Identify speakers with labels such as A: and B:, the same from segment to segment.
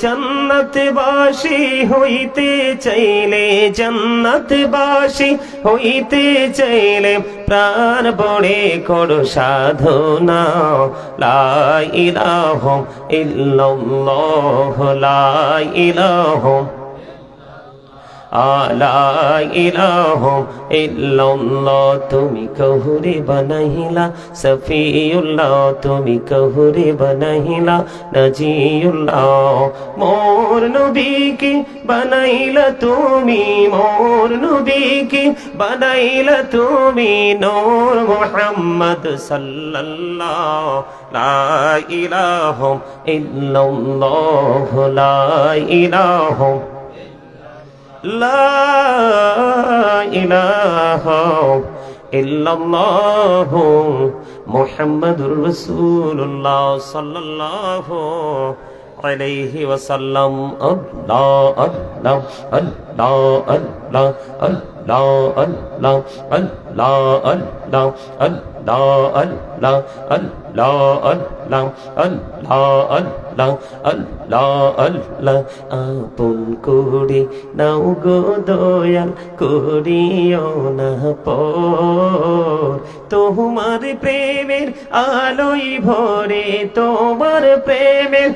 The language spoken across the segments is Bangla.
A: জান্নাতবাসী হইতে চাইলে, জান্নাতবাসী হইতে চাইলে প্রাণ বড়ে করো সাধনা। লা ইলাহা ইল্লাল্লাহ, লা ইলাহা লা ইলাহা ইল্লাল্লাহ। তুমি কহুরে বানাইলা সফিউল্লাহ, তুমি কহুরে বানাইলা নাজিউল্লাহ। মোর নবীকে বানাইলা তুমি, মোর নবীকে বানাইলা তুমি নূর মুহাম্মদ সাল্লাল্লাহ। লা ইলাহা ইল্লাল্লাহ, লা ইলাহা লা ইলাহা ইল্লাল্লাহ মুহাম্মাদুর রাসূলুল্লাহ সাল্লাল্লাহু আলাইহি ওয়াসাল্লাম। আল্লাহ আল্লাহ আল্লাহ আল্লাহ আল্লাহ আল্লাহ আল্লাহ আল্লাহ আল্লাহ আল্লাহ আল্লাহ আল্লাহ আল্লাহ আল্লাহ আল্লাহ আল্লাহ। আপন করে নাও গো দয়াল, করিও না পর। তোমার প্রেমের আলোয় ভরে, তোমার প্রেমের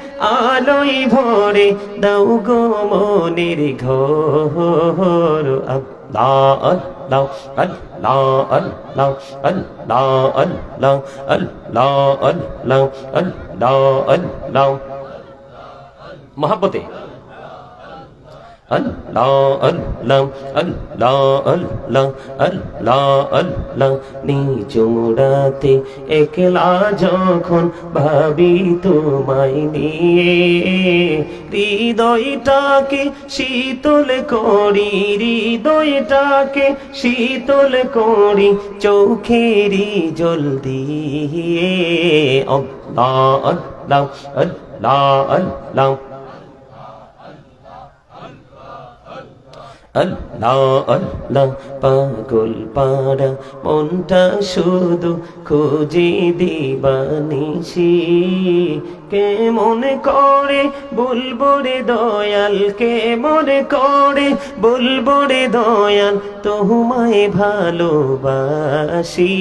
A: আলোয় ভরে দাও গো মনের ঘর। আল্লাহ আল্লাহ আল্লাহ আল্লাহ আল্লাহ আল্লাহ আল্লাহ আল্লাহ আল্লাহ আল্লাহ মহব্বতে আল্লাহ আল্লাহ আল্লাহ আল্লাহ আল্লাহ আল্লাহ। নিজ মুরাতে একলা যখন ভাবি তোমায় নিয়ে, হৃদয়টাকে শীতল করি, হৃদয়টাকে শীতল করি চোখেরই জল দিয়ে। আল্লাহ আল্লাহ আল্লাহ আল্লাহ আল্লাহ আল্লাহ। পাগল পাড়া মনটা শুধু খুঁজে দিবানিশি, কে মনে করে বলবো রে দয়াল, কে মনে করে বলবো রে দয়াল তোমায় ভালোবাসি।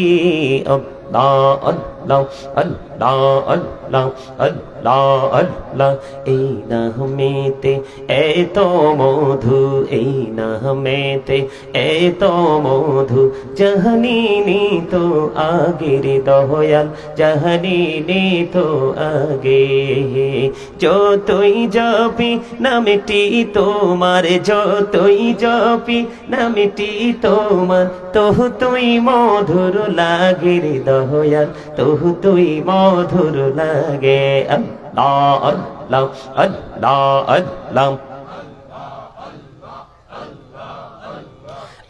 A: আল্লাহ আল্লাহ আল্লাহ আল্লাহ আল্লাহ আল্লাহ। এই নামেতে এত মধু, এই নামেতে এত মধু জাহানিনি তো আগের দয়াল, জাহানিনি তো আগে। যতই জপি নামটি তোমার, যতই জপি নামটি তোমার, তহু তুই মধুর লাগে রে দয়াল, তহু তুই মধুর লাগে। আল্লাহ আল্লাহ আল্লাহ আল্লাহ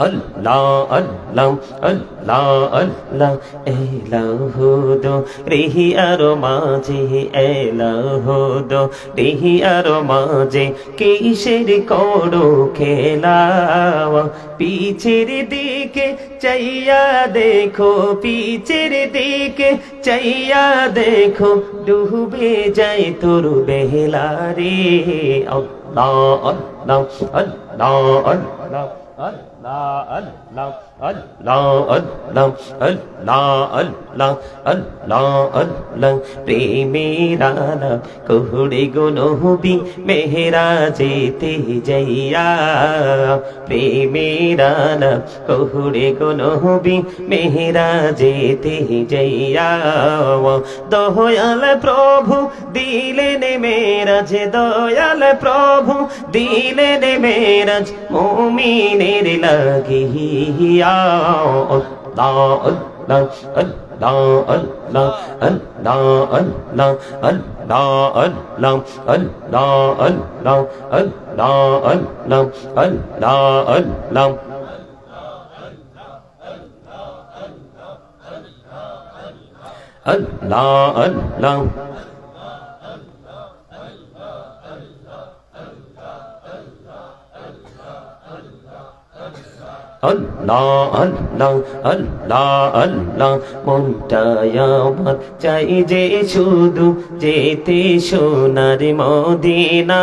A: আল্লাহ আল্লাহ আল্লাহ আল্লাহ। এলাহুদো রিহি আর মাঝে, এলাহুদো রিহি আর মাঝে কিসের করো খেলাওয়া। পিছের দিকে চাইয়া দেখো, পিছের দিকে চাইয়া দেখো ডুবে যায় তোর বেলা রে। আল্লাহ আল্লাহ আল্লাহ আল্লাহ আল্লাহ আল্লাহ আল্লাহ আল্লাহ আল্লাহ আল্লাহ আল্লাহ আল্লাহ। প্রেমের আলাপ কোহড়ে গো নবী মেহরাজেতে যাইয়া, প্রেমের আলাপ কোহড়ে গো নবী মেহরাজেতে যাইয়া। দয়াল প্রভু দিলেন মেরাজ, দয়াল প্রভু দিলেন মেরাজ মুমিনের লাগিয়া। আল্লাহ আল্লাহ আল্লাহ আল্লাহ আল্লাহ আল্লাহ আল্লাহ আল্লাহ আল্লাহ আল্লাহ আল্লাহ আল্লাহ আল্লাহ আল্লাহ। আল্লাহ আল্লাহ আল্লাহ আল্লাহ আল্লাহ আল্লাহ মনটায় আমার চাই যে শুধু যেতে সোনার মদিনা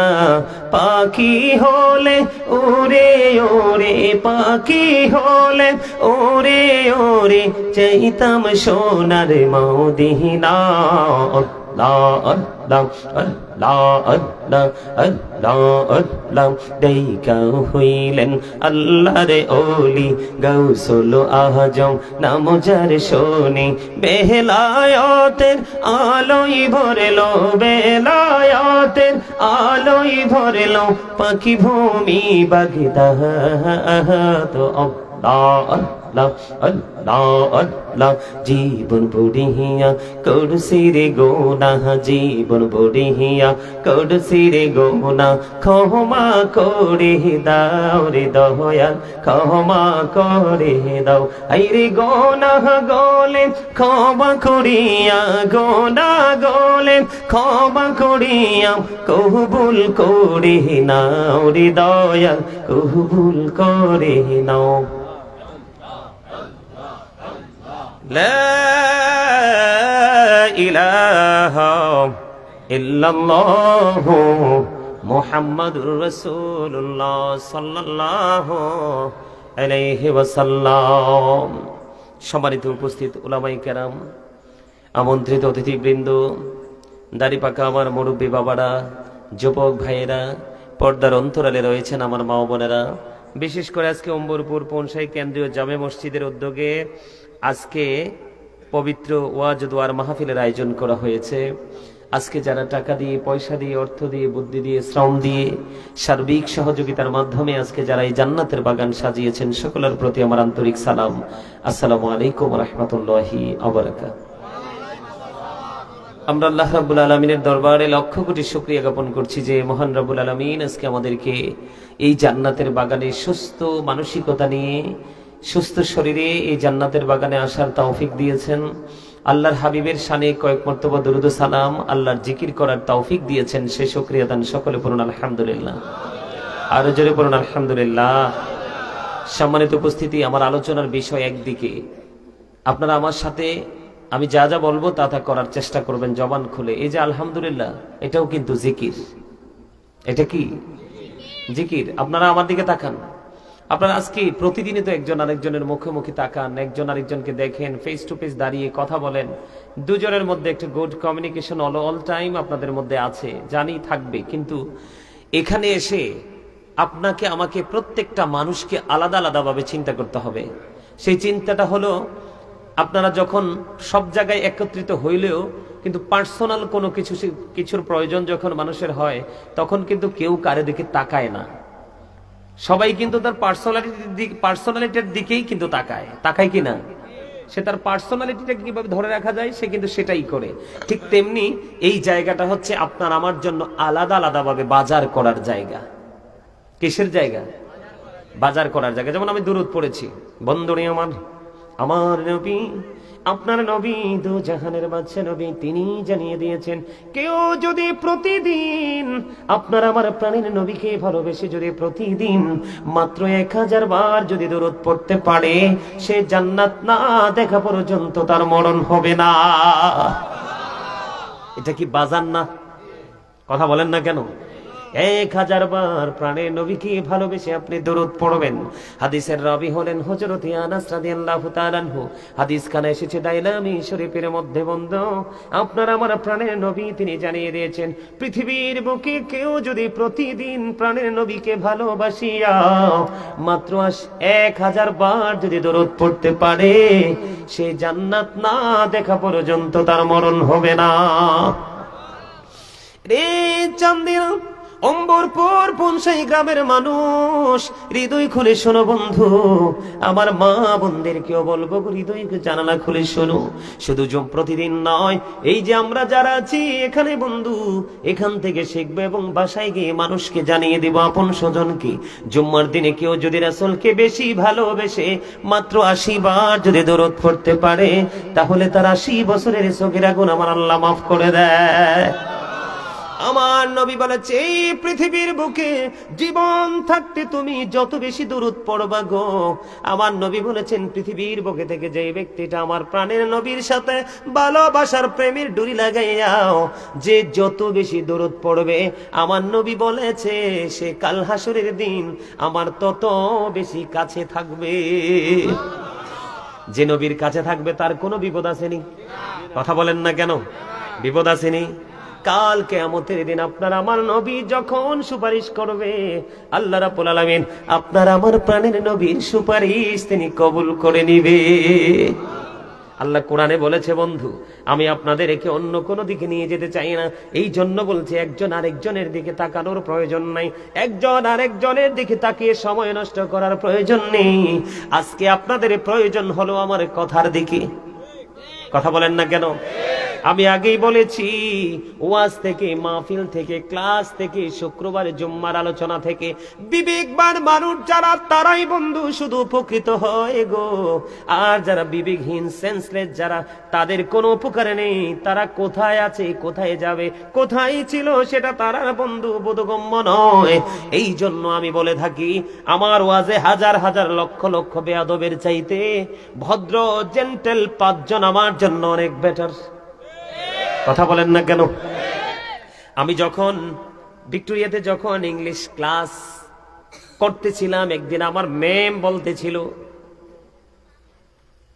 A: পাখি হলে ওরে ওরে পাখি হলে ওরে ওরে চাইতাম সোনার মদিনা আল্লাহ আল্লাহ আল্লাহ আল্লাহ আল্লাহ আল্লাহ দেখা হইলেন আল্লাহর ওলি গাউসুল আজম নাম যার শোনে বেলায়েতের আলোয় ভরলো বেলায়েতের আলোয় ভরলো পাখি ভূমি বাগদাদ আল্লাহ আল্লাহ আল্লাহ আল্লাহ জীবন বুড়িয়া করছি রে গোনা জীবন বুড়িয়া করছি রে গোনা ক্ষমা করে দাও রে দয়াল ক্ষমা করে দাও আই রে গোনা গলে ক্ষমা করিয়া গোনা গলে ক্ষমা করিয়া কবুল করে নাও রে দয়াল কবুল করে নাও লা ইলাহা ইল্লাল্লাহু মুহাম্মাদুর রাসূলুল্লাহ সাল্লাল্লাহু আলাইহি ওয়াসাল্লাম। সম্মানিত উপস্থিত উলামায়ে কেরাম, আমন্ত্রিত অতিথিবৃন্দ, দাড়ি পাকা আমার মুরব্বী বাবারা, যুবক ভাইয়েরা, পর্দার অন্তরালে রয়েছেন আমার মা বোনেরা, বিশেষ করে আজকে অম্বরপুর পৌনসাই কেন্দ্রীয় জামে মসজিদের উদ্যোগে আজকে পবিত্র ওয়াজ দোয়ার মাহফিলের আয়োজন করা হয়েছে। আজকে যারা টাকা দিয়ে, পয়সা দিয়ে, অর্থ দিয়ে, বুদ্ধি দিয়ে, শ্রম দিয়ে, সার্বিক সহযোগিতার মাধ্যমে আজকে যারা এই জান্নাতের বাগান সাজিয়েছেন, সকলের প্রতি আমার আন্তরিক সালাম। আসসালামু আলাইকুম ওয়া রাহমাতুল্লাহি ওয়া বারাকাতুহু। আমরা আল্লাহ রাব্বুল আলামিনের দরবারে লক্ষ কোটি শুকরিয়া জ্ঞাপন করছি যে মহান রাব্বুল আলামিন আজকে আমাদেরকে এই জান্নাতের বাগানে সুস্থ মানসিকতা নিয়ে, সুস্থ শরীরে এই জান্নাতের বাগানে আসার তৌফিক দিয়েছেন। আল্লাহর হাবিবের শানে কয়েক মর্তবা দরুদ ও সালাম, আল্লাহর জিকির করার তৌফিক দিয়েছেন। সে শুকরিয়া দান সকলে পড়ুন আলহামদুলিল্লাহ। আরো জোরে পড়ুন আলহামদুলিল্লাহ। সম্মানিত উপস্থিতি, আমার আলোচনার বিষয় একদিকে, আপনারা আমার সাথে আমি যা যা বলবো তা তা করার চেষ্টা করবেন জবান খুলে। এই যে আলহামদুলিল্লাহ, এটাও কিন্তু জিকির। এটা কি জিকির? আপনারা আমার দিকে তাকান। আপনারা আজকে প্রতিদিনই তো একজন আরেকজনের মুখোমুখি তাকান, একজন আরেকজনকে দেখেন, ফেস টু ফেস দাঁড়িয়ে কথা বলেন। দুজনের মধ্যে একটা গুড কমিউনিকেশন অল টাইম আপনাদের মধ্যে আছে, জানি থাকবে। কিন্তু এখানে এসে আপনাকে আমাকে প্রত্যেকটা মানুষকে আলাদা আলাদাভাবে চিন্তা করতে হবে। সেই চিন্তাটা হলো, আপনারা যখন সব জায়গায় একত্রিত হইলেও কিন্তু পার্সোনাল কোনো কিছুর প্রয়োজন যখন মানুষের হয়, তখন কিন্তু কেউ কারো দিকে তাকায় না। সবাই কিন্তু তার পার্সোনালিটির দিকেই কিন্তু তাকায় কিনা? সে তার পার্সোনালিটিটা কিভাবে ধরে রাখা যায় সে কিন্তু সেটাই করে। ঠিক তেমনি এই জায়গাটা হচ্ছে আপনার আমার জন্য আলাদা আলাদাভাবে বাজার করার জায়গা। কিসের জায়গা? বাজার করার জায়গা। যেমন আমি দুরূদ পড়েছি, বন্ধুরে আমার নবী, আপনার নবী দু জাহানের বাদশা নবী, তিনি জানিয়ে দিয়েছেন, কেউ যদি প্রতিদিন আপনার আমার প্রাণের নবীকে ভালোবেসে যদি প্রতিদিন মাত্র 1000 বার যদি দরুদ পড়তে পারে, সে জান্নাত না দেখা পর্যন্ত তার মরণ হবে না। এটা কি বাজার না? কথা বলেন না কেন? 1000 বার প্রাণের নবীকে ভালোবেসে আপনি দরুদ পড়বেন। হাদিসের রাবী হলেন হযরত আনাস রাদিয়াল্লাহু তাআলা আনহু। হাদিস খানে এসেছে দাইলামি শরীফের মধ্যে, বন্ধু আপনার আমার প্রাণের নবী তিনি জানিয়ে দিয়েছেন, পৃথিবীর বুকে কেউ যদি প্রতিদিন প্রাণের নবীকে ভালোবাসিয়া মাত্র 1000 বার যদি দরুদ পড়তে পারে, সে জান্নাত না দেখা পর্যন্ত তার মরণ হবে না। রে চান্দিনা অম্বরপুর পৌনসাই গ্রামের মানুষ, হৃদয় খুলে শোনো বন্ধু, আমার মা বোনদেরকেও বলবো হৃদয় জানালা খুলে শোনো। শুধু প্রতিদিন নয়, এই যে আমরা যারা আছি এখানে বন্ধু, এখান থেকে শিখবে এবং বাসায় গিয়ে মানুষকে জানিয়ে দিব আপন স্বজনকে। জুম্মার দিনে কেউ যদি রাসূলকে বেশি ভালোবেসে মাত্র 80 বার যদি দরুদ পড়তে পারে, তাহলে তার 80 বছরের সগীরা গুনাহ আমার আল্লাহ মাফ করে দেয়। আমার নবী বলেছে এই পৃথিবীর বুকে জীবন থাকতে তুমি যত বেশি দরুদ পড়বা গো, আমার নবী বলেছেন পৃথিবীর বুকে থেকে যে ব্যক্তিটা আমার প্রাণের নবীর সাথে ভালোবাসার প্রেমের ডুরি লাগাইয়াও যে যত বেশি দরুদ পড়বে, আমার নবী বলেছে সে কাল হাসরের দিন আমার তত বেশি কাছে থাকবে। যে নবীর কাছে থাকবে তার কোনো বিপদ আসেনি? কথা বলেন না কেন? বিপদ আসেনি? কাল কিয়ামতের দিন আপনার আমার নবী যখন সুপারিশ করবে, আল্লাহ রাব্বুল আলামিন আপনার আমার প্রাণের নবীর সুপারিশ তিনি কবুল করে নিবে। আল্লাহ কোরআনে বলেছে বন্ধু, আমি আপনাদের একে অন্য কোনো দিকে নিয়ে যেতে চাই না, এই জন্য বলছে একজন আরেকজনের দিকে তাকানোর প্রয়োজন নাই, একজন আরেকজনের দিকে তাকিয়ে সময় নষ্ট করার প্রয়োজন নেই। আজকে আপনাদের প্রয়োজন হলো আমার কথার দিকে। কথা বলেন না কেন? আমি আগেই বলেছি, ওয়াজ থেকে, মাহফিল থেকে, ক্লাস থেকে, শুক্রবার জুম্মার আলোচনা থেকে বিবেকবান মানুষ যারা তারাই বন্ধু শুধু উপকৃত হয় গো। আর যারা বিবেকহীন, সেন্সলেস যারা, তাদের কোনো উপকার নেই। তারা কোথায় আছে, কোথায় যাবে, কোথায় ছিল সেটা তারা বন্ধু বোধগম্য নয়। এই জন্য আমি বলে থাকি, আমার ওয়াজে হাজার হাজার লক্ষ লক্ষ বেয়াদবের চাইতে ভদ্র জেন্টেল 5 জন আমার জন্য অনেক বেটার। কথা বলেন না কেন? আমি যখন ভিক্টোরিয়াতে যখন ইংলিশ ক্লাস করতেছিলাম, একদিন আমার ম্যাম বলতেছিল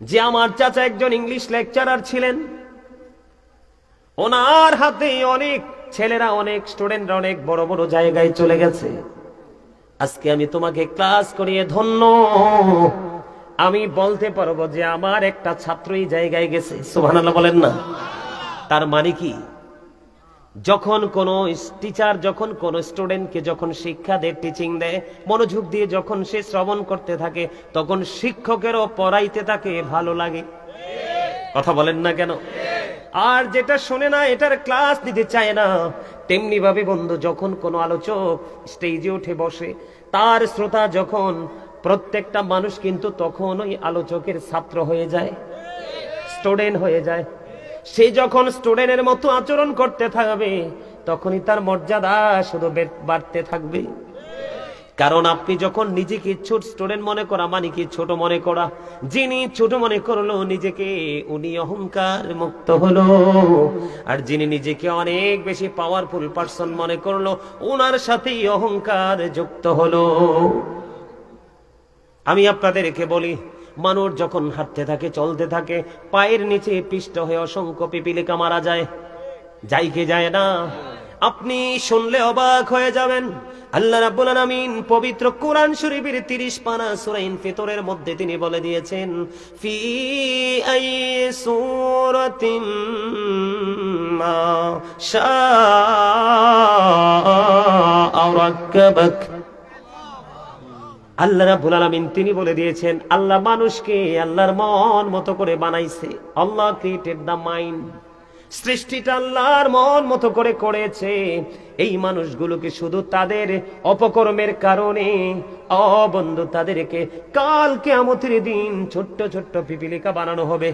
A: যে আমার চাচা একজন ইংলিশ লেকচারার ছিলেন, ওনার হাতে অনেক ছেলেরা, অনেক স্টুডেন্টরা অনেক বড় বড় জায়গায় চলে গেছে। আজকে আমি তোমাকে ক্লাস করিয়ে ধন্য, আমি বলতে পারবো যে আমার একটা ছাত্র এই জায়গায় গেছে। সুবহানাল্লাহ বলেন না? তার মানে কি, যখন কোন টিচার যখন কোন স্টুডেন্টকে যখন শিক্ষা দেয়, টিচিং দেয়, মনোযোগ দিয়ে যখন সে শ্রবণ করতে থাকে, তখন শিক্ষকেরও পড়াইতে তাকে ভালো লাগে। কথা বলেন না কেন? আর যেটা শোনে না, এটার ক্লাস দিতে চায় না। তেমনি ভাবে বন্ধু, যখন কোন আলোচক স্টেজে উঠে বসে, তার শ্রোতা যখন, প্রত্যেকটা মানুষ কিন্তু তখন ওই আলোচকের ছাত্র হয়ে যায়, স্টুডেন্ট হয়ে যায়। সে যখন স্টুডেন্টের মতো আচরণ করতে থাকবে, তখনই তার মর্যাদা শুধু বাড়তে থাকবে। কারণ আপনি যখন নিজেকে ছোট স্টুডেন্ট মনে করা মানে কি ছোট মনে করা। যিনি ছোট মনে করলো নিজেকে, উনি অহংকার মুক্ত হলো। আর যিনি নিজেকে অনেক বেশি পাওয়ারফুল পারসন মনে করলো, ওনার সাথেই অহংকার যুক্ত হলো। আমি আপনাদেরকে বলি, মানুষ যখন হাঁটতে থাকে, চলতে থাকে, পায়ের নিচে পিষ্ট হয়ে অসংখ্য পিপিলিকা মারা যায়, যাই কি যায় না? আপনি শুনলে অবাক হয়ে যাবেন। আল্লাহ রাব্বুল আলামিন পবিত্র কোরআন শরীফের 30 পারা সূরা ইনফিতরের মধ্যে তিনি বলে দিয়েছেন, ফি আই সূরাতিন মা শাআ রাক্কাবাক। আল্লাহ রাব্বুল আলামিন তিনি বলে দিয়েছেন, আল্লাহ মানুষকে আল্লাহর মন মতো করে বানাইছে। আল্লাহ ক্রিয়েটেড দ্য মাইন্ড। সৃষ্টিটা আল্লাহর মন মতো করে করেছে। এই মানুষগুলোকে শুধু তাদের অপকর্মের কারণে, বন্ধু, তাদেরকে কাল কিয়ামতের দিন ছোট্ট ছোট্ট পিপিলিকা বানানো হবে।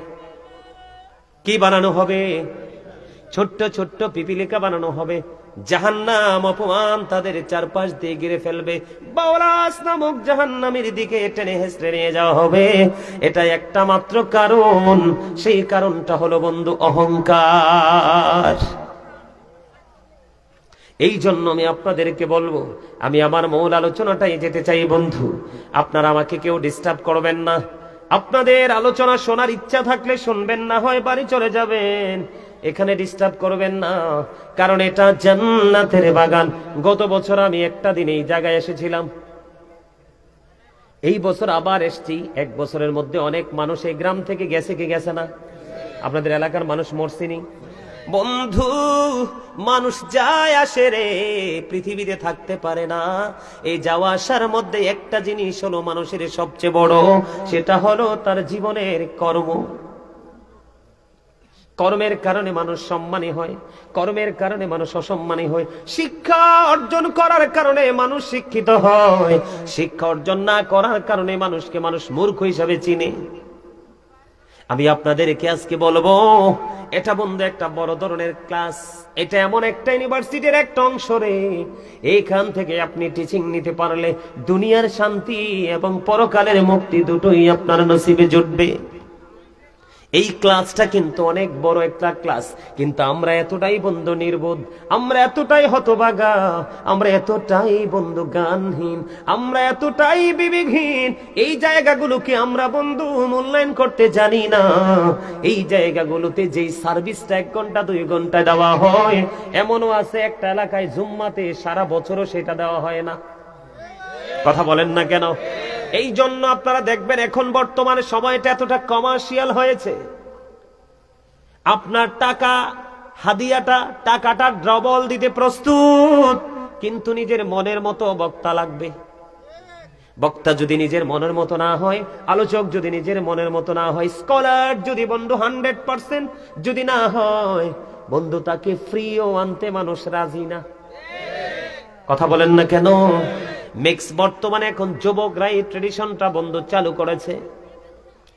A: কি বানানো হবে? ছোট্ট ছোট্ট পিপিলিকা বানানো হবে। জাহান্নাম অপমান তাদের চারপাশ দিয়ে ঘিরে ফেলবে। বাওলাস নামক জাহান্নামের দিকে টেনে হেঁচড়ে নিয়ে যাওয়া হবে। এটা একটা মাত্র কারণ, সেই কারণটা হলো বন্ধু অহংকার। এই জন্য আমি আপনাদেরকে বলবো, আমি আমার মূল আলোচনাটাই যেতে চাই বন্ধু। আপনারা আমাকে কেউ ডিস্টার্ব করবেন না। আপনাদের আলোচনা শোনার ইচ্ছা থাকলে শুনবেন, না হয় বাড়ি চলে যাবেন। এখানে ডিস্টার্ব করবেন না, কারণ এটা জান্নাতের বাগান। গত বছর আমি একটা দিন এই জায়গায় এসেছিলাম, এই বছর আবার এসছি। 1 বছরের মধ্যে অনেক মানুষ এই গ্রাম থেকে গেছে, কি গেছে না? আপনাদের এলাকার মানুষ মরছিনি বন্ধু। মানুষ যায় আসে রে, পৃথিবীতে থাকতে পারে না। এই যাওয়া আসার মধ্যে একটা জিনিস হলো মানুষের সবচেয়ে বড়, সেটা হলো তার জীবনের কর্ম। কর্মের কারণে মানুষ সম্মানী হয়, কর্মের কারণে মানুষ অসম্মানী হয়। শিক্ষা অর্জন করার কারণে মানুষ শিক্ষিত হয়, শিক্ষা অর্জন না করার কারণে মানুষকে মানুষ মূর্খ হিসাবে চিনে। আমি আপনাদেরকে আজকে বলবো, এটা বন্ধু একটা বড় ধরনের ক্লাস। এটা এমন একটা ইউনিভার্সিটির একটা অংশ রে, এইখান থেকে আপনি টিচিং নিতে পারলে দুনিয়ার শান্তি এবং পরকালের মুক্তি দুটোই আপনার নসিবে জুটবে। এই ক্লাসটা কিন্তু অনেক বড় একটা ক্লাস, কিন্তু আমরা এতটাই বন্ধু নির্বোধ, আমরা এতটাই হতভাগা, আমরা এতটাই বন্ধু জ্ঞানহীন, আমরা এতটাই বিবেকহীন, এই জায়গাগুলোকে আমরা বন্ধু মূল্যায়ন করতে জানি না। এই জায়গাগুলোতে যেই সার্ভিসটা 1 ঘন্টা 2 ঘন্টা দেওয়া হয়, এমনও আছে একটা এলাকায় জুম্মাতে সারা বছরও সেটা দেওয়া হয় না। কথা বলেন না কেন? এই জন্য আপনারা দেখবেন এখন বর্তমানে সময়টা এতটা কমার্শিয়াল হয়েছে। আপনার টাকা হাদিয়াটা, টাকাটা ডবল দিতে প্রস্তুত, কিন্তু নিজের মনের মতো বক্তা লাগবে। বক্তা যদি নিজের মনের মতো না হয়, আলোচক যদি নিজের মনের মতো না হয়, স্কলার যদি বন্ধু 100% যদি না হয়, বন্ধু তাকে ফ্রিও আনতে মানুষ রাজি না। কথা বলেন না কেন? মিক্স বর্তমানে এখন যুবকরা এই ট্রেডিশনটা বন্ধু চালু করেছে।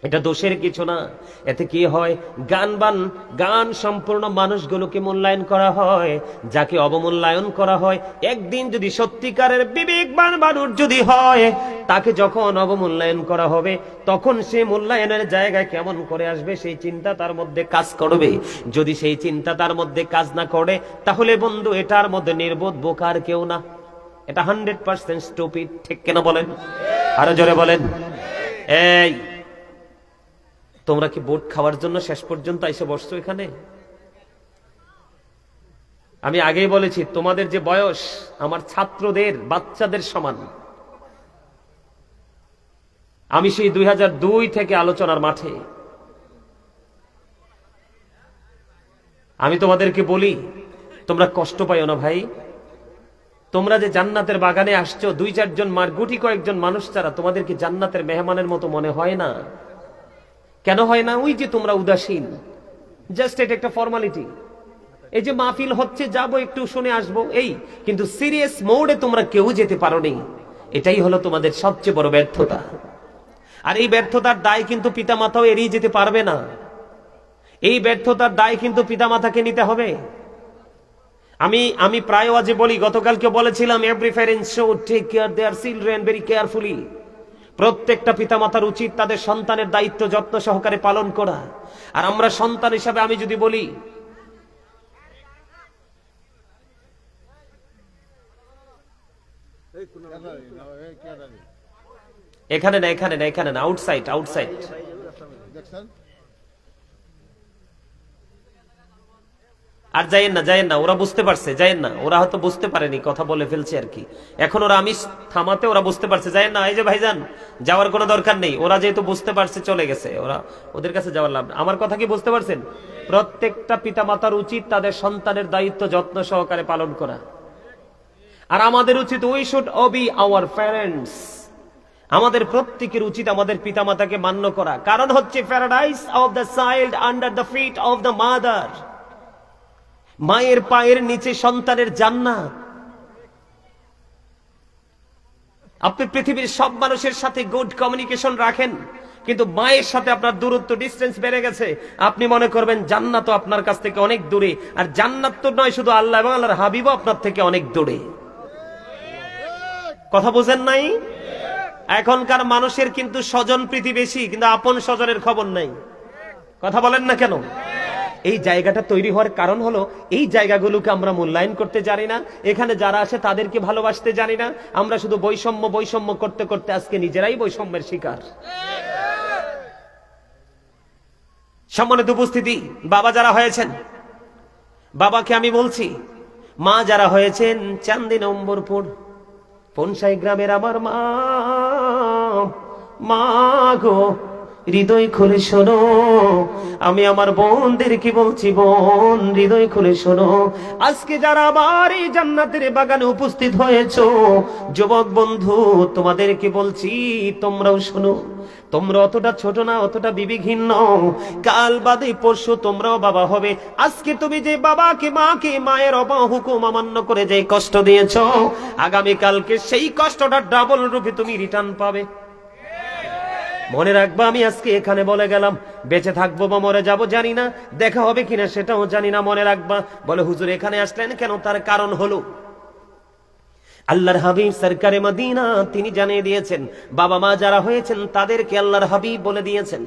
A: এটা দোষের কিছু না। এতে কি হয়, গান সম্পূর্ণ মানুষগুলোকে মূল্যায়ন করা হয়, যাকে অবমূল্যায়ন করা হয়। একদিন যদি সত্যিকারের বিবেকবান মানুষ যদি হয়, তাকে যখন অবমূল্যায়ন করা হবে, তখন সে মূল্যায়নের জায়গায় কেমন করে আসবে সেই চিন্তা তার মধ্যে কাজ করবে। যদি সেই চিন্তা তার মধ্যে কাজ না করে, তাহলে বন্ধু এটার মধ্যে নির্বোধ বোকার কেউ না, এটা 100% স্টুপিড। ঠিক কেন বলেন? আরো জোরে বলেন। এই তোমরা কি বোট খাওয়ার জন্য শেষ পর্যন্ত এসে বসছো এখানে? আমি আগেই বলেছি, তোমাদের যে বয়স আমার ছাত্রদের, বাচ্চাদের সমান। আমি সেই 2002 থেকে আলোচনার মাঠে। আমি তোমাদেরকে বলি, তোমরা কষ্ট পাইও না ভাই। তোমরা যে জান্নাতের বাগানে আসছো, 2-4 জন গুটি কয়েকজন মানুষ ছাড়া তোমাদেরকে জান্নাতের মেহমানের মতো মনে হয় না। কেন হয় না? ওই যে তোমরা উদাসীন, জাস্ট এটা একটা ফর্মালিটি। এই যে মাহফিল হচ্ছে, যাবো একটু শুনে আসবো, এই। কিন্তু সিরিয়াস মোডে তোমরা কেউ যেতে পারোনি। এটাই হলো তোমাদের সবচেয়ে বড় ব্যর্থতা। আর এই ব্যর্থতার দায় কিন্তু পিতামাতাও এড়িয়ে যেতে পারবে না। এই ব্যর্থতার দায় কিন্তু পিতামাতাকে নিতে হবে। আমি প্রায় আজে বলি, গতকালকে বলেছিলাম, every parent should take care their children very carefully. প্রত্যেকটা পিতামাতার উচিত তাদের সন্তানের দায়িত্ব যত্ন সহকারে পালন করা। আর আমরা সন্তান হিসাবে আমি যদি বলি, এখানে না, আউটসাইড। আর যাইয়েন না, ওরা বুঝতে পারছে, যাইয়েন না। ওরা হয়তো বুঝতে পারেনি, কথা বলে ফেলছে আর কি। এখন ওরা আমি থামাতে ওরা বুঝতে পারছে, যাইয়েন না। এই যে ভাইজান, যাওয়ার কোনো দরকার নেই। ওরা যেহেতু বুঝতে পারছে, চলে গেছে। ওদের কাছে যাওয়ার লাভ। আমার কথা কি বুঝতে পারছেন? প্রত্যেকটা পিতামাতার উচিত তাদের সন্তানের দায়িত্ব যত্ন সহকারে পালন করা। আর আমাদের উচিত, we should obey our parents. আমাদের প্রত্যেকের উচিত আমাদের পিতামাতাকে মান্য করা। কারণ হচ্ছে, paradise of the child under the feet of the mother. মায়ের পায়ের নিচে সন্তানের জান্নাত। আপনি পৃথিবীর সব মানুষের সাথে গুড কমিউনিকেশন রাখেন, কিন্তু মায়ের সাথে আপনার দূরত্ব, ডিস্টেন্স বেড়ে গেছে। আপনি মনে করবেন জান্নাত আপনার কাছ থেকে অনেক দূরে। আর জান্নাত তো নয় শুধু, আল্লাহ এবং আল্লাহর হাবিবও আপনার থেকে অনেক দূরে। কথা বোঝেন নাই? এখনকার মানুষের কিন্তু স্বজন প্রীতি বেশি, কিন্তু আপন স্বজনের খবর নাই। কথা বলেন না কেন? এই জায়গাটা তৈরি হওয়ার কারণ হলো, এই জায়গাগুলোকে আমরা মূল্যায়ন করতে জানি না। এখানে যারা আসে তাদেরকে ভালোবাসতে জানি না। আমরা শুধু বৈষম্য করতে করতে আজকে নিজেরাই বৈষম্যের শিকার। সম্মানিত উপস্থিতি, বাবা যারা হয়েছেন, বাবাকে আমি বলছি, মা যারা হয়েছেন, চান্দি নম্বরপুর পনসাই গ্রামের আমার মা গো, হৃদয় খুলে শোনো। আমি আমার বোনদেরকে বলছি, বোন হৃদয় খুলে শোনো। আজকে যারা আবার এই জান্নাতের বাগানে উপস্থিত হয়েছো, যুবক বন্ধু, তোমাদেরকে বলছি, তোমরাও শোনো। তোমরা অতটা ছোট না, অতটা বিবেকহীন নও। কাল বাদে পরশু তোমরাও বাবা হবে। আজকে তুমি যে বাবাকে, মাকে, মায়ের হুকুম অমান্য করে যে কষ্ট দিয়েছো, আগামীকালকে সেই কষ্টটা ডাবল রূপে তুমি রিটার্ন পাবে। মনে রাখবা, আমি আজকে এখানে বলে গেলাম, বেঁচে থাকবো বা মরে যাব জানি না, দেখা হবে কিনা সেটাও জানি না। মনে রাখবা। বলে হুজুর এখানে আসলেন কেন? তার কারণ হলো আল্লাহর হাবিব সরকারে মদিনা তিনি জানিয়ে দিয়েছেন, বাবা মা যারা হয়েছেন তাদেরকে আল্লাহর হাবিব বলে দিয়েছেন,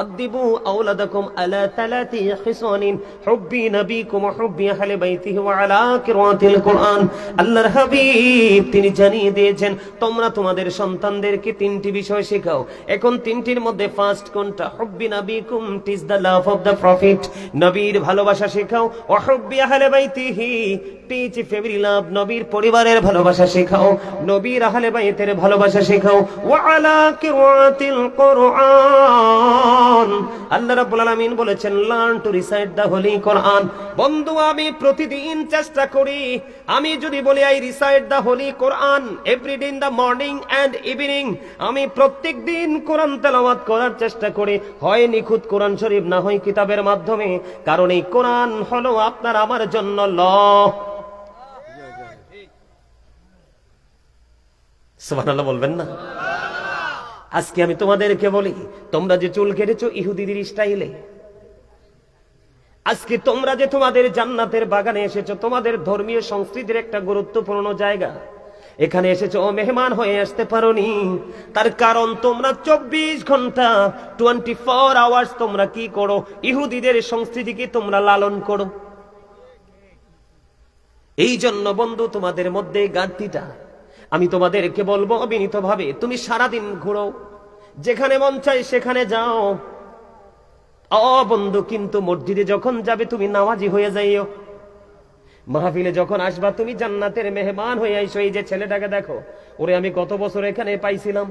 A: আদিবু আওলাদাকুম আলা তালাতি খিসানিন হুব্বি নবীকুম ওয়া হুব্বি আহলি বাইতিহি ওয়া আলা কিরাতিল কুরআন। আল্লাহর হাবিব তিনি জানিয়ে দিয়েছেন, তোমরা তোমাদের সন্তানদেরকে তিনটি বিষয় শেখাও। এখন তিনটির মধ্যে ফার্স্ট কোনটা? হুব্বি নবীকুম, teach the love of the prophet, নবীর ভালোবাসা শেখাও। ওয়া হুব্বি আহলি বাইতিহি, টিচ ফ্যামিলি লাভ, নবীর পরিবারের ভালোবাসা শেখাও, নবীর আহলে বাইতের ভালোবাসা শেখাও। ওয়া আলা কিরাতিল কুরআন, আল্লাহ রাব্বুল আলামিন বলেছেন learn to recite the holy Quran. বন্ধু আমি প্রতিদিন চেষ্টা করি, আমি যদি বলি I recite the holy Quran everyday in the morning and evening, আমি প্রত্যেক দিন কোরআন তেলাওয়াত করার চেষ্টা করি, হয় নিখুঁত কোরআন শরীফ, না হয় কিতাবের মাধ্যমে। কারণ এই কোরআন হলো আপনার আমার জন্য ল। সুবহানাল্লাহ বলবেন না? আজকে আমি তোমাদেরকে বলি, তোমরা যে চুল কেটেছো ইহুদিদের স্টাইলে, আজকে তোমরা যে তোমাদের জান্নাতের বাগানে এসেছো, তোমাদের ধর্মীয় সংস্কৃতির একটা গুরুত্বপূর্ণ জায়গা, এখানে এসেছো মেহমান হয়ে আসতে পারোনি। তার কারণ তোমরা 24 ঘন্টা 24 আওয়ার্স তোমরা কি করো? ইহুদিদের সংস্কৃতিকে তোমরা লালন করো। এই জন্য বন্ধু তোমাদের মধ্যে ঘাটতিটা। আমি তোমাদেরকে বলবো অবিনীতভাবে, তুমি সারাদিন ঘুরো, যেখানে মন চাই সেখানে যাও বন্ধু, কিন্তু মসজিদে যখন যাবে তুমি নামাজি হয়ে যাইও। মাহফিলে যখন আসবা তুমি জান্নাতের মেহমান হয়ে আইসো। এই যে ছেলেটাকে দেখো, ওরে আমি গত বছর এখানে পাইছিলাম,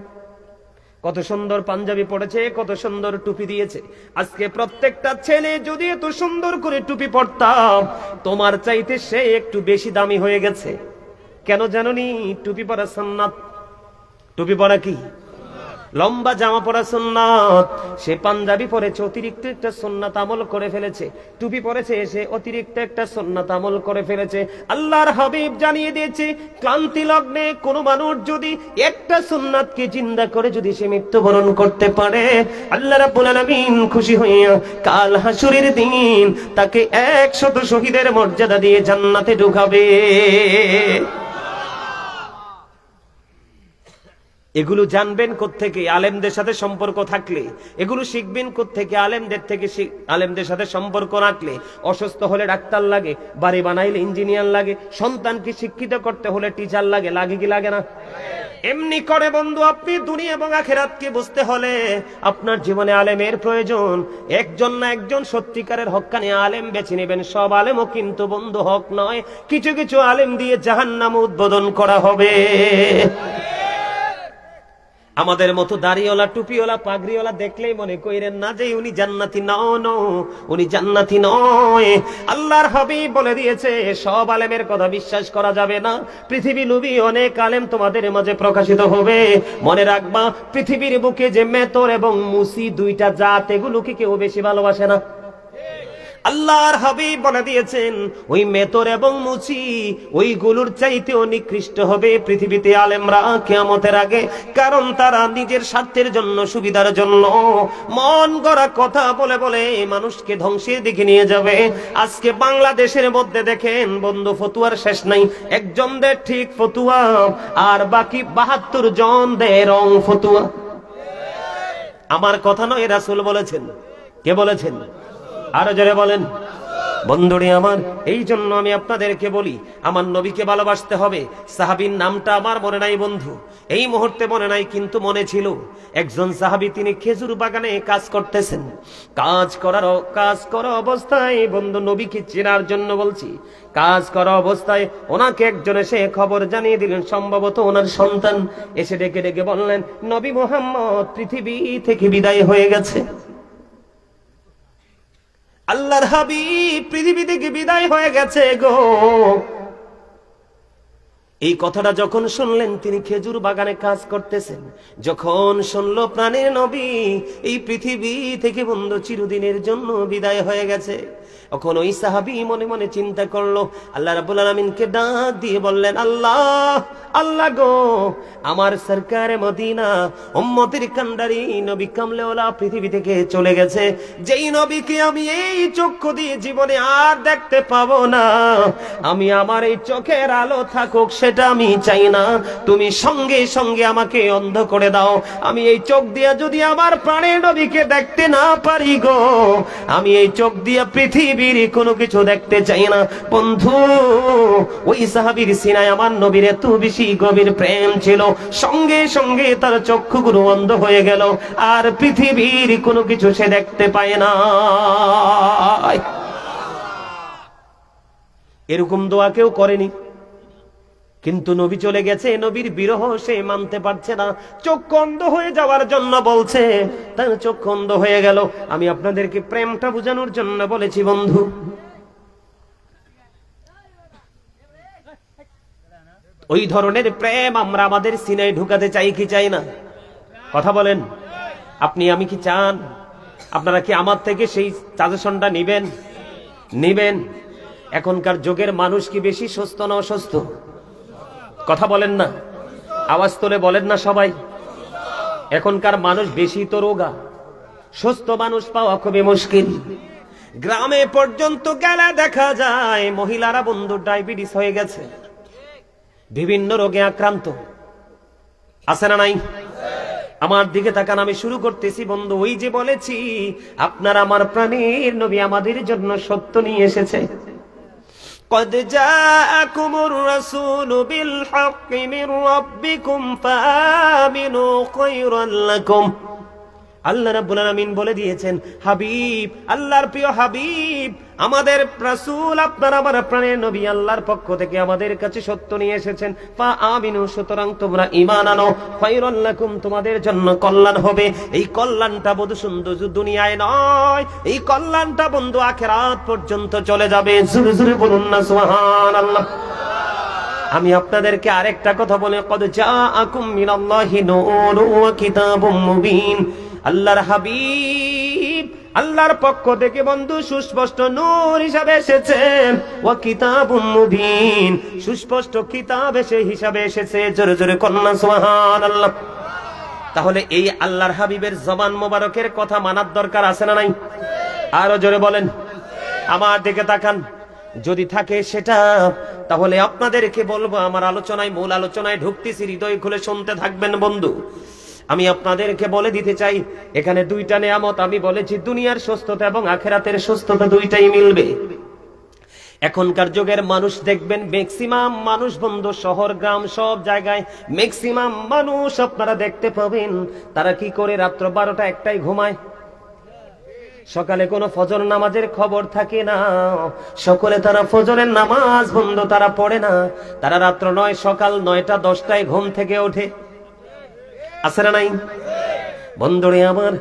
A: কত সুন্দর পাঞ্জাবি পড়েছে, কত সুন্দর টুপি দিয়েছে। আজকে প্রত্যেকটা ছেলে যদি এত সুন্দর করে টুপি পরতাম, তোমার চাইতে সে একটু বেশি দামি হয়ে গেছে। কেন জানোনি? টুপি পরা সুন্নাত। টুপি পরা কি? লম্বা জামা পরা সুন্নাত। সে পাঞ্জাবি পরেছে, অতিরিক্ত একটা সুন্নাত আমল করে ফেলেছে। টুপি পরেছে, সে অতিরিক্ত একটা সুন্নাত আমল করে ফেলেছে। আল্লাহর হাবিব জানিয়ে দিয়েছে, ক্লান্তি লগ্নে কোনো মানুষ যদি একটা সুন্নাতকে জিন্দা করে যদি সে মৃত্যুবরণ করতে পারে, আল্লাহ রাব্বুল আলামিন খুশি হইয়া কাল হাসুরের দিন তাকে 100 শহীদের মর্যাদা দিয়ে জান্নাতে ঢুকাবে। এগুলো জানবেন কোত্থেকে? আলেমদের সাথে সম্পর্ক থাকলে। এগুলো শিখবেন কোত্থেকে? আলেমদের থেকে। আলেমদের সাথে সম্পর্ক রাখলে। অসুস্থ হলে ডাক্তার লাগে, বাড়ি বানাইলে ইঞ্জিনিয়ার লাগে, সন্তানকে শিক্ষিত করতে হলে টিচার লাগে। লাগে কি লাগে না? এমনি করে বন্ধু আপনি দুনিয়া এবং আখিরাতকে বুঝতে হলে আপনার জীবনে আলেমের প্রয়োজন। একজন না একজন সত্যিকারের হক্কানি আলেম বেছে নেবেন। সব আলেমও কিন্তু বন্ধু হক নয়। কিছু কিছু আলেম দিয়ে জাহান্নাম উদ্বোধন করা হবে। আমাদের মতো দাড়িওয়ালা, টুপিওয়ালা, পাগড়িওয়ালা দেখলেই মনে কইরেন না যে উনি জান্নাতি। নো, উনি জান্নাতি নয়। আল্লাহর হাবিব বলে দিয়েছে, সব আলেমের কথা বিশ্বাস করা যাবে না। পৃথিবী লুবি অনেক আলেম তোমাদের মাঝে প্রকাশিত হবে। মনে রাখবা, পৃথিবীর বুকে যে মেতর এবং মুসি দুইটা জাত, এগুলোকে কেউ বেশি ভালোবাসে না। আল্লাহর হাবিব বলে দিয়েছেন, ওই মেতর এবং মুচি ওইগুলোর চাইতেও নিকৃষ্ট হবে পৃথিবীতে আলেমরা কিয়ামতের আগে। কারণ তারা নিজের স্বার্থের জন্য, সুবিধার জন্য মন গড়া কথা বলে বলে মানুষকে ধ্বংসের দিকে নিয়ে যাবে। আজকে বাংলাদেশের মধ্যে দেখেন বন্ধু, ফতুয়ার শেষ নাই। একজন দেয় ঠিক ফতুয়া, আর বাকি 72 জন দেয় রং ফতুয়া। আমার কথা নয়, রাসূল বলেছেন। কে বলেছেন? আরো জোরে বলেন। বন্ধুরে আমার, এই জন্য আমি আপনাদেরকে বলি, আমার নবীকে ভালোবাসতে হবে। সাহাবীর নামটা আমার মনে নাই বন্ধু, এই মুহূর্তে মনে নাই, কিন্তু মনে ছিল। একজন সাহাবী, তিনি খেজুর বাগানে কাজ করতেছেন। কাজ করা অবস্থায় বন্ধু, নবীকে চেনার জন্য বলছি, কাজ করা অবস্থায় ওনাকে একজন এসে খবর জানিয়ে দিলেন, সম্ভবত ওনার সন্তান। এসে ডেকে ডেকে বললেন, নবী মুহাম্মদ পৃথিবী থেকে বিদায় হয়ে গেছে। আল্লাহর হাবিব পৃথিবী থেকে বিদায় হয়ে গেছে গো। এই কথাটা যখন শুনলেন, তিনি খেজুর বাগানে কাজ করতেছেন, যখন শুনলো প্রাণের নবী এই পৃথিবী থেকে বন্ধু চিরদিনের জন্য বিদায় হয়ে গেছে, তখন ওই সাহাবী মনে মনে চিন্তা করলো, আল্লাহ রাব্বুল আলামিনকে ডাক দিয়ে বললেন, আল্লাহ আল্লাহ গো, আমার সরকারে মদিনা উম্মতের কান্ডারি নবী কামলেওয়ালা পৃথিবী থেকে চলে গেছে, যেই নবীকে আমি এই চক্ষু দিয়ে জীবনে আর দেখতে পাবো না, আমি আমার এই চোখের আলো থাকুক সেটা আমি চাই না, তুমি সঙ্গে সঙ্গে আমাকে অন্ধ করে দাও, আমি এই চোখ দিয়ে যদি আমার প্রাণের নবীকে দেখতে না পারি গো, আমি এই চোখ দিয়ে পৃথিবীর কোনো কিছু দেখতে চাই না। বন্ধু, ওই সাহাবীর সিনায় আমার নবীর এত বেশি গভীর প্রেম ছিল, সঙ্গে সঙ্গে তার চক্ষুগুলো অন্ধ হয়ে গেল, আর পৃথিবীর কোনো কিছু সে দেখতে পায় না। এরকম দোয়া কেউ করেনি, কিন্তু নবী চলে গেছে, নবীর বিরহ সে মানতে পারছে না, চক্ষু অন্ধ হয়ে যাওয়ার জন্য বলছে, তার চক্ষু অন্ধ হয়ে গেল। আমি আপনাদেরকে প্রেমটা বোঝানোর জন্য বলেছি বন্ধু। ওই ধরনের প্রেম আমরা আমাদের সিনায় ঢুকাতে চাই কি চাই না? কথা বলেন, আপনি আমি কি চান? আপনারা কি আমার থেকে সেই সাজেশনটা নিবেন? এখনকার যুগের মানুষ কি বেশি সুস্থ না অসুস্থ? কথা বলেন না, আওয়াজ তোলে বলেন না সবাই। এখনকার মানুষ বেশি তো রোগা, সুস্থ মানুষ পাওয়া খুবই মুশকিল। গ্রামে পর্যন্ত গেলে দেখা যায় মহিলারা বন্ধু ডায়াবেটিস হয়ে গেছে, বিভিন্ন রোগে আক্রান্ত। আছে না নাই? আমার দিকে তাকান, আমি শুরু করতেছি বন্ধু। ওই যে বলেছি আপনার আমার প্রাণের নবী আমাদের জন্য সত্য নিয়ে এসেছে। قد جاءكم الرسول بالحق من ربكم فآمنوا خيرا لكم। আল্লাহ রাব্বুল আলামিন বলে দিয়েছেন, হাবিব, আল্লাহর প্রিয় হাবিব, আমাদের রাসূল আপনার আমার প্রাণের নবী আল্লাহর পক্ষ থেকে আমাদের কাছে সত্য নিয়ে এসেছেন। ফাআমিনু, সুতরাং তোমরা ঈমান আনো, খায়রুল লাকুম, তোমাদের জন্য কল্যাণ হবে। এই কল্যাণটা বধু সুন্দর দুনিয়ায় নয়, এই কল্যাণটা বন্ধু আখিরাত পর্যন্ত চলে যাবে। জোরে জোরে বলুন না সুবহানাল্লাহ। আমি আপনাদেরকে আরেকটা কথা বলে, কদ জাআকুম মিনাল্লাহি নূরুন ওয়া কিতাবুম মুবিন। আল্লাহর হাবিব আল্লাহর পক্ষ থেকে বন্ধু সুস্পষ্ট নূর হিসাবে এসেছেন, ওয়া কিতাবুম মুবিন, সুস্পষ্ট কিতাব হিসাবে এসেছে। জোরে জোরে কন্না সুবহানাল্লাহ। তাহলে এই আল্লাহর হাবিবের জবান মোবারকের কথা মানার দরকার আছে না নাই? আরো জোরে বলেন, আমার দিকে তাকান। যদি থাকে সেটা, তাহলে আপনাদেরকে বলবো, আমার আলোচনায় মূল আলোচনায় ঢুকতেছি, হৃদয় খুলে শুনতে থাকবেন বন্ধু। আমি আপনাদেরকে বলে দিতে চাই, এখানে দুইটা নেয়ামত আমি বলেছি, দুনিয়ার সুস্থতা এবং আখিরাতের সুস্থতা দুইটাই মিলবে। এখনকার যুগের মানুষ দেখবেন, ম্যাক্সিমাম মানুষ বন্ধু, শহর গ্রাম সব জায়গায় ম্যাক্সিমাম মানুষ আপনারা দেখতে পাবেন, তারা কি করে রাত্র 12টা-1টায় ঘুমায়। সকালে কোনো ফজর নামাজের খবর থাকে না, সকলে তারা ফজরের নামাজ বন্ধু তারা পড়ে না, তারা রাত্র 9 সকাল 9টা-10টায় ঘুম থেকে ওঠে। আছে না নাই? বন্ধুরে আমার,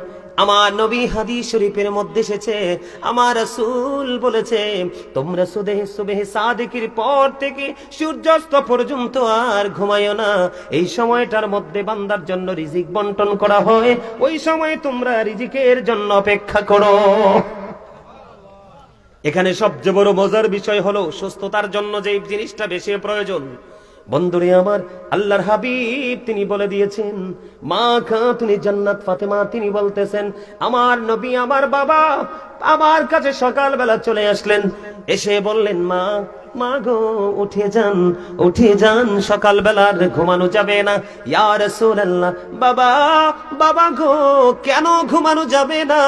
A: আমার নবী হাদিস শরীফের মধ্যে এসেছে, আমার রাসূল বলেছে, তোমরা সুবহে সাদিকের পর থেকে সূর্যাস্ত পর্যন্ত আর ঘুমায়ো না। এই সময়টার মধ্যে বান্দার জন্য রিজিক বন্টন করা হয়, ওই সময় তোমরা রিজিকের জন্য অপেক্ষা করো। এখানে সবচেয়ে বড় মজার বিষয় হলো সুস্থতার জন্য যে জিনিসটা বেশি প্রয়োজন। বন্ধুরে আমার, আল্লাহর হাবিব তিনি বলে দিয়েছেন, মা খাতুনে জান্নাত ফাতেমা তিনি বলতেছেন, আমার নবী আমার বাবা আমার কাছে সকালবেলা চলে আসলেন, এসে বললেন, মা গো উঠে যান, সকালবেলার ঘুমানো যাবে না। ইয়া রাসূলুল্লাহ, বাবা গো, কেন ঘুমানো যাবে না?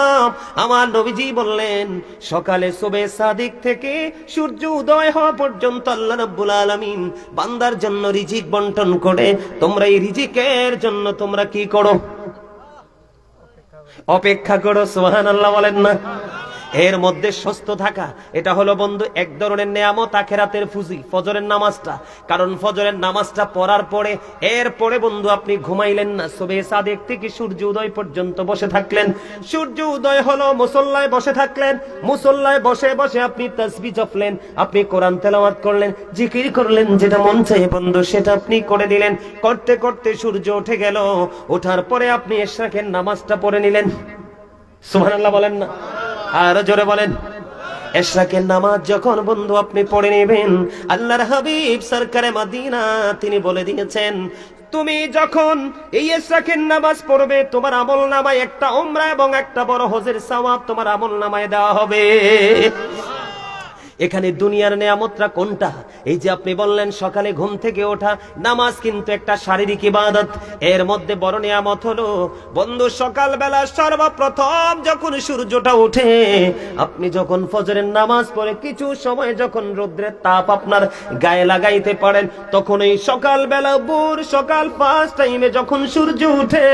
A: আমার নবীজি বললেন, সকালে সুবহে সাদিক থেকে সূর্য উদয় হওয়া পর্যন্ত আল্লাহ রাব্বুল আলামিন বান্দার জন্য রিজিক বন্টন করে। তোমরা এই রিজিকের জন্য তোমরা কি করো? অপেক্ষা করো। সুবহানাল্লাহ বলেন না? এর মধ্যে সুস্থ থাকা, এটা হলো বন্ধু এক ধরনের নেয়ামত, আখিরাতের পুঁজি, ফজরের নামাজটা। কারণ ফজরের নামাজটা পড়ার পরে এরপরে বন্ধু আপনি ঘুমাইলেন না, সুবহে সাদিক থেকে সূর্য উদয় পর্যন্ত বসে থাকলেন। সূর্য উদয় হলো, মুসল্লায় বসে থাকলেন, মুসল্লায় বসে বসে আপনি তাসবিহ জপলেন, আপনি কোরআন তেলাওয়াত করলেন, জিকির করলেন, যেটা মন চায় বন্ধু সেটা আপনি করে দিলেন। করতে করতে সূর্য উঠে গেল, ওঠার পরে আপনি ইশরাকের নামাজটা পড়ে নিলেন। সুবহানাল্লাহ বলেন না? আর জোরে বলেন। এশরাকের নামাজ যখন বন্ধু আপনি পড়ে নেবেন, আল্লাহর হাবিব সরকারে মদিনা তিনি বলে দিয়েছেন, তুমি যখন এই এশরাকের নামাজ পড়বে, তোমার আমল নামায় একটা উমরা এবং একটা বড় হজের সওয়াব তোমার আমল নামায় দেওয়া হবে। এখানে দুনিয়ার নিয়ামতটা কোনটা? এই যে আপনি বললেন সকালে ঘুম থেকে ওঠা, নামাজ কিন্তু একটা শারীরিক ইবাদত। এর মধ্যে বড় নিয়ামত হলো বন্ধু সকালবেলা সর্বপ্রথম যখন সূর্যটা ওঠে, আপনি যখন ফজরের নামাজ পড়ে কিছু সময় যখন রৌদ্রের তাপ আপনার গায়ে লাগাইতে পারেন, তখন এই সকালবেলা ভোর সকাল 5 টাইমে যখন সূর্য উঠে,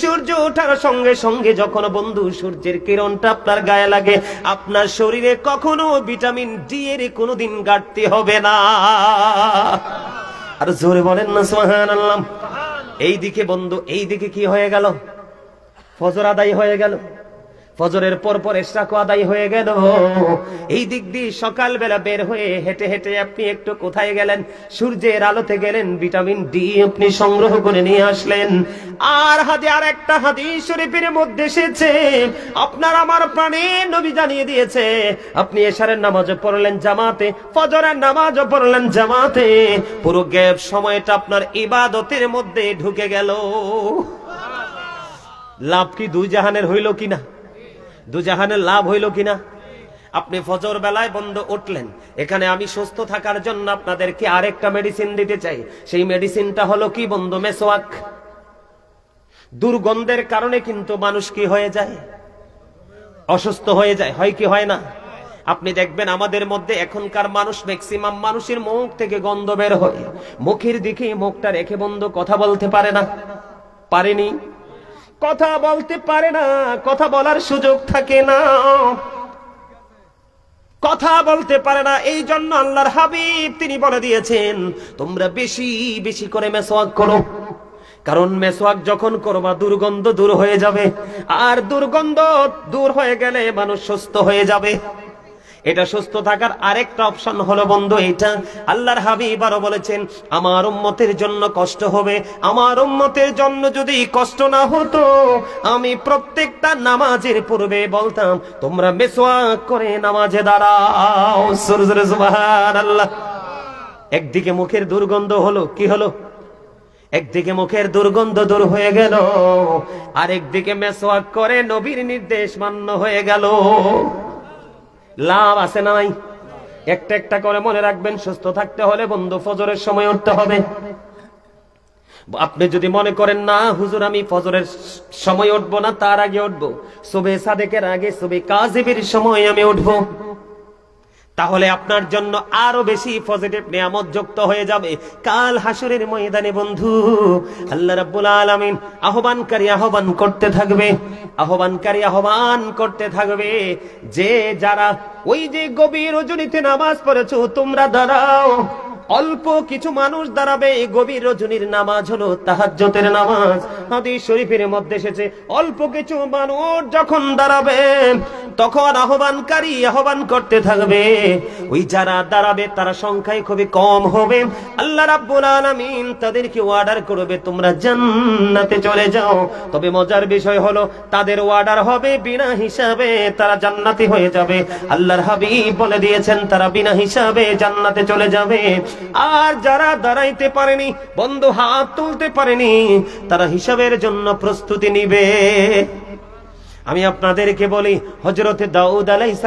A: সূর্য ওঠার সঙ্গে সঙ্গে যখন বন্ধু সূর্যের কিরণটা আপনার গায়ে লাগে, আপনার শরীরে কখনো ভিটামিন ডি এর কোনোদিন ঘাটতি হবে না। আর জোরে বলেন না সুবহানাল্লাহ। এইদিকে বন্ধু, এইদিকে কি হয়ে গেল? ফজর আদায় হয়ে গেল, ফজরের পর পর ইশরাকও আদায় হয়ে গেল। এই দিক দিয়ে সকালবেলা বের হয়ে হেঁটে হেঁটে আপনি একটু কোথায় গেলেন? সূর্যের আলোতে গেলেন, ভিটামিন ডি আপনি সংগ্রহ করে নিয়ে আসলেন। আর একটা হাদিস শরীফের মধ্যে এসেছে, আপনার আমার প্রাণের নবী জানিয়ে দিয়েছে, আপনি এশারের নামাজও পড়লেন জামাতে, ফজরের নামাজও পড়লেন জামাতে, পুরো গ্যাপ সময়টা আপনার ইবাদতের মধ্যে ঢুকে গেল। লাভ কি দুই জাহানের হইল কিনা? দুজাহানের লাভ হইল কিনা? আপনি ফজর বেলায় বন্ধ উঠলেন, এখানে আমি সুস্থ থাকার জন্য আপনাদেরকে আরেকটা মেডিসিন দিতে চাই। সেই মেডিসিনটা হলো কি বন্ধু? মেসওয়াক। দুর্গন্ধের কারণে কিন্তু মানুষ কি হয়ে যায়? অসুস্থ হয়ে যায়, হয় কি হয় না? আপনি দেখবেন আমাদের মধ্যে এখনকার মানুষ, ম্যাক্সিমাম মানুষের মুখ থেকে গন্ধ বের হয়, মুখের দিকে মুখটা রেখে বন্ধু কথা বলতে পারে না, পারেনি, কথা বলতে পারে না, কথা বলার সুযোগ থাকে না, কথা বলতে পারে না। এই জন্য আল্লাহর হাবিব তিনি বলে দিয়েছেন, তোমরা বেশি বেশি করে মেসওয়াক করো, কারণ মেসওয়াক যখন করবা দুর্গন্ধ দূর হয়ে যাবে, আর দুর্গন্ধ দূর হয়ে গেলে মানুষ সুস্থ হয়ে যাবে। এটা সুস্থ থাকার আরেকটা অপশন হলো বন্ধু এটা। আল্লাহর হাবিব আরো বলেছেন, আমার উম্মতের জন্য কষ্ট হবে, আমার উম্মতের জন্য যদি কষ্ট না হতো, আমি প্রত্যেকটা নামাজের পূর্বে বলতাম তোমরা মেসওয়াক করে নামাজে দাঁড়াও। সুবহানাল্লাহ। একদিকে মুখের দুর্গন্ধ হলো, কি হলো? একদিকে মুখের দুর্গন্ধ দূর হয়ে গেল, আরেকদিকে মেসওয়াক করে নবীর নির্দেশ মান্য হয়ে গেল। লাভ আছে না নাই? একটা একটা করে মনে রাখবেন, সুস্থ থাকতে হলে বন্ধু ফজরের সময় উঠতে হবে। আপনি যদি মনে করেন না হুজুর আমি ফজরের সময় উঠবো না, তার আগে উঠবো, সুবে সাদেকের আগে, সুবে কাযিবের সময় আমি উঠবো, তাহলে আপনার জন্য আরো বেশি পজিটিভ নিয়ামত যুক্ত হয়ে যাবে কাল হাসরের ময়দানে। বন্ধু আল্লাহ রাব্বুল আলামিন আহ্বানকারী আহ্বান করতে থাকবে, আহ্বানকারী আহ্বান করতে থাকবে, যে যারা ওই যে গভীর রজনীতে নামাজ পড়েছো তোমরা দাঁড়াও। অল্প কিছু মানুষ দাঁড়াবে, গভীর রজনীর নামাজ হলো তাহাজ্জুদের নামাজ। হাদিস শরীফের মধ্যে এসেছে, অল্প কিছু মানুষ যখন দাঁড়াবে তখন আহ্বানকারী আহ্বান করতে থাকবে, ওই যারা দাঁড়াবে তারা সংখ্যায় খুবই কম হবে। আল্লাহ রাব্বুল আলামিন তাদেরকে অর্ডার করবে তোমরা জান্নাতে চলে যাও। তবে মজার বিষয় হলো তাদের অর্ডার হবে বিনা হিসাবে, তারা জান্নাতি হয়ে যাবে। আল্লাহর হাবিব বলে দিয়েছেন তারা বিনা হিসাবে জান্নাতে চলে যাবে। আর যারা দাঁড়াইতে পারেনি বন্ধু, হাত তুলতে পারেনি, তারা হিসাবের জন্য প্রস্তুতি নিবে। আমি আপনাদেরকে বলি, হযরতে দাউদ আলাইহিস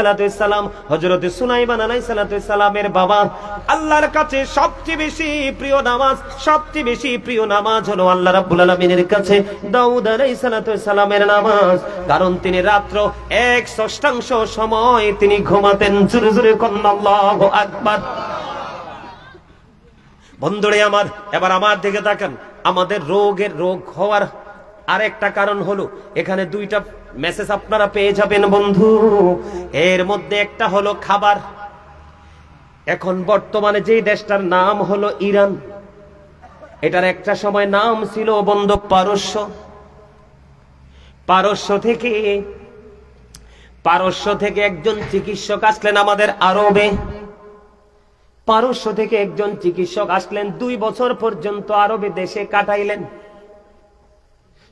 A: সালাম, হযরতে সুলাইমান আলাইহিস সালামের বাবা, আল্লাহর কাছে সবচেয়ে বেশি প্রিয় নামাজ, সবচেয়ে বেশি প্রিয় নামাজ হলো আল্লাহ রাব্বুল আলামিনের কাছে দাউদ আলাইহিস সালামের নামাজ। কারণ তিনি রাত্র 1/6 সময় তিনি ঘুমাতেন। জোরে জোরে কন্না আল্লাহু আকবার। বন্ধুরে আমার, এবার আমার দিকে তাকান। আমাদের রোগ হওয়ার আরেকটা কারণ হলো, এখানে দুইটা মেসেজ আপনারা পেয়ে যাবেন বন্ধু। এর মধ্যে একটা হলো খাবার। এখন বর্তমানে যে দেশটার নাম হলো ইরান, এটার একটা সময় নাম ছিল বন্ধু পারস্য। পারস্য থেকে একজন চিকিৎসক আসলেন আমাদের আরবে। পারস্য থেকে একজন চিকিৎসক আসলেন, 2 বছর পর্যন্ত আরবে দেশে কাটাইলেন।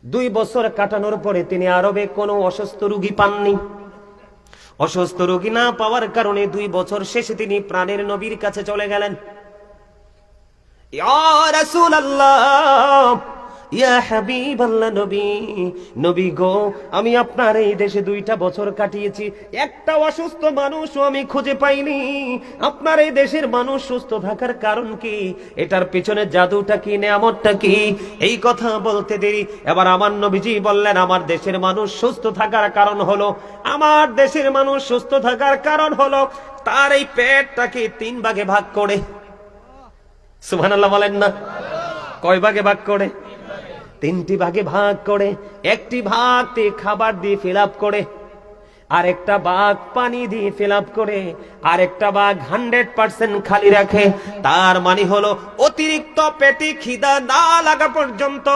A: 2 বছর কাটানোর পরে তিনি আরবে কোনো অসুস্থ রোগী পাননি। অসুস্থ রোগী না পাওয়ার কারণে 2 বছর শেষে তিনি প্রাণের নবীর কাছে চলে গেলেন। ইয়া রাসূলুল্লাহ, ইয়া হাবিবাল্লাহ, নবী, নবী গো, আমি আপনার এই দেশে 2টা বছর কাটিয়েছি, একটা অসুস্থ মানুষও আমি খুঁজে পাইনি। আপনার এই দেশের মানুষ সুস্থ থাকার কারণ কি? এটার পিছনে জাদুটা কি, নেয়ামতটা কি? এই কথা বলতে দেরি এবার আমার নবীজি বললেন, আমার দেশের মানুষ সুস্থ থাকার কারণ হলো, আমার দেশের মানুষ সুস্থ থাকার কারণ হলো তার এই পেটটাকে 3 ভাগে ভাগ করে। সুবহানাল্লাহ বলেন না? কয় ভাগে ভাগ করে? 3টি ভাগে ভাগ করে। একটি ভাগ খাবার দিয়ে ফিল আপ করে, আরেকটা ভাগ পানি দিয়ে ফিল আপ করে, আরেকটা ভাগ 100% খালি রাখে। তার মানে হলো অতিরিক্ত পেটে খিদা না লাগা পর্যন্ত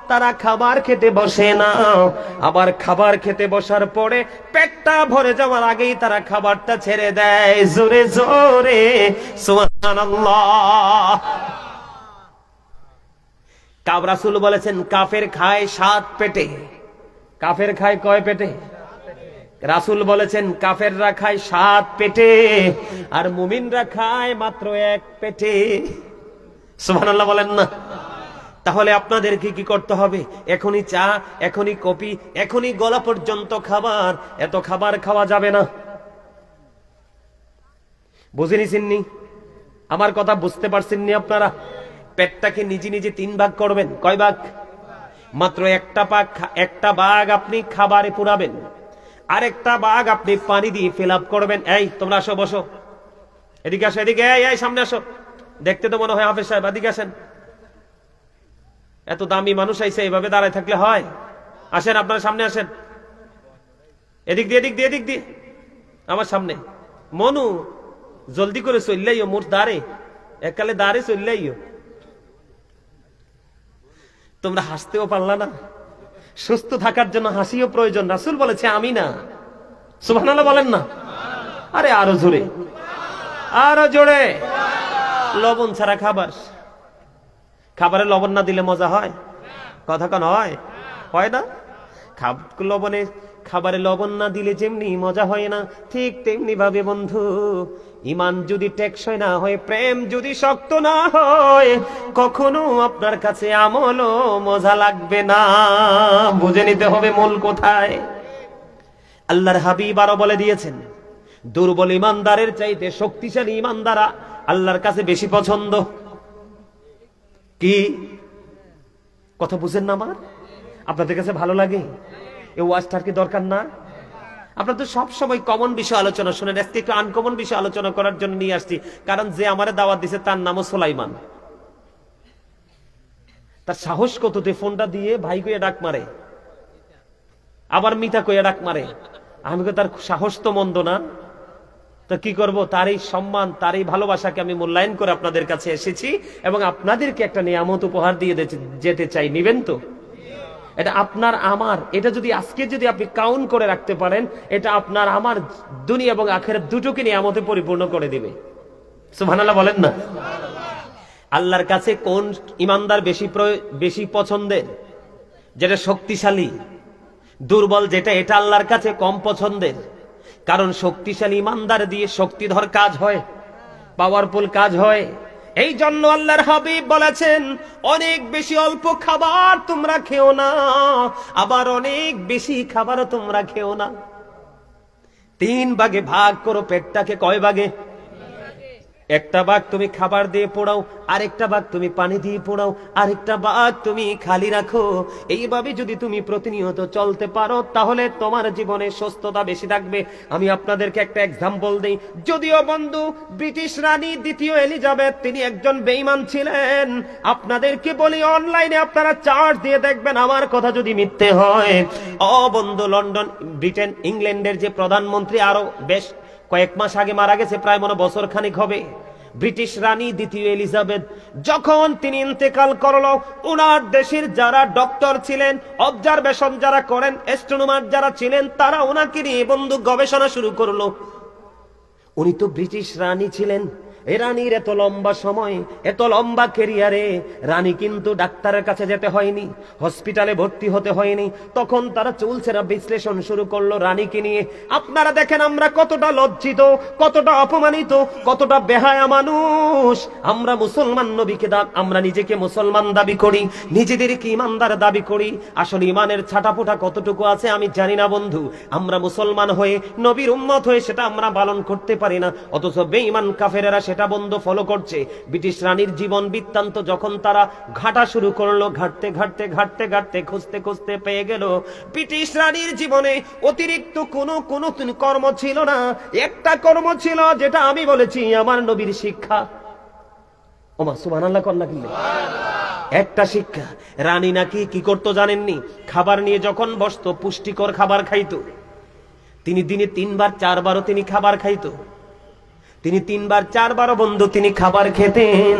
A: তারা খাবার খেতে বসে না। আবার খাবার খেতে বসার পরে পেটটা ভরে যাওয়ার আগেই তারা খাবারটা ছেড়ে দেয়। জোরে জোরে সুবহানাল্লাহ। রাসূল বলেছেন, কাফের খায় 7 পেটে। কাফের খায় কয় পেটে? রাসূল বলেছেন, কাফেররা খায় 7 পেটে, আর মুমিনরা খায় মাত্র 1 পেটে। সুবহানাল্লাহ বলেন না? তাহলে আপনাদেরকে কি করতে হবে? এখনই চা, এখনই কফি, এখনই গলা পর্যন্ত খাবার, এত খাবার খাওয়া যাবে না। বুঝে নিছেননি? আমার কথা বুঝতে পারছেননি আপনারা? পেটটাকে নিজে নিজে 3 ভাগ করবেন। কয় ভাগ? মাত্র একটা ভাগ আপনি খাবারে পুরাবেন, আরেকটা ভাগ আপনি পানি দিয়ে ফিল আপ করবেন। এই তোমরা আসো, বসো, এদিকে আসো, এদিকে, এই সামনে আসো। দেখতে তো মনে হয় হাফেজ সাহেব, এদিকে আসেন। এত দামি মানুষ আইছে, এইভাবে দাঁড়ায় থাকলে হয়? আসেন, আপনারা সামনে আসেন, এদিক দিয়ে, এদিক দিয়ে, এদিক দিয়ে, আমার সামনে। মনু, জলদি করে চললেইও, মোর দাঁড়ে এককালে দাঁড়ে চললেইও। তোমরা হাসতেও পারলা না? সুস্থ থাকার জন্য হাসিও প্রয়োজন। রাসূল বলেছে, আমি না। সুবহানাল্লাহ বলেন না? আরে আরো জোরে, আরো জোরে। লবণ ছাড়া খাবার, খাবারে লবণ না দিলে মজা হয়? কথা কেন হয়? হয় না? খাবারে লবণ না দিলে যেমনি মজা হয় না, ঠিক তেমনি ভাবে বন্ধু, ইমান যদি টেকসই না হয়, প্রেম যদি শক্ত না হয়, কখনো আপনার কাছে আমলও মজা লাগবে না। বুঝে নিতে হবে মূল কোথায়। আল্লাহর হাবিব আরো বলে দিয়েছেন, দুর্বল ইমানদারের চাইতে শক্তিশালী ইমানদারা আল্লাহর কাছে বেশি পছন্দ। কি কথা বুঝেন না? আমার আপনাদের কাছে ভালো লাগে? এই ওয়াজটার কি দরকার না? আপনারা তো সব সময় কমন বিষয় আলোচনা শুনেন, আজকে একটু আনকমন বিষয় আলোচনা করার জন্য নিয়ে আসছি। কারণ যে আমারে দাওয়াত দিছে তার নামও সুলাইমান। তার সাহস কততে ফোনটা দিয়ে ভাই কইয়া ডাক মারে, আবার মিতা কইয়া ডাক মারে। আমি তার সাহস তো মন্দ না, তো কি করব? তার এই সম্মান, তার এই ভালোবাসাকে আমি মূল্যায়ন করে আপনাদের কাছে এসেছি এবং আপনাদেরকে একটা নিয়ামত উপহার দিয়ে যেতে চাই। নিবেন তো? এটা আপনার আমার, এটা যদি আজকে যদি আপনি কাউন্ট করে রাখতে পারেন, এটা আপনার আমার দুনিয়া এবং আখিরাত দুটোকে নিয়ামতে পরিপূর্ণ করে দিবে। সুবহানাল্লাহ বলেন না? আল্লাহর কাছে কোন ইমানদার বেশি পছন্দের? যেটা শক্তিশালী। দুর্বল যেটা, এটা আল্লাহর কাছে কম পছন্দের। কারণ শক্তিশালী ইমানদার দিয়ে শক্তিধর কাজ হয়, পাওয়ারফুল কাজ হয়। এই জন্য আল্লাহর হাবিব বলেছেন, অনেক বেশি অল্প খাবার তোমরা খেও না, আবার অনেক বেশি খাবারও তোমরা খেও না। 3 ভাগে ভাগ করো পেটটাকে। কয় ভাগে? একটা ভাগ তুমি খাবার দিয়ে পোড়াও, আরেকটা ভাগ তুমি পানি দিয়ে পোড়াও, আরেকটা ভাগ তুমি খালি রাখো। এইভাবে যদি তুমি প্রতিনিয়ত চলতে পারো, তাহলে তোমার জীবনে সুস্থতা বেশি থাকবে। আমি আপনাদেরকে একটা এক্সাম্পল দেই। যদিও বন্ধু ব্রিটিশ রানী 2য় এলিজাবেথ তিনি একজন বেঈমান ছিলেন। আপনাদেরকে বলি, অনলাইনে আপনারা চার্জ দিয়ে দেখবেন আমার কথা যদি মিথ্যে হয়। বন্ধু, লন্ডন, ব্রিটেন, ইংল্যান্ডের যে প্রধানমন্ত্রী আরো বেশ কয়েক মাস আগে মারা গেছে, প্রায় মনে বছর খানিক হবে, ব্রিটিশ রানী 2য় এলিজাবেথ, যখন তিনি ইন্তেকাল করলো, ওনার দেশের যারা ডক্টর ছিলেন, অবজারভেশন যারা করেন, অ্যাস্ট্রোনমার যারা ছিলেন, তারা ওনাকে নিয়ে বন্ধু গবেষণা শুরু করলো। উনি তো ব্রিটিশ রানী ছিলেন, এ রানীর এত লম্বা সময়, এত লম্বা ক্যারিয়ারে রানী কিন্তু ডাক্তারের কাছে যেতে হয়নি, হসপিটালে ভর্তি হতে হয়নি। তখন তারা চুলচেরা বিশ্লেষণ শুরু করলো রানীকে নিয়ে। আপনারা দেখেন আমরা কতটা লজ্জিত, কতটা অপমানিত, কতটা বেহায়া মানুষ। আমরা মুসলমান নবীকে আমরা নিজেকে মুসলমান দাবি করি, নিজেদেরকে ইমানদার দাবি করি। আসলে ইমানের ছাটাফোটা কতটুকু আছে আমি জানি না বন্ধু। আমরা মুসলমান হয়ে, নবীর উম্মত হয়ে সেটা আমরা পালন করতে পারি না, অথচ বেঈমান কাফেরেরা সেটা বন্ধ ফলো করছে। ব্রিটিশ রানীর জীবন বৃত্তান্ত যখন তারা ঘাটা শুরু করলো, ঘাটতে ঘাটতে ঘাটতে ঘাটতে খুঁজতে খুঁজতে পেয়ে গেল ব্রিটিশ রানীর জীবনে অতিরিক্ত কোনো কর্ম ছিল না। একটা কর্ম ছিল, যেটা আমি বলেছি আমার নবীর শিক্ষা। ওমা সুবহানাল্লাহ কন্যা কিনলে একটা শিক্ষা। রানী নাকি কি করতো জানেননি? খাবার নিয়ে যখন বসতো পুষ্টিকর খাবার খাইতো। তিনি দিনে 3 বার 4 বারও তিনি খাবার খাইতো। তিনি 3 বার 4 বারও বন্ধু তিনি খাবার খেতেন।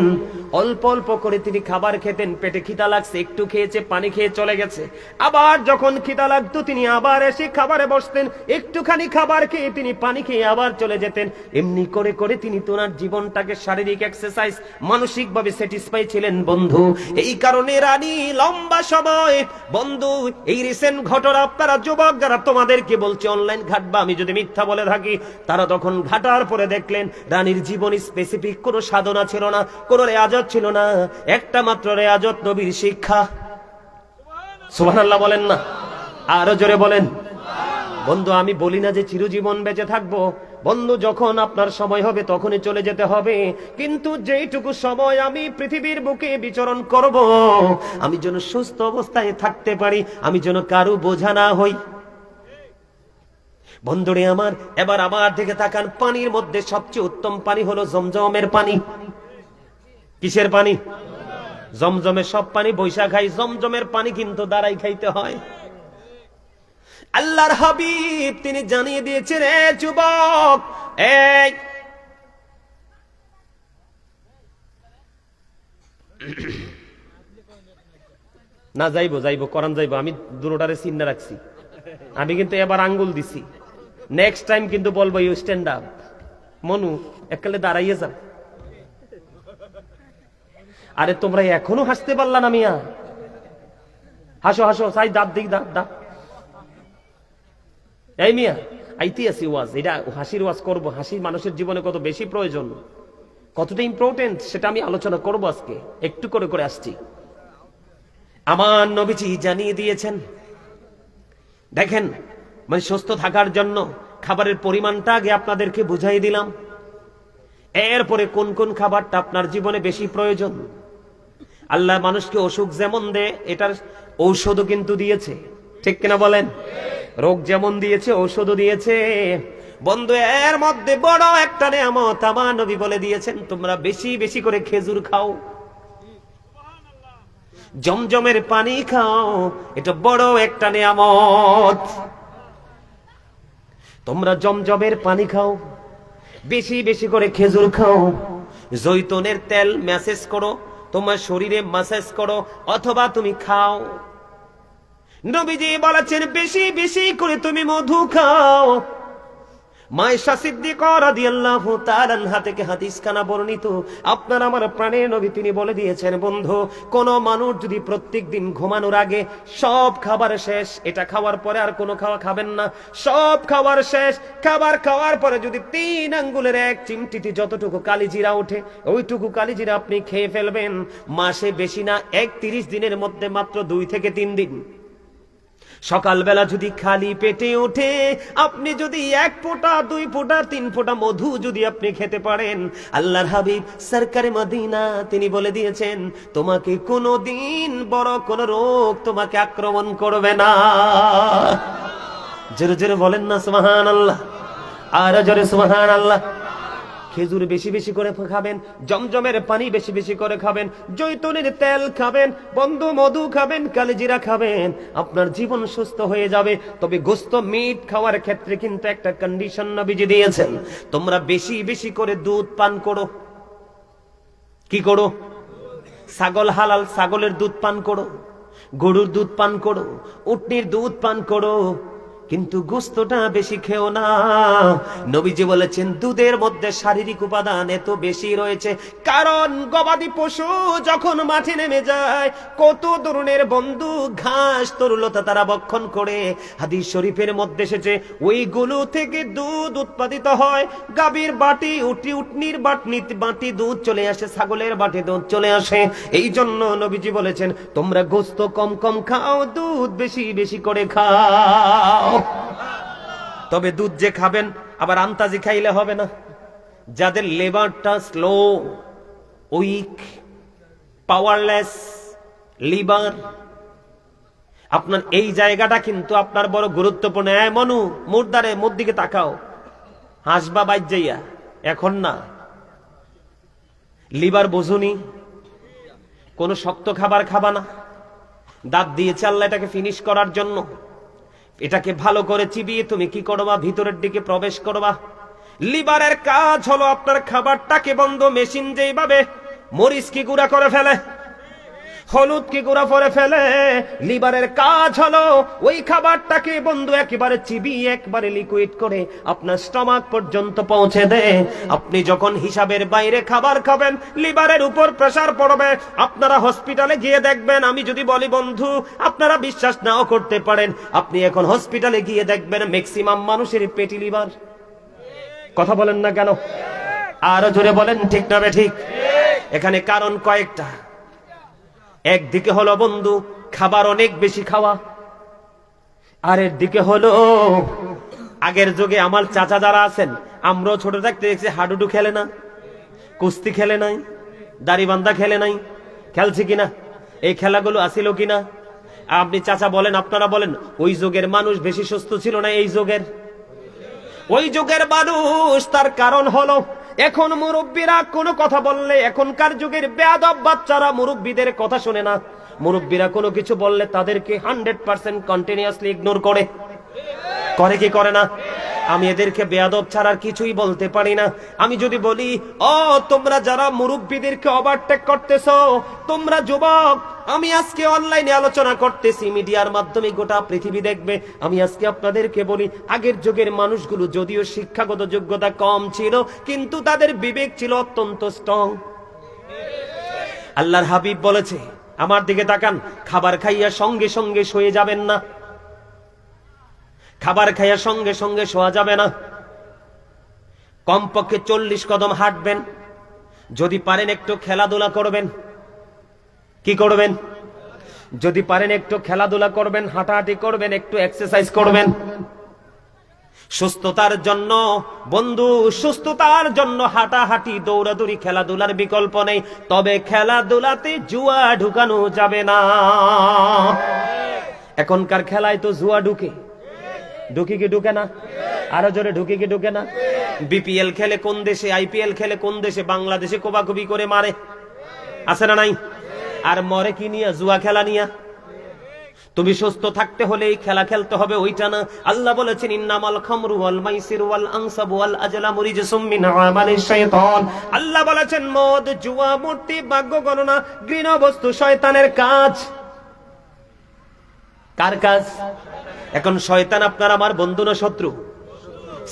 A: অল্প অল্প করে তিনি খাবার খেতেন। পেটে খিদা লাগছে, একটু খেয়েছে, পানি খেয়ে চলে গেছে। আবার যখন খিদা লাগতো তিনি আবার এসে খাবারে বসতেন, একটুখানি খাবার খেয়ে তিনি পানি খেয়ে আবার চলে যেতেন। এমনি করে করে তিনি তোনার জীবনটাকে শারীরিক এক্সারসাইজ, মানসিক ভাবে স্যাটিসফাই ছিলেন বন্ধু। এই কারণে রানী লম্বা সময় বন্ধু, এই রিসেন্ট ঘটনা আপনারা যুবক যারা তোমাদেরকে বলছি অনলাইন ঘাটবা, আমি যদি মিথ্যা বলে থাকি, তারা তখন ঘাটার পরে দেখলেন রানীর জীবনে স্পেসিফিক কোনো সাধনা ছিল না, কোনো রেয়াজত ছিল না, একটা মাত্র রেয়াজত নবীর শিক্ষা। সুবহানাল্লাহ বলেন না, আরো জোরে বলেন। বন্ধু আমি বলি না যে চিরজীবন বেঁচে থাকবো, বন্ধু যখন আপনার সময় হবে তখনই চলে যেতে হবে, কিন্তু যেইটুকু সময় আমি পৃথিবীর বুকে বিচরণ করব, আমি যেন সুস্থ অবস্থায় থাকতে পারি, আমি যেন কারো বোঝা না হই। বন্ধুরে আমার, এবার আমার দিকে তাকান। পানির মধ্যে সবচেয়ে উত্তম পানি হলো জমজমের পানি। কিসের পানি? জমজমের। সব পানি বৈশা খাই, জমজমের পানি কিন্তু দাঁড়াই খাইতে হয়। আল্লাহর হাবিব তিনি জানিয়ে দিয়েছেন, এ যুবক, এই না যাইবো যাইবো কোরআন যাইবো, আমি দুটোটারে চিন্তা রাখছি। আমি কিন্তু এবার আঙ্গুল দিছি, নেক্সট টাইম কিন্তু বলবো ইউ স্ট্যান্ড আপ। মনু এককালে দাঁড়াইয়ে যাও। আরে তোমরা এখনো হাসতে পারলা না মিয়া? হাসো হাসো, চাই দাঁত দিক, দাঁত দাঁত। এই মিয়া আইতে আছি ওয়াজ, এটা হাসির ওয়াজ করবো। হাসি মানুষের জীবনে কত বেশি প্রয়োজন, কতটা ইম্পর্টেন্ট সেটা আমি আলোচনা করবো আজকে, একটু করে করে আসছি। আমার নবীজি জানিয়ে দিয়েছেন, দেখেন মানে সুস্থ থাকার জন্য খাবারের পরিমাণটা আগে আপনাদেরকে বুঝাই দিলাম। এরপরে কোন কোন খাবারটা আপনার জীবনে বেশি প্রয়োজন। আল্লাহ মানুষকে অসুখ যেমন দেয়, এটার ঔষধও কিন্তু দিয়েছে, ঠিক কিনা বলেন? রোগ যেমন দিয়েছে ঔষধও দিয়েছে। বন্ধু এর মধ্যে বড় একটা নেয়ামত আমার নবী বলে দিয়েছেন, তোমরা বেশি বেশি করে খেজুর খাও, জমজমের পানি খাও, এটা বড় একটা নেয়ামত। তোমরা জমজমের পানি খাও, বেশি বেশি করে খেজুর খাও, জৈতুনের তেল ম্যাসেজ করো, তোমার শরীরে ম্যাসেজ করো, অথবা তুমি খাও। নবীজি বলেছেন বেশি বেশি করে তুমি মধু খাও। মায়েশা সিদ্দিকা রাদিয়াল্লাহু তাআলা আনহা থেকে হাদিসখানা বর্ণিত, আপনার আমার প্রাণের নবী তিনি বলে দিয়েছেন, বন্ধু কোন মানুষ যদি প্রত্যেকদিন ঘুমানোর আগে সব খাবার শেষ, এটা খাওয়ার পরে আর কোনো খাওয়া খাবেন না, সব খাবার শেষ, খাবার খাওয়ার পরে যদি 3 আঙ্গুলের 1 চিমটিতে যতটুকু কালিজিরা ওঠে, ওইটুকু কালিজিরা আপনি খেয়ে ফেলবেন। মাসে বেশি না 31 দিনের মধ্যে মাত্র 2 থেকে 3 দিন সকালবেলা যদি খালি পেটে ওঠে, আপনি যদি 1 ফোঁটা 2 ফোঁটা 3 ফোঁটা মধু যদি আপনি খেতে পারেন, আল্লাহর হাবিব সরকারে মদিনা তিনি বলে দিয়েছেন, তোমাকে কোনোদিন বড় কোন রোগ তোমাকে আক্রমণ করবে না। জোরে জোরে বলেন না সুবহানাল্লাহ, আর জোরে সুবহানাল্লাহ। খেজুর বেশি বেশি করে খাবেন, জমজমের পানি বেশি বেশি করে খাবেন, জৈতুনের তেল খাবেন, বন্ধু মধু খাবেন, কালিজিরা খাবেন, আপনার জীবন সুস্থ হয়ে যাবে। তবে গোশত মিট খাওয়ার ক্ষেত্রে কিন্তু একটা কন্ডিশন নবীজি দিয়েছেন, তোমরা বেশি বেশি করে দুধ পান করো। কি করো? ছাগল হালাল ছাগলের দুধ পান করো, গরুর দুধ পান করো, উটনির দুধ পান করো, কিন্তু গোস্তটা বেশি খেও না। নবীজি বলেছেন দুধের মধ্যে শারীরিক উপাদান এত বেশি রয়েছে, কারণ গবাদি পশু যখন মাঠে নেমে যায় কত ধরনের বন্ধু ঘাস তরুলতা তারা ভক্ষণ করে। হাদিস শরীফের মধ্যে এসেছে ওইগুলো থেকে দুধ উৎপাদিত হয়। গাভীর বাটি উটনির বাটি দুধ চলে আসে, ছাগলের বাটি দুধ চলে আসে। এই জন্য নবীজি বলেছেন তোমরা গোস্ত কম কম খাও, দুধ বেশি বেশি করে খাও। তবে দুধ যে খাবেন আবার আন্তাজি খাইলে হবে না। যাদের লিভারটা স্লো, উইক, পাওয়ারলেস লিভার, আপনার এই জায়গাটা কিন্তু আপনার বড় গুরুত্বপূর্ণ। মনু মুর্দারে মোর দিকে তাকাও, হাসবা বাইর যাইয়া, এখন না। লিভার বুঝুনি, কোন শক্ত খাবার খাবা না। দাঁত দিয়েছে আল্লাহ এটাকে ফিনিশ করার জন্য। এটাকে ভালো করে চিবিয়ে তুমি কি করবা, ভিতরের দিকে প্রবেশ করবা। লিভারের কাজ হলো আপনার খাবারটাকে বন্ধ, মেশিন যেইভাবে মরিচকে গুঁড়া করে ফেলে, হলুদকে গুঁড়া করে ফেলে, লিভারের কাজ হলো ওই খাবারটাকে বন্ধু একেবারে চিবিয়ে একবারে লিকুইড করে আপনার স্টমাক পর্যন্ত পৌঁছে দেয়। আপনি যখন হিসাবের বাইরে খাবার খাবেন লিভারের উপর প্রেসার পড়বে। আপনারা হসপিটালে গিয়ে দেখবেন, আমি যদি বলি বন্ধু আপনারা বিশ্বাস নাও করতে পারেন, আপনি এখন হসপিটালে গিয়ে দেখবেন ম্যাক্সিমাম মানুষের পেটি লিভার। কথা বলেন না কেন? আরো জোরে বলেন ঠিক না ঠিক? এখানে কারণ কয়েকটা। একদিকে হলো বন্ধু খাবার অনেক বেশি খাওয়া, আর এর দিকে হলো আগের যুগে আমার চাচা যারা আছেন, আমরাও ছোট থাকতে দেখছি হাডুডু খেলে না, কুস্তি খেলে নাই, দাড়িবান্ধা খেলে নাই, খেলছে কিনা? এই খেলাগুলো আসিল কিনা? আপনি চাচা বলেন, আপনারা বলেন, ওই যুগের মানুষ বেশি সুস্থ ছিল না এই যুগের? ওই যুগের মানুষ, তার কারণ হলো এখন মুরব্বীরা কোনো কথা বললে, এখনকার যুগের বেয়াদব বাচ্চারা মুরব্বীদের কথা শুনে না। মুরব্বীরা কোনো কিছু বললে তাদেরকে 100% কন্টিনিউয়াসলি ইগনোর করে। করে কি করে না? আমি এদেরকে বেয়াদব ছাড়া আর কিছুই বলতে পারি না। আমি যদি বলি ও তোমরা যারা মুরব্বীদেরকে ওভারটেক করতেছো, তোমরা যুবক, আমি আজকে অনলাইনে আলোচনা করতেছি, মিডিয়ার মাধ্যমে গোটা পৃথিবী দেখবে। আমি আজকে আপনাদেরকে বলি আগের যুগের মানুষগুলো যদিও শিক্ষাগত যোগ্যতা কম ছিল, কিন্তু তাদের বিবেক ছিল অত্যন্ত স্ট্রং। আল্লাহর হাবিব বলেছে, আমার দিকে তাকান, খাবার খাইয়া সঙ্গে সঙ্গে শুয়ে যাবেন না। খাবার খাইয়া সঙ্গে সঙ্গে শোয়া যাবে না। কমপক্ষে 40 কদম হাঁটবেন। যদি পারেন একটু খেলাধুলা করবেন। কি করবেন? যদি পারেন একটু খেলাধুলা করবেন, হাঁটাহাঁটি করবেন, একটু এক্সারসাইজ করবেন। সুস্থতার জন্য বন্ধু, সুস্থতার জন্য হাঁটাহাঁটি, দৌড়াদৌড়ি, খেলাধুলার বিকল্প নেই। তবে খেলাধুলাতে জুয়া ঢুকানো যাবে না। এখনকার খেলায় তো জুয়া ঢুকে, ঢুকি কি ঢুকে না? আরো জোরে, ঢুকি কি ঢুকে না? বিপিএল খেলে কোন দেশে, আইপিএল খেলে কোন দেশে, বাংলাদেশে কোবাকুবি করে মারে, আছে না নাই? আর মরে কি নিয়া? জুয়া খেলা নিয়া। তুমি সুস্থ থাকতে হলে এই খেলা খেলতে হবে, ওইটা না। আল্লাহ বলেছেন ইন্নামাল খামরু ওয়াল মাইসিরু ওয়াল আনসাবু ওয়াল আজলামু রিজসুম মিন আমালিশ শাইতান। আল্লাহ বলেছেন মদ, জুয়া, মূর্তি, ভাগ্য গণনা, ঘৃণ্য বস্তু শয়তানের কাজ। কার কাজ? এখন শয়তান আপনার আমার বন্ধু না শত্রু?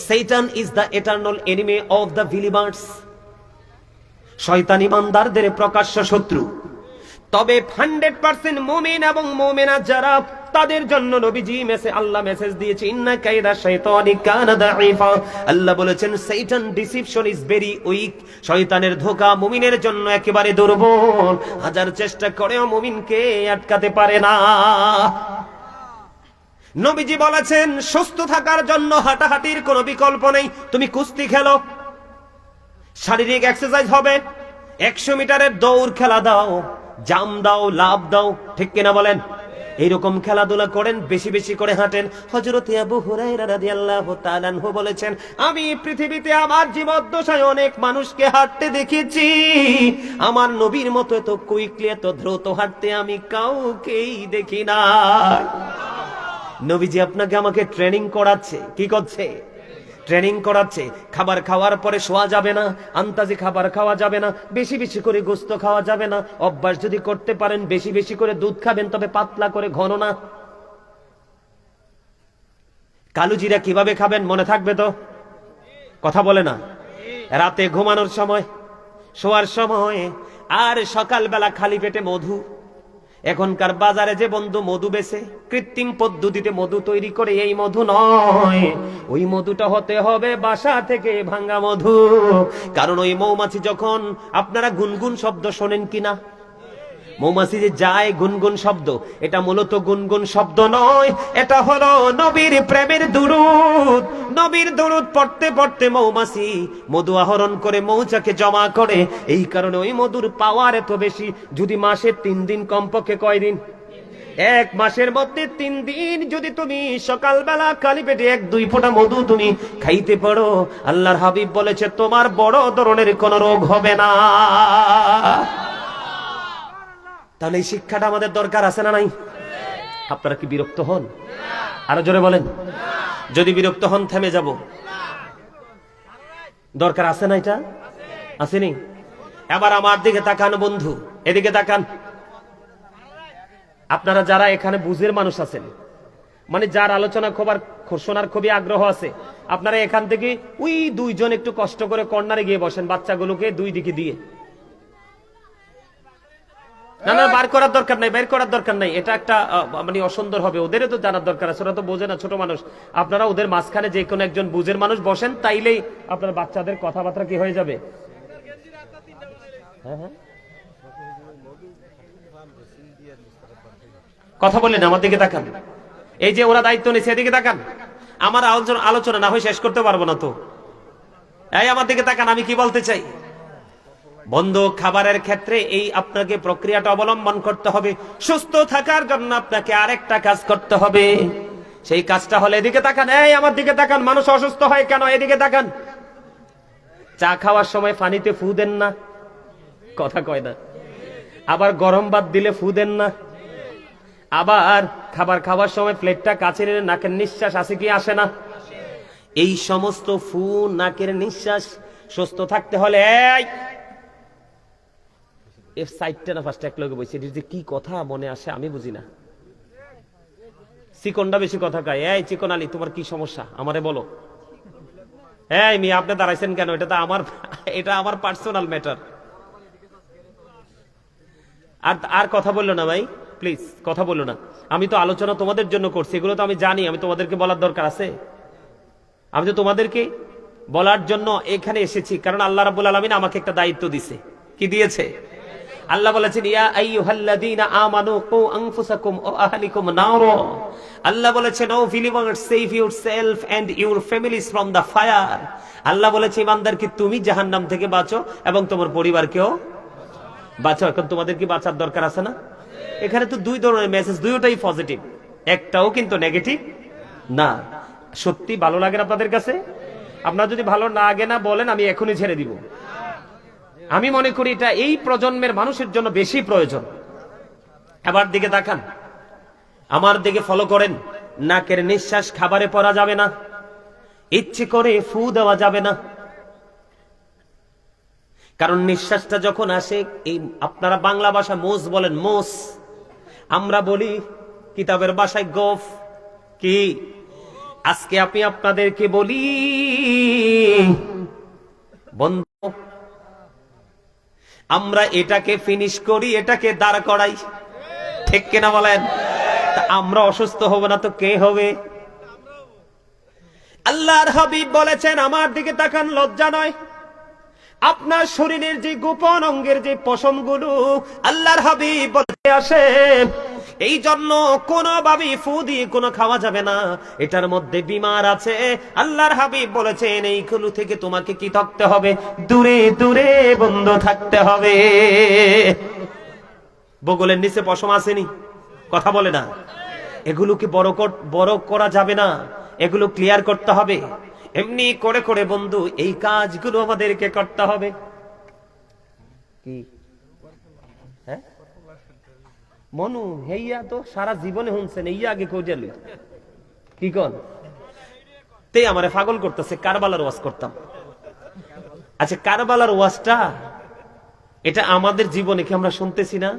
A: Satan is the eternal enemy of the believers. শয়তান ইমানদারদের প্রকাশ্য শত্রু। তবে 100% মুমিন এবং মুমিনা যারা, তাদের জন্য নবীজি আল্লাহ মেসেজ দিয়েছে, ইন্না কাইদা শাইতানি কানা দাঈফা। আল্লাহ বলেছেন শয়তান ডিসিপশন ইজ ভেরি উইক। শয়তানের ধোঁকা মুমিনের জন্য একেবারে দুর্বল। হাজার চেষ্টা করেও মুমিনকে আটকাতে পারে না। নবীজি বলেছেন সুস্থ থাকার জন্য হাঁটাহাঁটির কোনো বিকল্প নেই। তুমি কুস্তি খেলো, শারীরিক এক্সারসাইজ হবে। 100 মিটারের দৌড় খেলা দাও, জাম দাও, লাভ দাও, ঠিক কিনা বলেন? এইরকম খেলাধুলা করেন, বেশি বেশি করে হাঁটেন। হযরত আবু হুরায়রা রাদিয়াল্লাহু তাআলা আনহু বলেছেন, আমি পৃথিবীতে আমার জীবদ্দশায় অনেক মানুষকে হাঁটতে দেখেছি, আমার নবীর মতো এত কুইকলি, এত দ্রুত হাঁটতে আমি কাউকেই দেখি না। নবীজি আপনাকে আমাকে ট্রেনিং করাচ্ছে। কি করছে? ট্রেনিং করাচ্ছে। খাবার খাওয়ার পরে শোয়া যাবে না, আন্তাজি খাবার খাওয়া যাবে না, বেশি বেশি করে গোশত খাওয়া যাবে না। অভ্যাস যদি করতে পারেন বেশি বেশি করে দুধ খাবেন, তবে পাতলা করে, ঘন না। কালোজিরা কিভাবে খাবেন মনে থাকবে তো? কথা বলে না? রাতে ঘুমানোর সময়, শোয়ার সময়, আর সকালবেলা খালি পেটে মধু। এখনকার বাজারে যে বন্ধু মধু বেছে, কৃত্রিম পদ্ধতিতে মধু তৈরি করে, এই মধু নয়, ওই মধুটা হতে হবে বাসা থেকে ভাঙা মধু। কারণ ওই মৌমাছি যখন, আপনারা গুনগুন শব্দ শোনেন কিনা? মৌমাছি যে যায় গুনগুন শব্দ, এটা মূলত গুনগুন শব্দ নয়, এটা হলো নবীর প্রেমের দুরূদ। নবীর দুরূদ পড়তে পড়তে মৌমাছি মধু আহরণ করে মৌচাকে জমা করে। এই কারণে ওই মধুর পাওয়ার এত বেশি। যদি মাসে 3 দিন, কমপক্ষে কয় দিন? 1 মাসের মধ্যে 3 দিন যদি তুমি সকালবেলা খালি পেটে 1-2 ফোঁটা মধু তুমি খাইতে পারো, আল্লাহর হাবিব বলেছে তোমার বড় ধরনের কোনো রোগ হবে না। তাহলে এই শিক্ষাটা আমাদের দরকার আছে না নাই? আপনারা কি বিরক্ত হন? আরো জোরে বলেন। যদি বিরক্ত হন থেমে যাব। দরকার আছে না? এটা আসেনি? এবার আমার দিকে তাকান বন্ধু, এদিকে তাকান। আপনারা যারা এখানে বুঝের মানুষ আছেন, মানে যার আলোচনা শোনার খুবই আগ্রহ আছে, আপনারা এখান থেকে ওই 2 জন একটু কষ্ট করে কর্নারে গিয়ে বসেন, বাচ্চাগুলোকে 2 দিকে দিয়ে। না না, বার করার দরকার নাই, বের করার দরকার নাই। এটা একটা মানে অসুন্দর হবে। ওদেরও তো জানার দরকার আছে, ওরা তো বোঝে না, ছোট মানুষ। আপনারা ওদের মাঝখানে যে কোনো একজন বুঝের মানুষ বসেন, তাইলেই আপনার বাচ্চাদের কথাবার্তা কি হয়ে যাবে। হ্যাঁ হ্যাঁ, কথা বললেন, আমার দিকে তাকান। এই যে ওরা দায়িত্ব নিচ্ছে, এদিকে তাকান। আমার আলোচনা না হয় শেষ করতে পারবো না তো। এই আমার দিকে তাকান, আমি কি বলতে চাই। বন্ধু, খাবারের ক্ষেত্রে এই আপনাকে প্রক্রিয়াটা অবলম্বন করতে হবে। সুস্থ থাকার জন্য আপনাকে আরেকটা কাজ করতে হবে। সেই কাজটা হলো, এদিকে তাকান, এই আমার দিকে তাকান। মানুষ অসুস্থ হয় কেন? এদিকে তাকান। চা খাওয়ার সময় পানিতে ফু দেন না, কথা কয় না। আবার গরম ভাত দিলে ফু দেন না। আবার খাবার খাওয়ার সময় প্লেটটা কাছে নিয়ে নাকের নিঃশ্বাস আসে কি আসে না? এই সমস্ত ফু, নাকের নিঃশ্বাস সুস্থ থাকতে হলে কি কথা মনে আসে আমি বুঝি না। চিকনটা বেশি কথা কয়। এই চিকন আলী, তোমার কি সমস্যা আমারে বলো। এই মিয়া, আপনি দাঁড়াইছেন কেন? এটা আমার পার্সোনাল ম্যাটার। আর কথা বললো না ভাই, প্লিজ কথা বললো না। আমি তো আলোচনা তোমাদের জন্য করছি, এগুলো তো আমি জানি। আমি তোমাদেরকে বলার দরকার আছে? আমি তো তোমাদেরকে বলার জন্য এখানে এসেছি, কারণ আল্লাহ রাব্বুল আলামিন আমাকে একটা দায়িত্ব দিছে। কি দিয়েছে? আল্লাহ বলেছেন, ইয়া আইয়ুহাল্লাযীনা আমানু কু আনফুসাকুম ওয়া আহলিকুম নারা। আল্লাহ বলেছেন, O believers, save yourself and your families from the fire. আল্লাহ বলেছে, ইমানদারকে তুমি জাহান্নাম থেকে বাঁচো এবং তোমার পরিবারকেও বাঁচো। এখন তোমাদের কি বাঁচার দরকার আছে না? এখানে তো 2 ধরনের মেসেজ, দুটোই পজিটিভ, একটাও কিন্তু নেগেটিভ না। সত্যি ভালো লাগে না আপনাদের কাছে? আপনারা যদি ভালো না লাগে না বলেন, আমি এখনই ছেড়ে দিব। আমি মনে করি এটা এই প্রজন্মের মানুষের জন্য বেশি প্রয়োজন। আবার দিকে তাকান, আমার দিকে ফলো করেন। নাকের নিঃশ্বাস খাবারে পড়া যাবে না, ইচ্ছে করে ফু দেওয়া যাবে না। কারণ নিঃশ্বাসটা যখন আসে, এই আপনারা বাংলা ভাষা মোস বলেন, মোস। আমরা বলি কিতাবের ভাষায় গফ। কি? আজকে আমি আপনাদেরকে বলি বন্ধু, আমরা এটাকে ফিনিশ করি, এটাকে দাঁড় করাই, ঠিক কিনা বলেন? তা আমরা অসুস্থ হব না তো কে হবে? আল্লাহর হাবিব বলেছেন, আমার দিকে তাকান, লজ্জা নয়। আপনার শরীরের যে গোপন অঙ্গের যে পশমগুলো আল্লাহর হাবিব বলতে আসে, এই জন্য কোনোভাবে ফু দিয়ে কোনো খাওয়া যাবে না, এটার মধ্যে বিমার আছে। আল্লাহর হাবিব বলেছেন, এইগুলো থেকে তোমাকে কি থাকতে হবে? দূরে দূরে বন্ধ থাকতে হবে। বগলের নিচে পশম আসেনি, কথা বলে না। এগুলোকে বড় করা যাবে না, এগুলো ক্লিয়ার করতে হবে। এমনি করে করে বন্ধু এই কাজগুলো আমাদেরকে করতে হবে। কি হ্যাঁ মনু হেইয়া তো সারা জীবনে শুনছেন, এই আগে কইজালি কি কন তে আমারে পাগল করতেছে। কারবালার ওয়াজ করতাম। আচ্ছা, কারবালার ওয়াজটা এটা আমাদের জীবনে কি আমরা শুনতেছি না?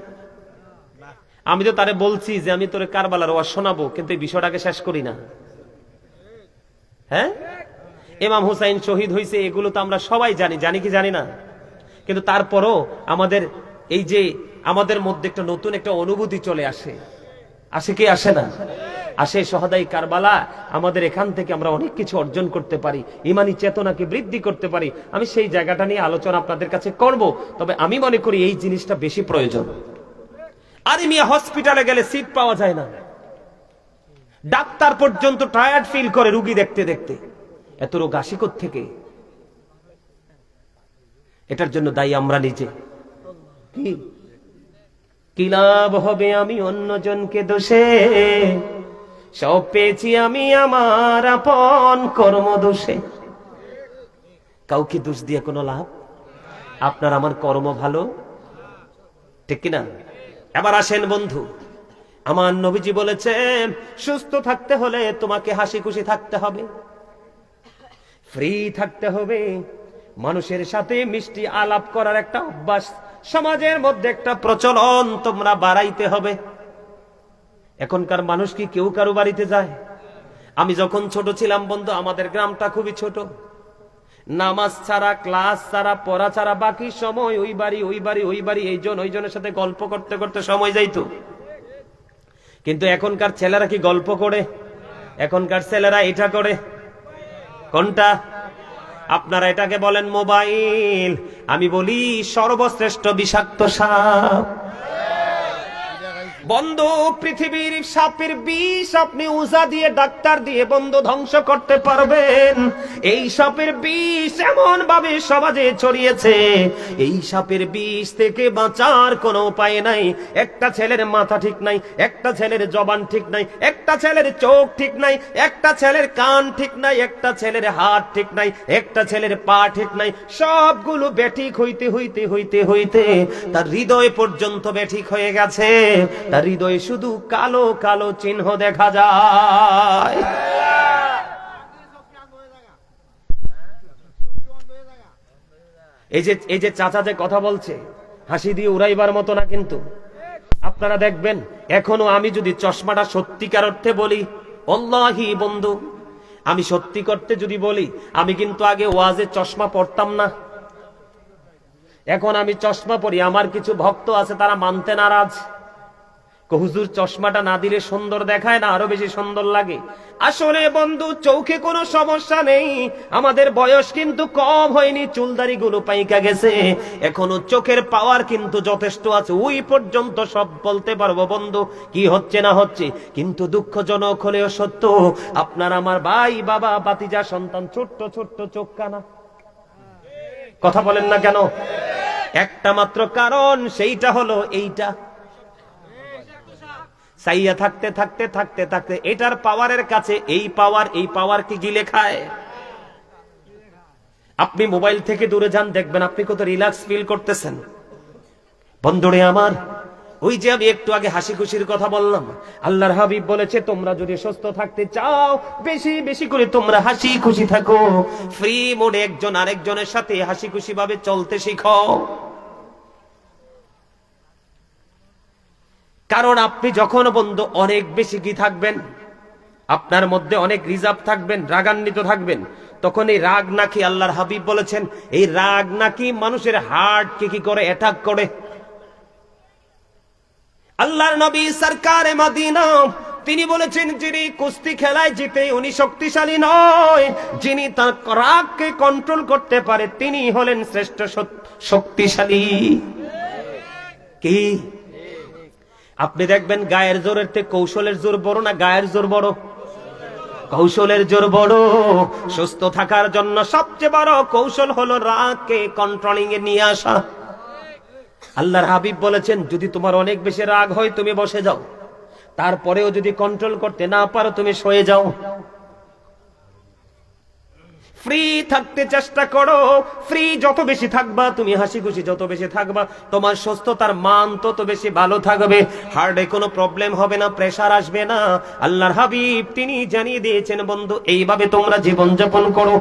A: আমি তো তারে বলছি যে আমি তোরে কারবালার ওয়াজ শোনাবো, কিন্তু এই বিষয়টাকে শেষ করি না। হ্যাঁ, ইমাম হুসাইন শহীদ হয়েছে, এগুলো তো আমরা সবাই জানি, জানি কি জানি না? কিন্তু তারপরও আমাদের এই যে আমাদের মধ্যে একটা নতুন একটা অনুভূতি চলে আসে, আসে কি আসে না? আসে। শহাদাই কারবালা, আমাদের এখান থেকে আমরা অনেক কিছু অর্জন করতে পারি, ইমানি চেতনাকে বৃদ্ধি করতে পারি। আমি সেই জায়গাটা নিয়ে আলোচনা আপনাদের কাছে করব, তবে আমি মনে করি এই জিনিসটা বেশি প্রয়োজন। আরে মিয়া, হসপিটালে গেলে সিট পাওয়া যায় না, ডাক্তার পর্যন্ত টায়ার্ড ফিল করে রুগী দেখতে দেখতে। এত রোগ আসে থেকে? এটার জন্য দায়ী আমরা নিজে। কি লাভ হবে আমি অন্যজনকে দোষে, সব পেয়েছি আমি আমার আপন কর্ম দোষে। কাউকে দোষ দিয়ে কোনো লাভ? আপনার আমার কর্ম ভালো, ঠিক কিনা? এবার আসেন বন্ধু, আমার নবীজি বলেছেন সুস্থ থাকতে হলে তোমাকে হাসি খুশি থাকতে হবে, ফ্রি থাকতে হবে, মানুষের সাথে মিষ্টি আলাপ করার একটা অভ্যাস সমাজের মধ্যে একটা প্রচলন তোমরা বাড়াইতে হবে। এখনকার মানুষ কি কেউ কারো বাড়িতে যায়? আমি যখন ছোট ছিলাম বন্ধু, আমাদের গ্রামটা খুবই ছোট, নামাজ ছাড়া, ক্লাস ছাড়া, পড়া ছাড়া বাকি সময় ওই বাড়ি ওই বাড়ি ওই বাড়ি, এইজন ওইজনের সাথে গল্প করতে করতে সময় যাইতো। কিন্তু এখনকার ছেলেরা কি গল্প করে? এখনকার ছেলেরা এটা করে। কোনটা? আপনারা এটাকে বলেন মোবাইল, আমি বলি সর্বশ্রেষ্ঠ বিষাক্ত সাপ। বন্ধু, পৃথিবীর সাপের বিষ আপনি উজা দিয়ে, ডাক্তার দিয়ে বন্ধু ধ্বংস করতে পারবেন। এই সাপের বিষ এমন ভাবে সমাজে ছড়িয়েছে, এই সাপের বিষ থেকে বাঁচার কোনো উপায় নাই। একটা ছেলের মাথা ঠিক নাই, একটা ছেলের জবান ঠিক নাই, একটা ছেলের চোখ ঠিক নাই, একটা ছেলের কান ঠিক নাই, একটা ছেলের হাত ঠিক নাই, একটা ছেলের পা ঠিক নাই। সবগুলো বেঠিক হইতে হইতে হইতে হইতে তার হৃদয় পর্যন্ত বেঠিক হয়ে গেছে। তার হৃদয়ে শুধু কালো কালো চিহ্ন দেখা যায়। এই যে চাচা যে কথা বলছে, হাসি দিয়ে উড়াইবার মতো না, কিন্তু আপনারা দেখবেন এখনো আমি যদি চশমাটা সত্যিকার অর্থে বলি, আল্লাহি বন্ধু, আমি সত্যি করতে যদি বলি, আমি কিন্তু আগে ওয়াজে চশমা পড়তাম না। এখন আমি চশমা পরি, আমার কিছু ভক্ত আছে তারা মানতে নারাজ। হুজুর চশমাটা না দিলে সুন্দর দেখায় না, আরো বেশি সুন্দর লাগে। আসলে বন্ধু, চোখে কোনো সমস্যা নেই, আমাদের বয়স কিন্তু কম হয়নি, চুলদারি গুলো পাইকা গেছে, এখনো চোখের পাওয়ার কিন্তু যথেষ্ট আছে। ওই পর্যন্ত সব বলতে পারবো বন্ধু কি হচ্ছে না হচ্ছে। কিন্তু দুঃখজনক হলেও সত্য, আপনার আমার ভাই, বাবা, ভাতিজা, সন্তান ছোট্ট ছোট্ট চোখ কানা। কথা বলেন না কেন? একটা মাত্র কারণ, সেইটা হলো এইটা। চাইয়া থাকতে থাকতে থাকতে থাকতে এটার পাওয়ারের কাছে এই পাওয়ার কি গিলে খায়। আপনি মোবাইল থেকে দূরে যান, দেখবেন আপনি কত রিল্যাক্স ফিল করতেছেন। বন্ধুরে আমার, ওই যে আমি একটু আগে হাসি খুশির কথা বললাম, আল্লাহর হাবিব বলেছে তোমরা যদি সুস্থ থাকতে চাও, বেশি বেশি করে তোমরা হাসি খুশি থাকো, ফ্রি মোডে একজন আরেকজনের সাথে হাসি খুশি ভাবে চলতে শিখো। কারণ আপনি যখন বন্ধু অনেক বেশি কি থাকবেন, আপনার মধ্যে অনেক রিজার্ভ থাকবেন, রাগান্বিত থাকবেন, তখন এই রাগ নাকি, আল্লাহর হাবিব বলেছেন এই রাগ নাকি মানুষের হার্টকে কি করে, অ্যাটাক করে। আল্লাহর নবী সরকারে মদিনা তিনি বলেছেন, যিনি কুস্তি খেলায় জিতে উনি শক্তিশালী নয়, যিনি তার রাগকে কন্ট্রোল করতে পারে তিনি হলেন শ্রেষ্ঠ শক্তিশালী। কি আপনি দেখবেন গায়ের জোরের থেকে কৌশলের জোর বড় না গায়ের জোর বড়? কৌশলের জোর বড়। সুস্থ থাকার জন্য সবচেয়ে বড় কৌশল হলো রাগকে কন্ট্রোলিং এ নিয়ে আসা। আল্লাহর হাবিব বলেছেন যদি তোমার অনেক বেশি রাগ হয় তুমি বসে যাও, তারপরেও যদি কন্ট্রোল করতে না পারো তুমি শুয়ে যাও। ফ্রি থাকতে চেষ্টা করো, ফ্রি যত বেশি থাকবা তুমি, হাসি খুশি যত বেশি থাকবা, তোমার সুস্থতার মান তত বেশি ভালো থাকবে, হার্টে কোনো প্রবলেম হবে না, প্রেসার আসবে না। আল্লাহর হাবিব তিনি জানিয়ে দিয়েছেন বন্ধু এইভাবে তোমরা জীবন যাপন করো।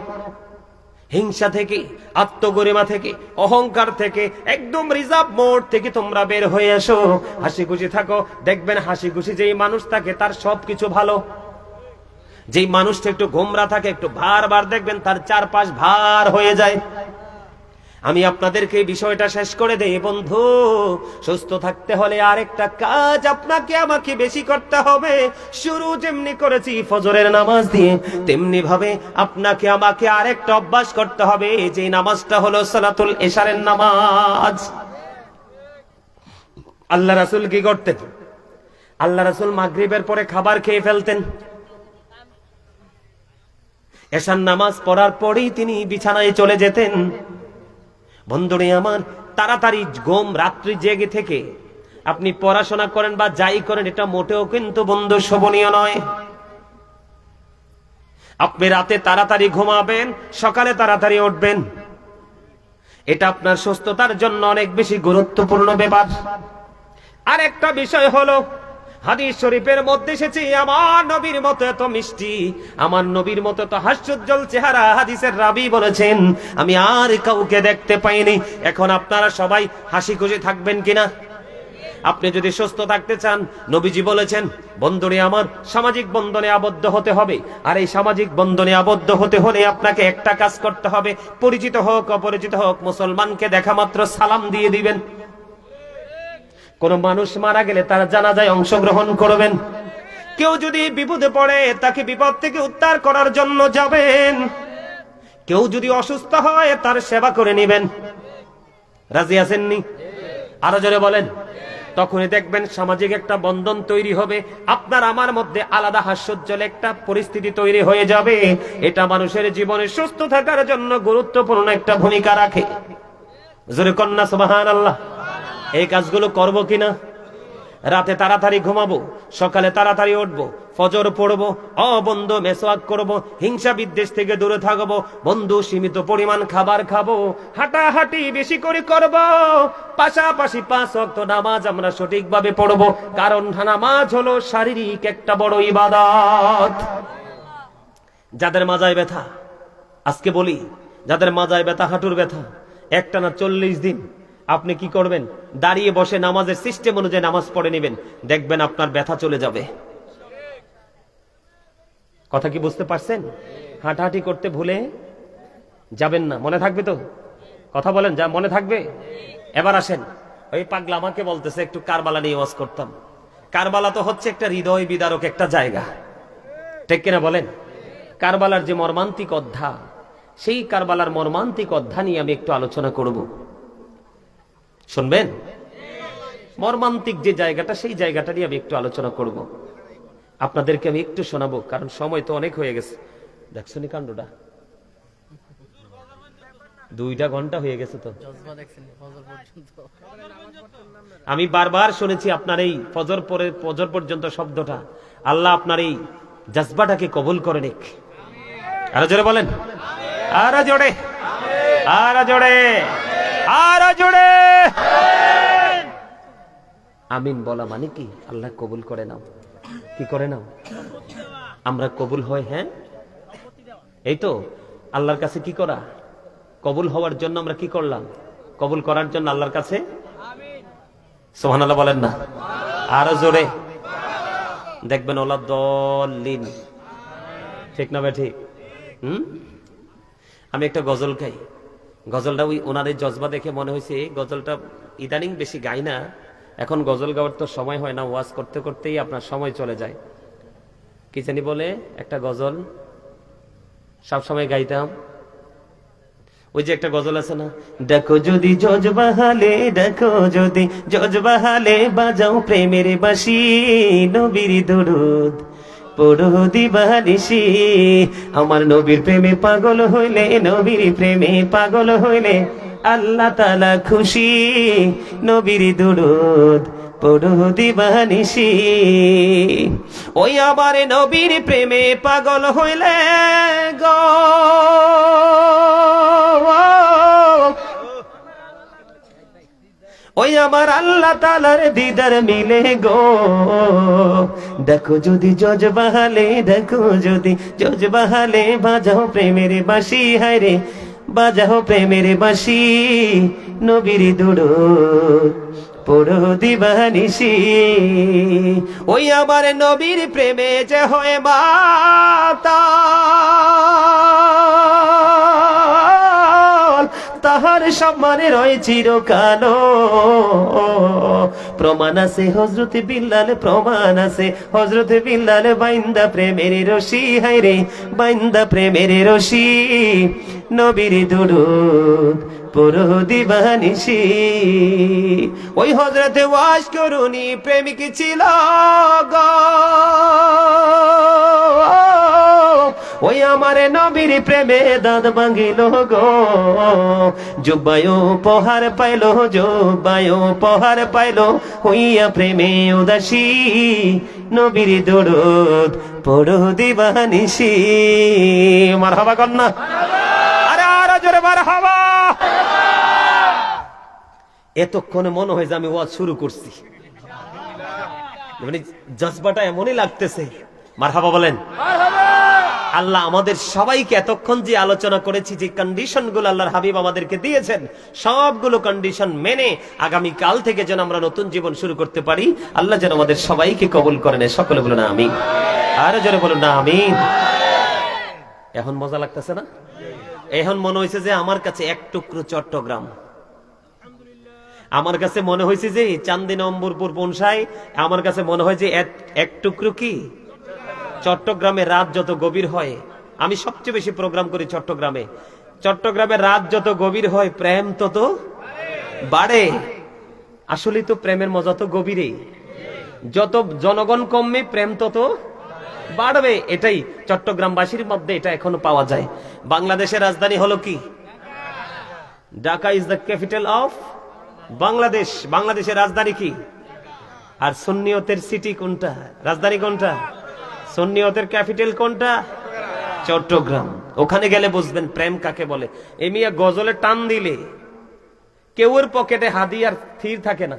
A: হিংসা থেকে, আত্মগরিমা থেকে, অহংকার থেকে, একদম রিজার্ভ মোড থেকে তোমরা বের হয়ে এসো, হাসি খুশি থাকো। দেখবেন হাসি খুশি যেই মানুষ থাকে তার সবকিছু ভালো। যেই মানুষটা একটু গোমরা থাকে, একটু বারবার দেখবেন তার চারপাশ ভার হয়ে যায়। আমি আপনাদেরকে এই বিষয়টা শেষ করে দেই বন্ধু, সুস্থ থাকতে হলে আরেকটা কাজ আপনাকে আমাকে বেশি করতে হবে। শুরু যেমনি করেছি ফজরের নামাজ দিয়ে, তেমনি ভাবে আপনাকে আমাকে আরেকটা অভ্যাস করতে হবে, যে নামাজটা হলো সালাতুল ইশারের নামাজ। আল্লাহ রাসূল কি করতেন? আল্লাহ রাসূল মাগরিবের পরে খাবার খেয়ে ফেলতেন। এশার নামাজ পড়ার পরেই তিনি বিছানায় চলে যেতেন। বন্ধুরে আমার, তাড়াতাড়ি ঘুম, রাত্রি জেগে থেকে আপনি পড়াশোনা করেন বা যাই করেন, এটা মোটেও কিন্তু বন্ধু শোভনীয় নয়। আপনি রাতে তাড়াতাড়ি ঘুমাবেন, সকালে তাড়াতাড়ি উঠবেন, এটা আপনার সুস্থতার জন্য অনেক বেশি গুরুত্বপূর্ণ ব্যাপার। আর একটা বিষয় হলো, হাদিস শরীফের মধ্যে এসেছে, আমার নবীর মতো এত মিষ্টি, আমার নবীর মতো এত হাস্যোজ্জ্বল চেহারা হাদিসের রাবী বলেছেন আমি আর কাউকে দেখতে পাইনি। এখন আপনারা সবাই হাসি খুশি থাকবেন কিনা? আপনি যদি সুস্থ থাকতে চান, নবীজি বলেছেন বন্ধনে আমার সামাজিক বন্ধনে আবদ্ধ হতে হবে। আর এই সামাজিক বন্ধনে আবদ্ধ হতে হলে আপনাকে একটা কাজ করতে হবে, পরিচিত হোক অপরিচিত হোক, মুসলমানকে দেখা মাত্র সালাম দিয়ে দিবেন। কোন মানুষ মারা গেলে তার জানাজায় অংশগ্রহণ করবেন। কেউ যদি বিপদে পড়ে তাকে বিপদ থেকে উদ্ধার করার জন্য যাবেন। কেউ যদি অসুস্থ হয় তার সেবা করে নেবেন। রাজি আছেননি? আরো জোরে বলেন। তখনই দেখবেন সামাজিক একটা বন্ধন তৈরি হবে, আপনার আমার মধ্যে আলাদা হাস্যোজ্জ্বল একটা পরিস্থিতি তৈরি হয়ে যাবে। এটা মানুষের জীবনে সুস্থ থাকার জন্য গুরুত্বপূর্ণ একটা ভূমিকা রাখে। জোরে কন্যা সুবহানাল্লাহ। এই কাজগুলো করব কিনা? রাতে তাড়াতাড়ি ঘুমাবো, সকালে তাড়াতাড়ি উঠবো, ফজর পড়বো, বন্ধু মেসওয়াক করবো, হিংসা বিদ্বেষ থেকে দূরে থাকবো, বন্ধু সীমিত পরিমাণ খাবার খাবো, হাঁটাহাঁটি বেশি করে করব, পাশাপাশি 5 ওয়াক্ত নামাজ আমরা সঠিকভাবে পড়বো। কারণ নামাজ হলো শারীরিক একটা বড় ইবাদত। যাদের মাজায় ব্যথা, আজকে বলি, যাদের মাজায় ব্যথা, হাঁটুর ব্যথা, একটানা 40 দিন আপনি কি করবেন? দাঁড়িয়ে বসে নামাজের সিস্টেম অনুযায়ী নামাজ পড়ে নেবেন, দেখবেন আপনার ব্যথা চলে যাবে। কথা কি বুঝতে পারছেন? হাঁটাহাঁটি করতে ভুলে যাবেন না, মনে থাকবে তো? কথা বলেন, যা মনে থাকবে। এবার আসেন, ওই পাগলা আমাকে বলতেছে একটু কারবালা নিয়ে ওয়াজ করতাম। কারবালা তো হচ্ছে একটা হৃদয় বিদারক একটা জায়গা, ঠিক কিনা বলেন? কারবালার যে মর্মান্তিক অধ্যায়, সেই কারবালার মর্মান্তিক অধ্যায় নিয়ে আমি একটু আলোচনা করব, শুনবেন? মর্মান্তিক যে জায়গাটা, সেই জায়গাটা নিয়ে আমি একটু আলোচনা করব, আপনাদেরকে আমি একটু শোনাবো, কারণ সময় তো অনেক হয়ে গেছে। দেখছো নি কাণ্ডটা, 2টা ঘন্টা হয়ে গেছে তো। আমি বারবার শুনেছি আপনার এই ফজর পর্যন্ত শব্দটা। আল্লাহ আপনার এই জজবাটাকে কবুল করে নিক। আরো জোরে বলেন, আরো জোরে, আরো জোরে, আরো জোরে। আমিন বলা মানে কি? আল্লাহ কবুল করে নাও। কি করে নাও? আমরা কবুল হয়। হ্যাঁ, এই তো আল্লাহর কাছে কি করা? কবুল হওয়ার জন্য আমরা কি করলাম? কবুল করার জন্য আল্লাহর কাছে সুবহানাল্লাহ বলেন না, আরো জোরে। দেখবেন ওলা দলিন, ঠিক না ভাই? ঠিক। আমি একটা গজল গাই, গজলটা ওই ওনাদের জজবা দেখে মনে হয়েছে গজলটা ইদানিং বেশি গাই না। এখন গজল গাওয়ার তো সময় হয় না, ওয়াজ করতে করতেই আপনার সময় চলে যায়। কি জানি বলে একটা গজল সব সময় গাইতাম, ওই যে একটা গজল আছে না, দেখো যদি জজবাহালে, দেখো যদি জজবাহালে, বাজাও প্রেমের বাঁশি, নবীর দরুদ পড়ো দিবানিশি। আমার নবীর প্রেমে পাগল হইলে, নবীর প্রেমে পাগল হইলে আল্লাহ তাআলা খুশি, নবীর দরুদ পড়ো দিবানিশি। ওই আমার নবীর প্রেমে পাগল হইলে গো, ওই আমার আল্লাহ তাআলার দিদার মিলে গো। দেখো যদি জজবাহালে, দেখো যদি জজবাহালে, বাজাও প্রেমের বাঁশি, হায় রে বাজাও প্রেমের বাঁশি, নবীর দরুদ পুরো দিবানিশি। ওই আমার নবীর প্রেমে যে হয় মাতাল, তাহার সম্মানে রয় চিরকাল। প্রমাণ আছে হযরত বিল্লাল, প্রমাণ আছে হযরত বিল্লাল বাইন্দা প্রেমের রশি, হায় রে বাইন্দা প্রেমের রশি। নবীর দুরূদ পুরো দিবানিশি। ওই হযরত ওয়াস করুনি প্রেমিক ছিল গো, ওই আমার নবীর প্রেমে দাঁত ভাঙিল গো। জুব্বায় উপহার পাইল, জুব্বায় উপহার পাইল, হইয়া প্রেমে উদাসী। নবীর দুরূদ পুরো দিবানিশি। মারহাবা কন্যা, আরে আরো জোরে মারহাবা। এতক্ষণে মনে হয় যে আমি ওয়াজ শুরু করছি, মানে জজবাটা এমনই লাগতেছে। মারহাবা বলেন। আল্লাহ আমাদের সবাইকে এতক্ষণ যে আলোচনা করেছি, যে কন্ডিশন গুলো আল্লাহর হাবিব আমাদেরকে দিয়েছেন, সবগুলো কন্ডিশন মেনে আগামী কাল থেকে যেন আমরা নতুন জীবন শুরু করতে পারি। আল্লাহ যেন আমাদের সবাইকে কবুল করেন। সকলে বলুন আমিন, আরো জোরে বলুন না আমিন। এখন মজা লাগতেছে না? এখন মনে হয়েছে যে আমার কাছে এক টুকরো চট্টগ্রাম, আমার কাছে মনে হয়েছে যে চান্দিনা নম্বরপুর পৌঁছায়, আমার কাছে মনে হয় যে এক টুকরো কি চট্টগ্রামে। রাত যত গভীর হয়, আমি সবচেয়ে বেশি প্রোগ্রাম করি চট্টগ্রামে, চট্টগ্রামে রাত যত গভীর হয় প্রেম তত বাড়ে। আসলে তো প্রেমের মজা তো গভীরে, যত জনগণ কমবে প্রেম তত বাড়বে। এটাই চট্টগ্রামবাসীর মধ্যে এটা এখনো পাওয়া যায়। বাংলাদেশের রাজধানী হলো কি? Dhaka is the capital of Bangladesh. বাংলাদেশের রাজধানী কি? আর সুন্নিয়তের সিটি কোনটা? রাজধানী কোনটা? সুন্নিয়তের ক্যাপিটাল কোনটা? চট্টগ্রাম। ওখানে গেলে বুঝবেন প্রেম কাকে বলে। এমিয়া গজলে টান দিলে কেউর পকেটে হাদিয়ার স্থির থাকে না,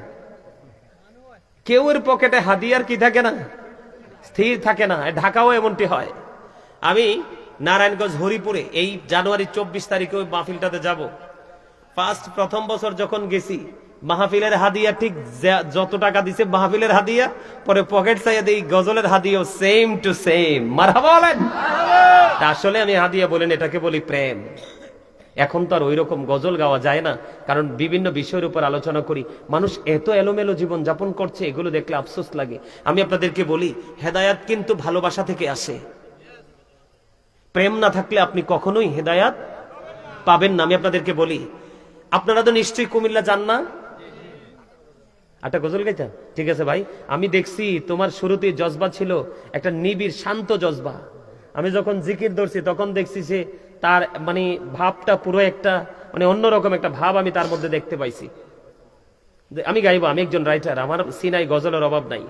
A: কেউর পকেটে হাদিয়ার কি থাকে না, স্থির থাকে না। ঢাকাও এমনটি হয়। আমি নারায়ণগঞ্জ হরিপুরে এই জানুয়ারি 24 তারিখে ওই মাহফিলটাতে যাব। প্রথম বছর যখন গেছি, মাহফিলের হাদিয়া ঠিক যত টাকা দিছে মাহফিলের হাদিয়া, পরে পকেট চাইয়া দিই গজলের হাদিয়া সেম টু সেম। মারহাবা বলেন। আসলে আমি হাদিয়া বলেন, এটাকে বলি প্রেম। এখন তো আর ওই রকম গজল গাওয়া যায় না, কারণ বিভিন্ন বিষয়ের উপর আলোচনা করি। মানুষ এত এলোমেলো জীবন যাপন করছে, এগুলো দেখলে আফসোস লাগে। আমি আপনাদেরকে বলি, হেদায়াত কিন্তু ভালোবাসা থেকে আসে। প্রেম না থাকলে আপনি কখনোই হেদায়াত পাবেন না। আমি আপনাদেরকে বলি, আপনারা তো নিশ্চয়ই কুমিল্লা যান না? একটা গজল গাইতা? ঠিক আছে ভাই, আমি দেখছি তোমার শুরুতে জজবা ছিল একটা নিবিড় শান্ত জজবা। আমি যখন জিকির ধরছি তখন দেখছি যে তার মানে ভাবটা পুরো একটা মানে অন্যরকম একটা ভাব আমি তার মধ্যে দেখতে পাইছি। আমি গাইবো, আমি একজন রাইটার, আমার সিনাই গজলের অভাব নাই,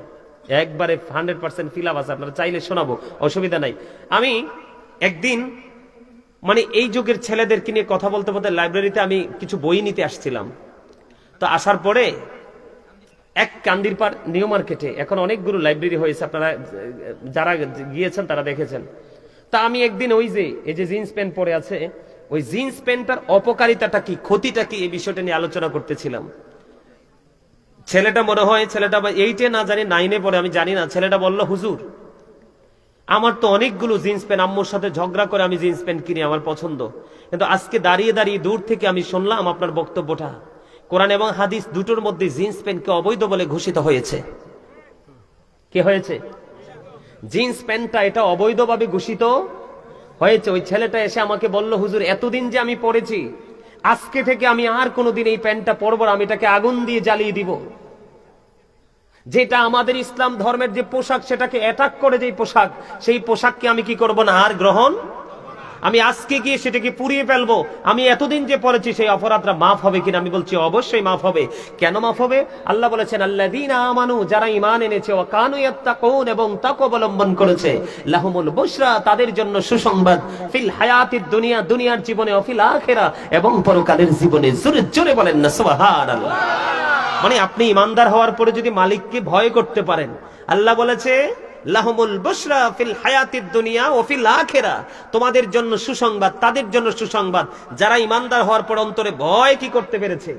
A: একবারে 100% ফিলাপ আছে। আপনারা চাইলে শোনাবো, অসুবিধা নাই। আমি একদিন মানে এই যুগের ছেলেদেরকে নিয়ে কথা বলতে বলতে লাইব্রেরিতে আমি কিছু বই নিতে আসছিলাম। তো আসার পরে এক কান্দিরপাড় নিউ মার্কেটে এখন অনেকগুলো লাইব্রেরি হয়েছে, আপনারা যারা গিয়েছেন তারা দেখেছেন। তা আমি একদিন ওই যে এই যে জিন্স প্যান্ট পরে আছে, ওই জিন্স প্যান্টটার অপকারিতাটা কি, ক্ষতিটা কি, এই বিষয়টা নিয়ে আলোচনা করতেছিলাম। ছেলেটা মনে হয় ছেলেটা 8-এ না জানি 9-এ পড়ে, আমি জানি না। ছেলেটা বলল, হুজুর আমার তো অনেকগুলো জিন্স প্যান্ট, আম্মুর সাথে ঝগড়া করে আমি জিন্স প্যান্ট কিনি, আমার পছন্দ, কিন্তু আজকে দাঁড়িয়ে দাঁড়িয়ে দূর থেকে আমি শুনলাম আপনার বক্তব্যটা, কোরআন এবং হাদিস দুটোর মধ্যে জিন্স প্যান্টকে অবৈধ বলে ঘোষিত হয়েছে। কি হয়েছে? জিন্স প্যান্টটা এটা অবৈধভাবে ঘোষিত হয়েছে। ওই ছেলেটা এসে আমাকে বলল, হুজুর এতদিন যে আমি পরেছি, আজকে থেকে আমি আর কোনোদিন এই প্যান্টটা পরবো না, আমি এটাকে আগুন দিয়ে জ্বালিয়ে দিব। যেটা আমাদের ইসলাম ধর্মের যে পোশাক, সেটাকে অ্যাটাক করে যে পোশাক, সেই পোশাককে আমি কি করব না, আর গ্রহণ। আমি আজকে গিয়ে সেটাকে পুড়িয়ে ফেলবো। আমি এতদিন যে পড়েছি সেই অপরাধটা মাফ হবে কিনা? আমি বলছি অবশ্যই মাফ হবে। কেন মাফ হবে? আল্লাহ বলেছেন, আল্লাযীনা আমানু, যারা ঈমান এনেছে, ওয়া কানু ইয়াত্তাকুন, এবং তাকওয়া অবলম্বন করেছে, লাহুমুল বুশরা, তাদের জন্য সুসংবাদ, ফিল হায়াতিদ দুনিয়া, দুনিয়ার জীবনে, ও ফিল আখিরা, এবং পরকালের জীবনে। জোরে জোরে বলেন না সুবহানাল্লাহ। মানে আপনি ইমানদার হওয়ার পরে যদি মালিককে ভয় করতে পারেন, আল্লাহ বলেছে লাহুমুল বুশরা ফিল হায়াতিদ দুনিয়া ও ফিল আখিরা, তোমাদের জন্য সুসংবাদ, তাদের জন্য সুসংবাদ যারা ইমানদার হওয়ার পর অন্তরে ভয় কি করতে পেরেছে,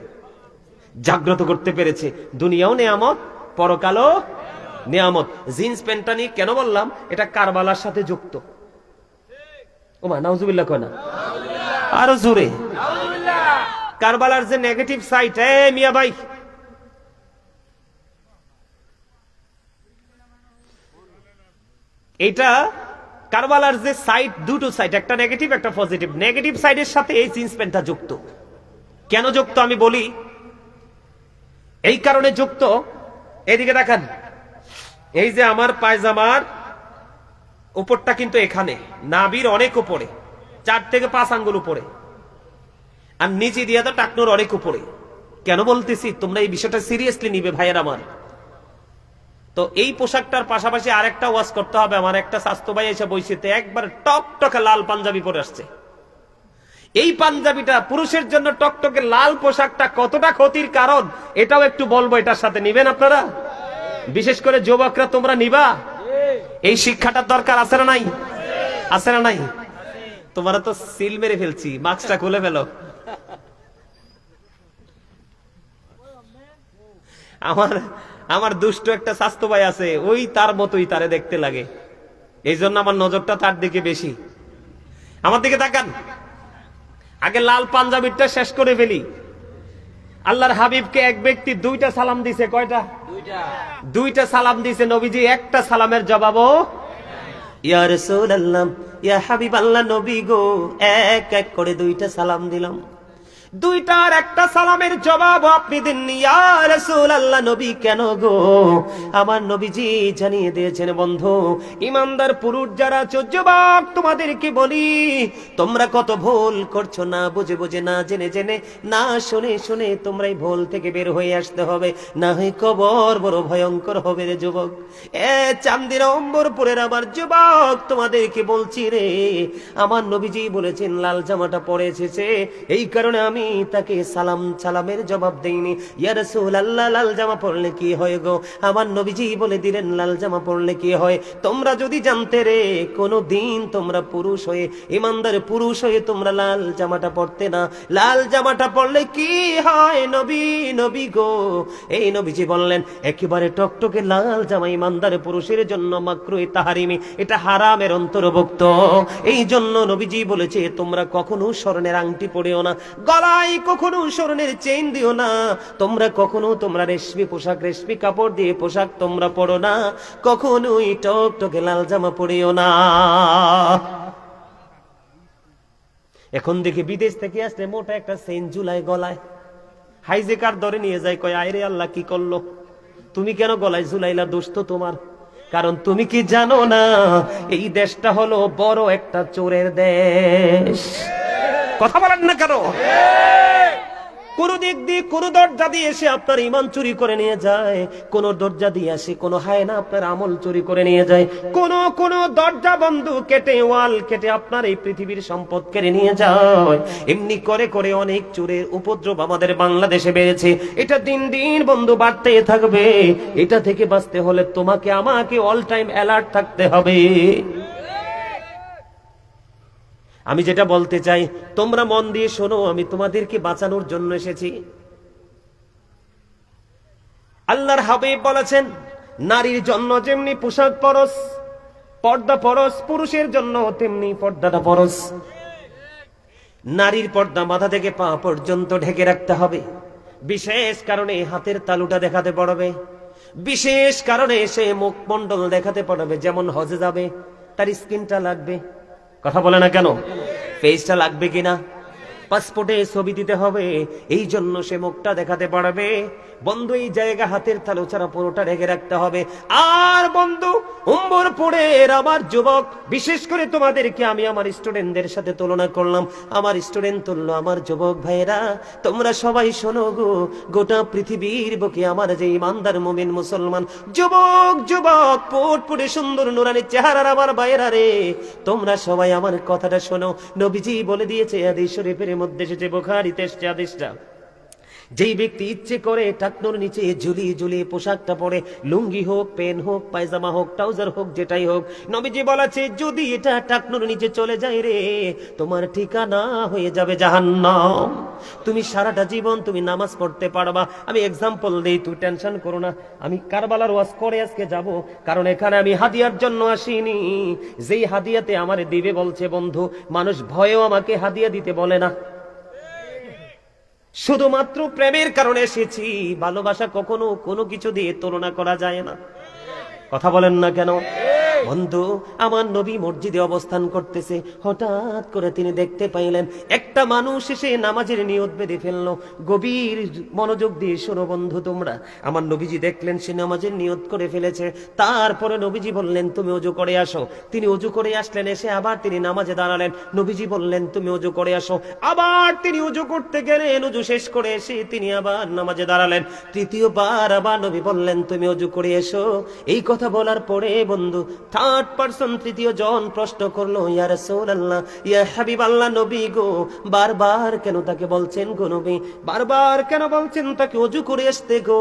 A: জাগ্রত করতে পেরেছে। দুনিয়াও নেয়ামত, পরকালও নেয়ামত। জিন্স প্যান্টটা নিয়ে কেন বললাম? এটা কারবালার সাথে যুক্ত। ওমা নাউজুবিল্লাহ কয় না, আরো জোরে। কারবালার যে নেগেটিভ সাইড, মিয়া ভাই, এটা কারবালার যে সাইড, দুটো সাইড, একটা নেগেটিভ একটা পজিটিভ। নেগেটিভ সাইডের সাথে এই জিন্স প্যান্টটা যুক্ত। কেন যুক্ত আমি বলি, এই কারণে যুক্ত। এদিকে দেখেন, এই যে আমার পায়জামার উপরটা কিন্তু এখানে, নাভির অনেক উপরে, 4 থেকে 5 আঙ্গুল উপরে, আর নিচে দিয়ে তো টাকনোর অনেক উপরে। কেন বলতেছি, তোমরা এই বিষয়টা সিরিয়াসলি নিবে ভাইয়ের আমার। তো এই পোশাকটার পাশাপাশি আরেকটা ওয়াজ করতে হবে। আমার একটা স্বাস্থ্য ভাই এসে বইসিতে একবার টকটকে লাল পাঞ্জাবি পরে আসছে। এই পাঞ্জাবিটা, পুরুষের জন্য টকটকে লাল পোশাকটা কতটা ক্ষতির কারণ, এটাও একটু বলবো। এটার সাথে নিবেন আপনারা, বিশেষ করে যুবকরা তোমরা নিবা। এই শিক্ষাটার দরকার আছে না নাই? আছে না নাই? তোমরা তো সিল মেরে ফেলছি, মাস্কটা খুলে ফেলো। আমার দুষ্ট একটা স্বাস্থ্য ভাই আছে, ওই তার মতোই তারে দেখতে লাগে। এই জন্য আমার নজরটা তার দিকে বেশি। আমার দিকে তাকান, আগে লাল পাঞ্জাবিটা শেষ করে ফেলি। আল্লাহর হাবিবকে এক ব্যক্তি 2টা সালাম দিছে। কয়টা? 2টা সালাম দিছে। নবীজি একটা সালামের জবাবও, ইয়া রাসূলুল্লাহ, ইয়া হাবিবাল্লাহ, নবী গো, এক এক করে 2টা সালাম দিলাম। 2টার একটা সালামের জবাব আপনি দেননি। ইয়া রাসূলুল্লাহ, নবী কেন গো? আমার নবীজি জানিয়ে দিয়েছেন, বন্ধু, ইমানদার পুরুষ যারা যুবক, তোমাদেরকে বলি, তোমরা কত ভুল করছো, না বুঝে বুঝে, না জেনে জেনে, না শুনে শুনে। তোমরা এই ভুল থেকে বের হয়ে আসতে হবে, না হয় কবর বড় ভয়ঙ্কর হবে রে যুবক। চান্দির অম্বরপুরের আমার যুবক, তোমাদেরকে বলছি রে, আমার নবীজি বলেছেন লাল জামাটা পরে এসেছে, এই কারণে আমি তাকে সালামের জবাব দেইনি। ইয়া রাসূলুল্লাহ, লাল জামা পরলে কি হয় গো? আমার নবীজি বলে দিলেন লাল জামা পরলে কি হয়। তোমরা যদি জানতে রে, কোনদিন তোমরা পুরুষ হয়ে, ইমানদার পুরুষ হয়ে তোমরা লাল জামাটা পরতে না। লাল জামাটা পরলে কি হয় নবী গো? এই নবীজি বললেন, একেবারে টকটকে লাল জামা ইমানদার পুরুষের জন্য মাকরুহ তাহরিমি, এটা হারামের অন্তর্ভুক্ত। এই জন্য নবীজি বলেছে, তোমরা কখনো স্বর্ণের আংটি পরিও না, গলায় কখনো স্বর্ণের চেইন দিও না, তোমরা কখনো তোমরা রেশমি পোশাক, রেশমি কাপড় দিয়ে পোশাক তোমরা পরো না, কখনোই টকটকে লাল জামা পরিও না। এখন দেখি বিদেশ থেকে আসলে মোটা একটা চেইন ঝুলায় গলায়, হাইজেকার ধরে নিয়ে যায়, কয় আয়রে আল্লাহ কি করলো, তুমি কেন গলায় ঝুলাইলা? দোষ তো তোমার। কারণ তুমি কি জানো না, এই দেশটা হলো বড় একটা চোরের দেশ। কথা বলেন না কেন? কোন দিক দিয়ে, কোন দরজা দিয়ে এসে আপনার ইমান চুরি করে নিয়ে যায়, কোন দরজা দিয়ে আসে কোন হায়না আপনার আমল চুরি করে নিয়ে যায়, কোন দরজা বন্ধ কেটে, ওয়াল কেটে আপনার এই পৃথিবীর সম্পদ কেড়ে নিয়ে যায়। এমনি করে করে অনেক চোরের উপদ্রব আমাদের বাংলাদেশে বেড়েছে। এটা দিন দিন বন্ধু বাড়তে থাকবে। এটা থেকে বাঁচতে হলে তোমাকে আমাকে অল টাইম অ্যালার্ট থাকতে হবে। আমি যেটা বলতে চাই, তোমরা মন দিয়ে শোনো, আমি তোমাদেরকে বাঁচানোর জন্য এসেছি। আল্লাহর হাবিব বলেছেন, নারীর জন্য যেমনি পোশাক পরশ, পর্দা পরশ, পুরুষের জন্য তেমনি পর্দাটা পরশ। নারীর পর্দা মাথা থেকে পা পর্যন্ত ঢেকে রাখতে হবে। বিশেষ কারণে হাতের তালুটা দেখাতে পারবে, বিশেষ কারণে সে মুখমণ্ডল দেখাতে পারবে। যেমন হজে যাবে, তার স্কিনটা লাগবে। কথা বলে না কেন? ফেসটা লাগবে কিনা? পাসপোর্টে ছবি দিতে হবে, এই জন্য সে মুখটা দেখাতে পারবে। বন্ধু, এই জায়গা হাতের তালু ছাড়া পুরোটা রেখে রাখতে হবে। আর বন্ধু, উম্বরপুরের আমার যুবক, বিশেষ করে তোমাদেরকে আমি আমার স্টুডেন্টদের সাথে তুলনা করলাম। আমার স্টুডেন্ট তুললো আমার যুবক ভাইয়েরা, তোমরা সবাই শোনো গো, গোটা পৃথিবীর বুকে আমার যে ইমানদার মুমিন মুসলমান যুবক পুটপুটে সুন্দর নুরানি চেহারার আমার ভাইয়েরা রে, তোমরা সবাই আমার কথাটা শোনো। নবীজি বলে দিয়েছে, হাদিস শরীফের মধ্যে এসেছে, বুখারীতে এসেছে হাদিসটা, যেই ব্যক্তি ইচ্ছে করে টাকনোর নিচে ঝুলিয়ে ঝুলিয়ে পোশাকটা পরে, লুঙ্গি হোক, পেন হোক, পায়জামা হোক, ট্রাউজার হোক, যেটাই হোক, নবীজি বলেছে যদি এটা টাকনোর নিচে চলে যায় রে, তোমার ঠিকানা হয়ে যাবে জাহান্নাম। তুমি সারাটা জীবন তুমি নামাজ পড়তে পারবা। আমি এক্সাম্পল দেই, তুই টেনশন করো না। আমি কারবালার ওয়াজ করে আজকে যাব, কারণ এখানে আমি হাদিয়ার জন্য আসিনি। যেই হাদিয়াতে আমার দিবে বলছে বন্ধু, মানুষ ভয়েও আমাকে হাদিয়া দিতে বলে না, শুধুমাত্র প্রেমের কারণে এসেছি। ভালোবাসা কখনো কোনো কিছু দিয়ে তুলনা করা যায় না। কথা বলেন না কেন? বন্ধু, আমার নবী মসজিদে অবস্থান করতেছে, হঠাৎ করে তিনি দেখতে পাইলেন একটা মানুষ এসে নামাজের নিয়ত বেঁধে ফেললো। গভীর মনোযোগ দিয়ে শোনো বন্ধু তোমরা। আমার নবীজি দেখলেন সে নামাজের নিয়ত করে ফেলেছে। তারপরে নবীজি বললেন তুমি ওযু করে আসো। তিনি ওযু করে আসলেন, এসে আবার তিনি নামাজে দাঁড়ালেন। নবীজি বললেন তুমি ওযু করে আসো। আবার তিনি ওযু করতে গেলেন, ওযু শেষ করে এসে তিনি আবার নামাজে দাঁড়ালেন। তৃতীয়বার আবার নবী বললেন তুমি ওযু করে এসো। এই কথা বলার পরে বন্ধু, থার্ড পারসন, তৃতীয় জন প্রশ্ন করলো, ইয়া রাসূলুল্লাহ, ইয়া হাবিবাল্লাহ, নবী গো, বারবার কেন তাকে বলছেন গো নবী, বারবার কেন বলছেন তাকে ওযু করে আসতে গো?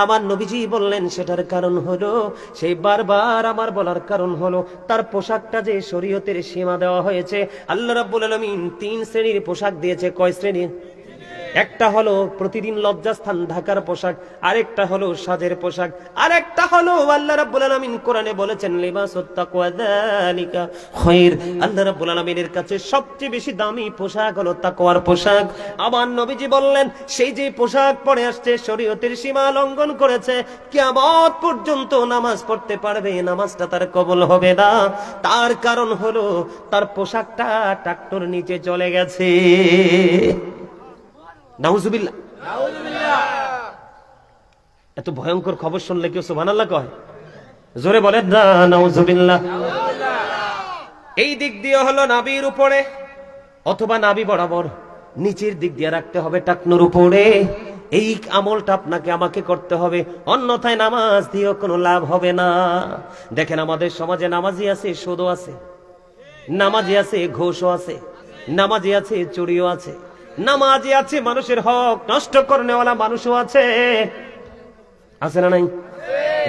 A: আমার নবীজি বললেন সেটার কারণ হলো, সেই বারবার আমার বলার কারণ হলো তার পোশাকটা যে শরীয়তের সীমা দেওয়া হয়েছে। আল্লাহ রাব্বুল আলামিন 3 শ্রেণীর পোশাক দিয়েছে। কয় শ্রেণীর? একটা হলো প্রতিদিন লজ্জাস্থান ঢাকার পোশাক, আরেকটা হলো সাজের পোশাক, আরেকটা হলো আল্লাহ রাব্বুল আলামিন কোরআনে বলেছেন লিবাসুত তাকওয়া যালিকা খায়র। আল্লাহ রাব্বুল আলামিনের কাছে সবচেয়ে বেশি দামি পোশাক হলো তাকওয়ার পোশাক। আবার নবীজি বললেন সেই যে পোশাক পরে আসছে শরীয়তের সীমা লঙ্ঘন করেছে, কিয়ামত পর্যন্ত নামাজ পড়তে পারবে, নামাজটা তার কবুল হবে না। তার কারণ হলো তার পোশাকটা টাকনোর নিচে চলে গেছে। নাউজুবিল্লাহ। এত ভয়ঙ্কর খবর শুনলে কেউ সুবহানাল্লাহ কয়? জোরে বলেন না নাউজুবিল্লাহ। এই দিক দিয়ে হলো নাভির উপরে অথবা নাভি বরাবর নিচের দিক দিয়ে রাখতে হবে টাকনোর উপরে। এই আমলটা আপনাকে আমাকে করতে হবে, অন্যথায় নামাজ দিয়েও কোনো লাভ হবে না। দেখেন আমাদের সমাজে নামাজি আছে, সুদও আছে, নামাজি আছে, ঘুষও আছে, নামাজি আছে, চুরিও আছে, নামাজি আছে, মানুষের হক নষ্ট করনেওয়ালা মানুষও আছে। আছে না নাই?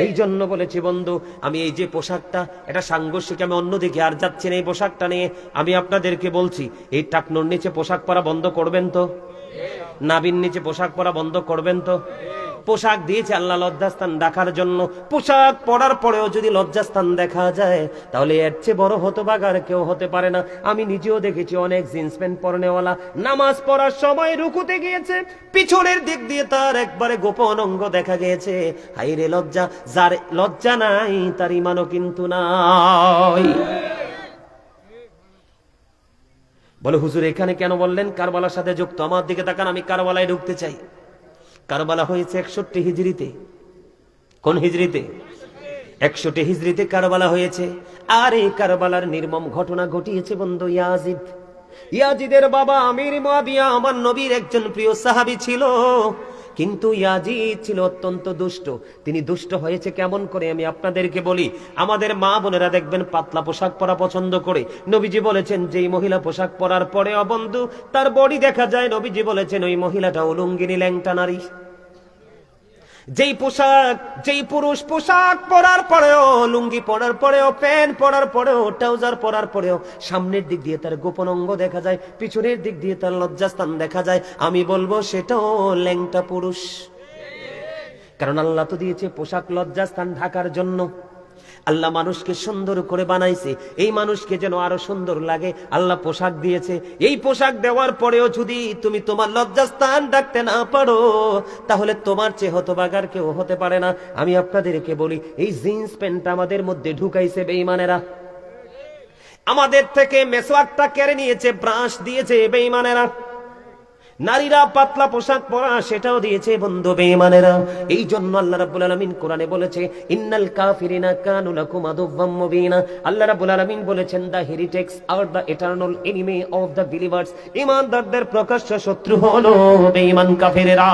A: এই জন্য বলেছি বন্ধু, আমি এই যে পোশাকটা, এটা সাংঘর্ষিক, আমি অন্যদিকে আর যাচ্ছি না। এই পোশাকটা নিয়ে আমি আপনাদেরকে বলছি, এই টাকনোর নিচে পোশাক পরা বন্ধ করবেন তো? নাভির নিচে পোশাক পরা বন্ধ করবেন তো? পোশাক দিয়েছে আল্লাহ লজ্জাস্থান ঢাকার জন্য। পোশাক পরার পরেও যদি লজ্জাস্থান দেখা যায়, তাহলে এর চেয়ে বড় হতভাগার কেউ হতে পারে না। আমি নিজেও দেখেছি অনেক জিন্স প্যান্ট পরনেওয়ালা নামাজ পড়ার সময় রুকুতে গিয়েছে, পিছনের দিক দিয়ে তার একবারে গোপন অঙ্গ দেখা গিয়েছে। হাইরে লজ্জা! যার লজ্জা নাই তার ঈমানও কিন্তু নাই। বলে হুজুর এখানে কেন বললেন? কারবালার সাথে যুক্ত। আমার দিকে তাকান, আমি কারবালায় ঢুকতে চাই। কারবালা হয়েছে 61 হিজরিতে। কোন হিজরিতে? 61 হিজরিতে কারবালা হয়েছে। আর এই কারবালার নির্মম ঘটনা ঘটিয়েছে বন্ধু ইয়াজিদ। ইয়াজিদের বাবা আমির মুয়াবিয়া আমার নবীর একজন প্রিয় সাহাবী ছিল, কিন্তু ইয়াজিদ ছিল অত্যন্ত দুষ্ট। তিনি দুষ্ট হয়েছে কেমন করে আমি আপনাদেরকে বলি। আমাদের মা বোনেরা দেখবেন পাতলা পোশাক পরা পছন্দ করে। নবীজি বলেছেন যেই মহিলা পোশাক পরার পরে বন্ধু তার বডি দেখা যায়, নবীজি বলেছেন ওই মহিলাটা উলঙ্গিনী ল্যাংটা নারী। যেই পোশাক, যেই পুরুষ পোশাক পরার পরেও, লুঙ্গি পরার পরেও, প্যান্ট পরার পরেও, ট্রাউজার পরার পরেও সামনের দিক দিয়ে তার গোপন অঙ্গ দেখা যায়, পিছনের দিক দিয়ে তার লজ্জাস্থান দেখা যায়, আমি বলবো সেটাও ল্যাংটা পুরুষ। কারণ আল্লাহ তো দিয়েছে পোশাক লজ্জাস্থান ঢাকার জন্য। আল্লাহ মানুষকে সুন্দর করে বানাইছে, এই মানুষকে যেন আরো সুন্দর লাগে আল্লাহ পোশাক দিয়েছে। এই পোশাক দেওয়ার পরেও যদি তুমি তোমার লজ্জাস্থান ঢাকতে না পারো, তাহলে তোমার চেয়ে হতভাগার কেউ হতে পারে না। আমি আপনাদেরকে বলি, এই জিন্স প্যান্টটা আমাদের মধ্যে ঢুকাইছে বেঈমানেরা। আমাদের থেকে মেসওয়াকটা কেড়ে নিয়েছে, ব্রাশ দিয়েছে বেঈমানেরা। নারীরা পাতলা পোশাক পরা সেটাও দিয়েছে বন্ধু বেঈমানেরা। এই জন্য আল্লাহ রাব্বুল আলামিন কোরআনে বলেছে ইন্নাল কাফিরিনা কানু লাকুম আদুওয়াম মুবিনা। আল্লাহ রাব্বুল আলামিন বলেছেন দা হেরিটেক্স are the eternal enemy of the believers. ঈমানদারদের প্রকাশ্য শত্রু হলো বেঈমান কাফেরেরা।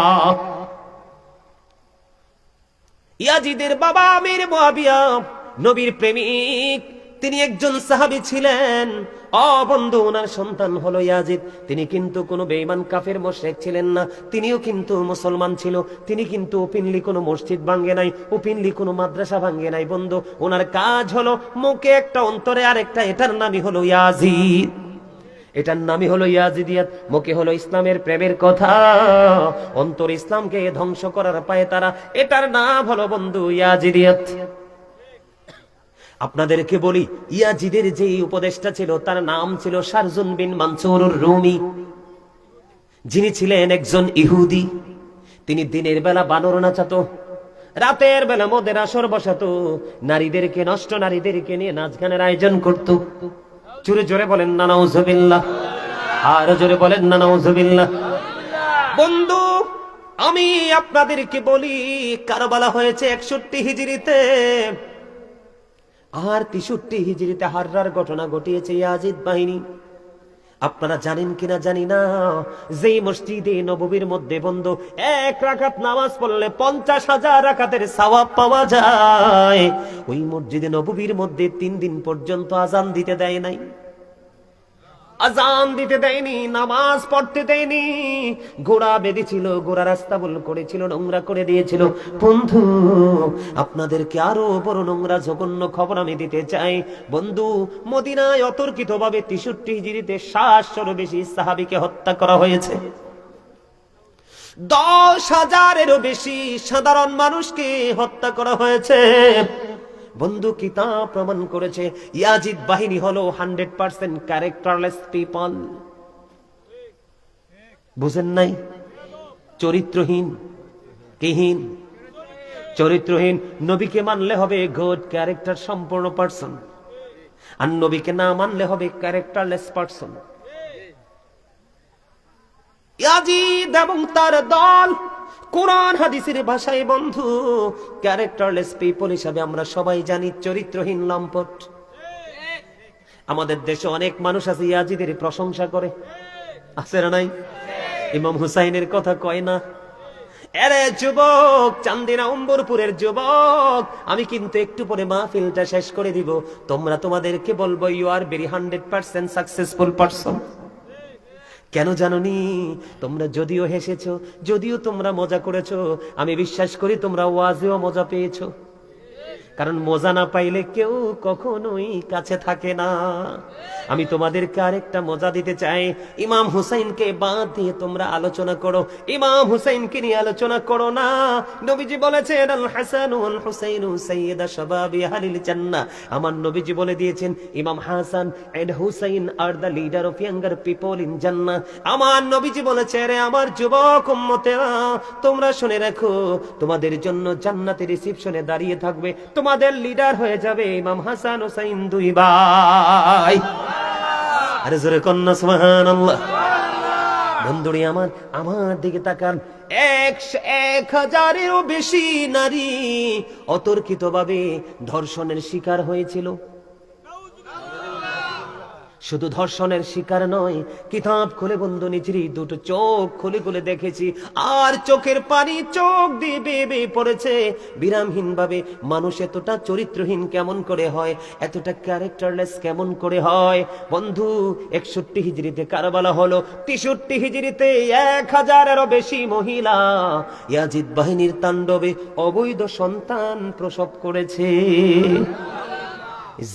A: ইয়াজিদের বাবা আমির মুয়াবিয়া নবীর প্রেমিক, তিনি একজন সাহাবী ছিলেন। বন্ধু, ওনার সন্তান হলো ইয়াজিদ। তিনি কিন্তু কোনো বেঈমান কাফের মুশরিক ছিলেন না, তিনিও কিন্তু মুসলমান ছিল। তিনি কিন্তু ওপেনলি কোনো মসজিদ ভাঙে নাই, ওপেনলি কোনো মাদ্রাসা ভাঙে নাই। বন্ধু, ওনার কাজ হলো মুখে একটা, অন্তরে আরেকটা। এটার নামই হলো ইয়াজিদ, এটার নামই হলো ইয়াজিদিয়াত। মুখে হলো ইসলামের প্রেমের কথা, অন্তর ইসলামকে ধ্বংস করার পায়ে তারা। এটার নাম হলো বন্ধু ইয়াজিদিয়াত। আপনাদেরকে বলি, ইয়াজিদের যে উপদেষ্টা ছিল তার নাম ছিল শারজুন বিন মানসুর রুমি, যিনি ছিলেন একজন ইহুদি। তিনি দিনের বেলা বানর নাচাতো, রাতের বেলা মদের আসর বসাতো, নারীদেরকে, নষ্ট নারীদেরকে নিয়ে নাচ গানের আয়োজন করত। জোরে জোরে বলেন না নাউজুবিল্লাহ, আর জোরে বলেন না নাউজুবিল্লাহ। বন্ধু, আমি আপনাদেরকে বলি, কারবালা হয়েছে 61 হিজরিতে, আর 63 হিজরিতে হাররার ঘটনা ঘটিয়েছে ইয়াজিদ বাহিনী। আপনারা জানেন কিনা জানি না, যেই মসজিদে নববীর মধ্যে বন্ধু 1 রাকাত নামাজ পড়লে 50,000 রাকাতের সওয়াব পাওয়া যায়, ওই মসজিদে নববীর মধ্যে 3 দিন পর্যন্ত আজান দিতে দেয় নাই, আজান দিতে দেয়নি, নামাজ পড়তে দেয়নি। ঘোড়া বেঁধেছিল, ঘোড়া রাস্তা বল করেছিল, নোংরা করে দিয়েছিল। বন্ধু, আপনাদেরকে আরো বড় নোংরা জঘন্য খবর আমি দিতে চাই। বন্ধু, মদিনায় অতর্কিতভাবে 63 হিজরিতে 700-এরও বেশি সাহাবীকে হত্যা করা হয়েছে। 10,000-এরও বেশি সাধারণ মানুষকে হত্যা করা হয়েছে। বন্ধু, কিতাব প্রমাণ করেছে ইয়াজিদ বাহিনী হলো 100% ক্যারেক্টারলেস পিপল। বুঝেন নাই? চরিত্রহীন, কিহীন, চরিত্রহীন। নবীকে মানলে হবে গুড ক্যারেক্টার সম্পূর্ণ পারসন, আর নবীকে না মানলে হবে ক্যারেক্টারলেস পারসন। ইয়াজিদ এবং তার দল কোরআন হাদিসের ভাষায় বন্ধু ক্যারেক্টারলেস পিপল হিসাবে আমরা সবাই জানি, চরিত্রহীন লম্পট। আমাদের দেশে অনেক মানুষ আছে ইয়াজিদের প্রশংসা করে, আছে না নাই? ইমাম হুসাইনের কথা কয় না? আরে যুবক, চান্দিনা অম্বরপুরের যুবক, আমি কিন্তু একটু পরে মাহফিলটা শেষ করে দিব, তোমরা তোমাদেরকে বলবো you are very 100% successful person. কেন জানোনি? তোমরা যদিও হেসেছো, যদিও তোমরা মজা করেছো, আমি বিশ্বাস করি তোমরা ওয়াজেও মজা পেয়েছো, কারণ মজা না পাইলে কেউ কখনোই কাছে থাকে না। আমি তোমাদেরকে আরেকটা মজা দিতে চাই। ইমাম হুসাইনকে বাদ দিয়ে তোমরা আলোচনা করো, ইমাম হুসাইনকে নিয়ে আলোচনা করো না। নবীজি বলেছেন আল হাসান ওয়াল হুসাইনু সাইয়্যিদা শাবাবি আহলিল জান্নাহ। আমার নবীজি বলে দিয়েছেন ইমাম Hasan and Hussain are the leader of younger people in জান্নাহ। আমার নবীজি বলেছে, রে আমার যুবক উম্মতেরা, তোমরা শুনে রাখো, তোমাদের জন্য জান্নাতের রিসিপশনে দাঁড়িয়ে থাকবে, তোমাদের লিডার হয়ে যাবে ইমাম হাসান হুসাইন, 2 ভাই। আরে জোরে কন্না সুবহানাল্লাহ। বন্ধুরি আমার, আমার দিকে তাকান। 1,000-এরও বেশি নারী অতর্কিতভাবে ধর্ষণের শিকার হয়েছিল। শুধু ধর্ষণের শিকার নয়, কিতাব খুলে বন্ধু নিজেরই 2টো চোখ খুলে খুলে দেখেছি, আর চোখের পানি চোখ দিয়ে বেয়ে বেয়ে পড়েছে বিরামহীন ভাবে। মানুষ এতটা চরিত্রহীন কেমন করে হয়, এতটা ক্যারেক্টারলেস কেমন করে হয়? বন্ধু, 61 হিজরিতে কারবালা হলো, 63 হিজরিতে 1,000-এরও বেশি মহিলা ইয়াজিদ বাহিনীর তাণ্ডবে অবৈধ সন্তান প্রসব করেছে।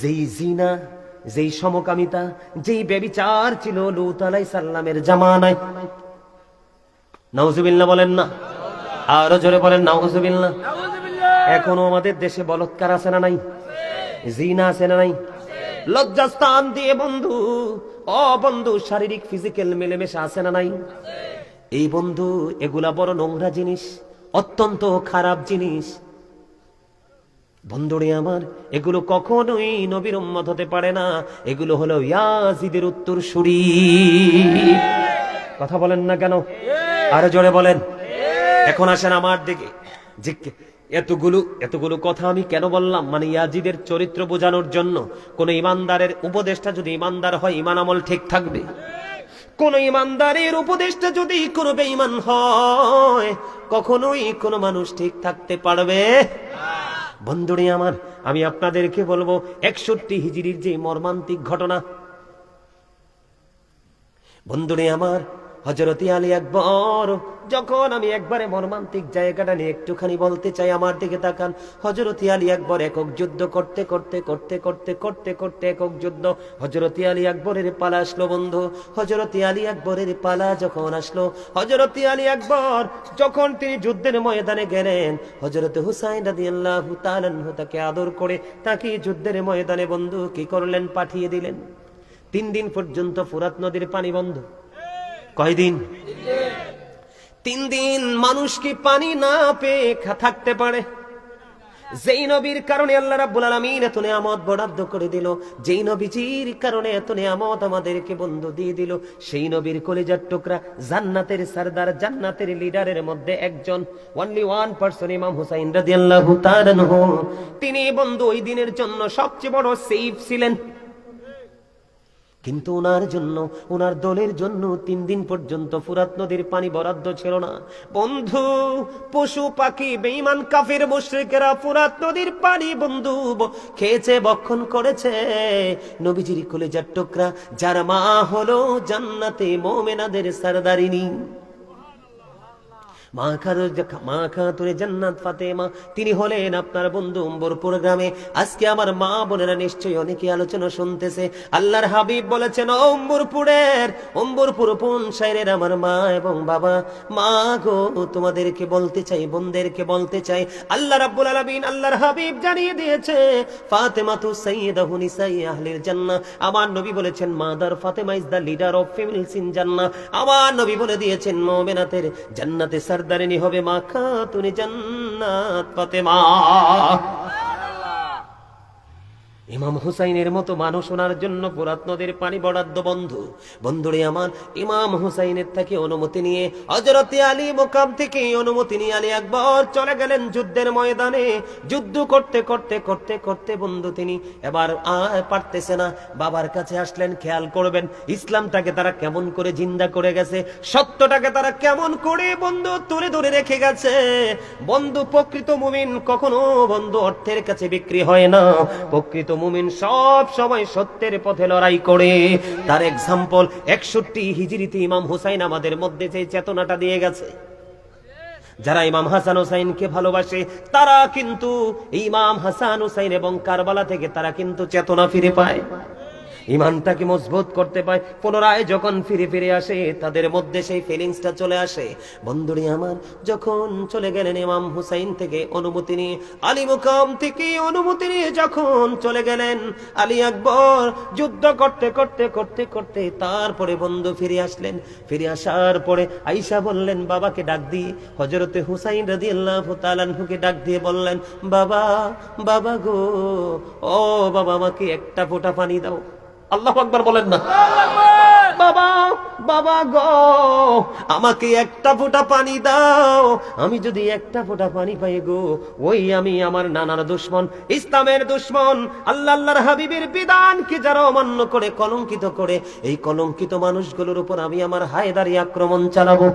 A: যেই জিনা, যেই সমকামিতা, যেই ব্যভিচার ছিল লূত আলাইহিস সালামের জামানায়। নাউজুবিল্লাহ বলেন না, আরো জোরে বলেন নাউজুবিল্লাহ। এখনো আমাদের দেশে বলৎকার আছে না নাই? জিনা আছে না নাই? লজ্জাস্থান দিয়ে বন্ধু, বন্ধু শারীরিক ফিজিক্যাল মেলেমেশা আছে না নাই? এই বন্ধু, এগুলা বড় নোংরা জিনিস, অত্যন্ত খারাপ জিনিস। বন্ধুরে আমার, এগুলো কখনোই নবীর উম্মত হতে পারে না। এগুলো হলো ইয়াজিদের উত্তরসূরি। কথা বলেন না কেন? আরো জোরে বলেন। এখন আসেন আমার দিকে। এতগুলো কথা আমি কেন বললাম? মানে ইয়াজিদের চরিত্র বোঝানোর জন্য। কোন ইমানদারের উপদেষ্টা যদি ইমানদার হয়, ইমান আমল ঠিক থাকবে। কোন ইমানদারের উপদেষ্টা যদি কোনো বেঈমান হয়, কখনোই কোনো মানুষ ঠিক থাকতে পারবে? বন্ধুরে আমার, আমি আপনাদেরকে বলবো 61 হিজরির যে মর্মান্তিক ঘটনা, বন্ধুরে আমার, হযরত আলী আকবর যখন, আমি একবারে মর্মান্তিক জায়গাটা নিয়ে একটুখানি বলতে চাই, আমার দিকে তাকান। হযরত আলী আকবর একক যুদ্ধ করতে করতে করতে করতে করতে করতে একক যুদ্ধ, হযরত আলী আকবরের পালা আসলো বন্ধু। হযরত আলী আকবরের পালা যখন আসলো, হযরত আলী আকবর যখন তিনি যুদ্ধের ময়দানে গেলেন, হযরত হুসাইন রাদিয়াল্লাহু তাআলা আনহু তাকে আদর করে তাকে যুদ্ধের ময়দানে বন্ধু কি করলেন, পাঠিয়ে দিলেন। 3 দিন পর্যন্ত ফুরাত নদীর পানি বন্ধ। কয়দিন? 3 দিন মানুষ কি পানি না পেয়ে থাকতে পারে? যেই নবীর কারণে আল্লাহ রাব্বুল আলামিন এত নিয়ামত বরাদ্দ করে দিল, যেই নবীজির কারণে এত নিয়ামত আমাদেরকে বন্ধু দিয়ে দিল, সেই নবীর কলিজার টুকরা, জান্নাতের সরদার, জান্নাতের লিডারের মধ্যে একজন, অনলি ওয়ান পারসন, ইমাম হুসাইন রাদিয়াল্লাহু তাআলা আনহু। তিনি বন্ধু ওই দিনের জন্য সবচেয়ে বড় সেফ ছিলেন। কিন্তু ওনার জন্য, ওনার দলের জন্য 3 দিন পর্যন্ত ফুরাত নদীর পানি বরাদ্দ ছিল না বন্ধু। পশু পাখি, বেঈমান কাফির মুশরিকেরা ফুরাত নদীর পানি বন্ধু খেয়েছে, ভক্ষণ করেছে। নবীজির কলিজার টুকরা, যার মা হলো জান্নাতে মুমিনাদের সরদারিনী, মা খাতুনে জান্নাত ফাতেমা, তিনি হলেন আপনার বন্ধু অম্বরপুর গ্রামে। আজকে আমার মা বোনেরা নিশ্চয়ই অনেকে আলোচনা শুনতেছে। আল্লাহর হাবিব বলেছেন, অম্বরপুর পুন শাইরের আমার মা এবং বাবা, মা গো, তোমাদেরকে বলতে চাই, বোনদেরকে বলতে চাই, আল্লাহ রাব্বুল আলামিন, আল্লাহর হাবিব জানিয়ে দিয়েছে, ফাতেমাতু সাইয়্যিদাতু নিসাই আহলিল জান্নাহ। আমার নবী বলেছেন, mother Fatima is the leader of females in জান্নাহ। আমার নবী বলে দিয়েছেন, মুমিনাতের জান্নাতে সরদারিনী হবে মা খাতুনে জান্নাত ফাতেমা। ইমাম হুসাইনের মতো মানুষ, ওনার জন্য ফুরাত নদীর পানি বরাদ্দ বন্ধু। বন্ধুরে আমার, ইমাম হুসাইনের থেকে অনুমতি নিয়ে, হযরত আলী মুকাম থেকে অনুমতি নিয়ে আলী আকবর চলে গেলেন যুদ্ধের ময়দানে। যুদ্ধ করতে করতে করতে করতে বন্ধু তিনি এবার আর পারতেছে না, বাবার কাছে আসলেন। খেয়াল করবেন ইসলামটাকে তারা কেমন করে জিন্দা করে গেছে, সত্যটাকে তারা কেমন করে বন্ধু তুলে ধরে রেখে গেছে। বন্ধু, প্রকৃত মুমিন কখনো বন্ধু অর্থের কাছে বিক্রি হয় না। প্রকৃত মুমিন সব সময় সত্যের পথে লড়াই করে। তার এক্সাম্পল 61 হিজরিতে ইমাম হুসাইন আমাদের মধ্যে যে চেতনাটা দিয়ে গেছে। যারা ইমাম হাসান হুসাইনকে ভালোবাসে, তারা কিন্তু ইমাম হাসান হুসাইন এবং কারবালা থেকে তারা কিন্তু চেতনা ফিরে পায়, ইমানটাকে মজবুত করতে পায়। পুনরায় যখন ফিরে ফিরে আসে, তাদের মধ্যে সেই ফিলিংসটা চলে আসে। বন্ধুরি আমার, যখন চলে গেলেন ইমাম হুসাইন থেকে অনুমতি নিয়ে, আলী মুকাম থেকে অনুমতি নিয়ে যখন চলে গেলেন, আলী আকবর যুদ্ধ করতে করতে করতে করতে তারপরে বন্ধু ফিরে আসলেন। ফিরে আসার পরে আয়েশা বললেন, বাবাকে ডাক দিয়ে, হযরতে হুসাইন রাদিয়াল্লাহু তাআলা আনহুকে ডাক দিয়ে বললেন, বাবা, বাবা গো, ও বাবা, আমাকে একটা ফোঁটা পানি দাও। আল্লাহু আকবার বলেন না। বাবা, বাবা গো, আমাকে একটা ফোঁটা পানি দাও। আমি যদি একটা ফোঁটা পানি পাই গো, ওই আমি আমার নানার দুশমন, ইসলামের দুশমন, আল্লাহর হাবিবের বিধানকে যারা অমান্য করে, কলঙ্কিত করে, এই কলঙ্কিত মানুষগুলোর উপর আমি আমার হায়দারি আক্রমণ চালাবো।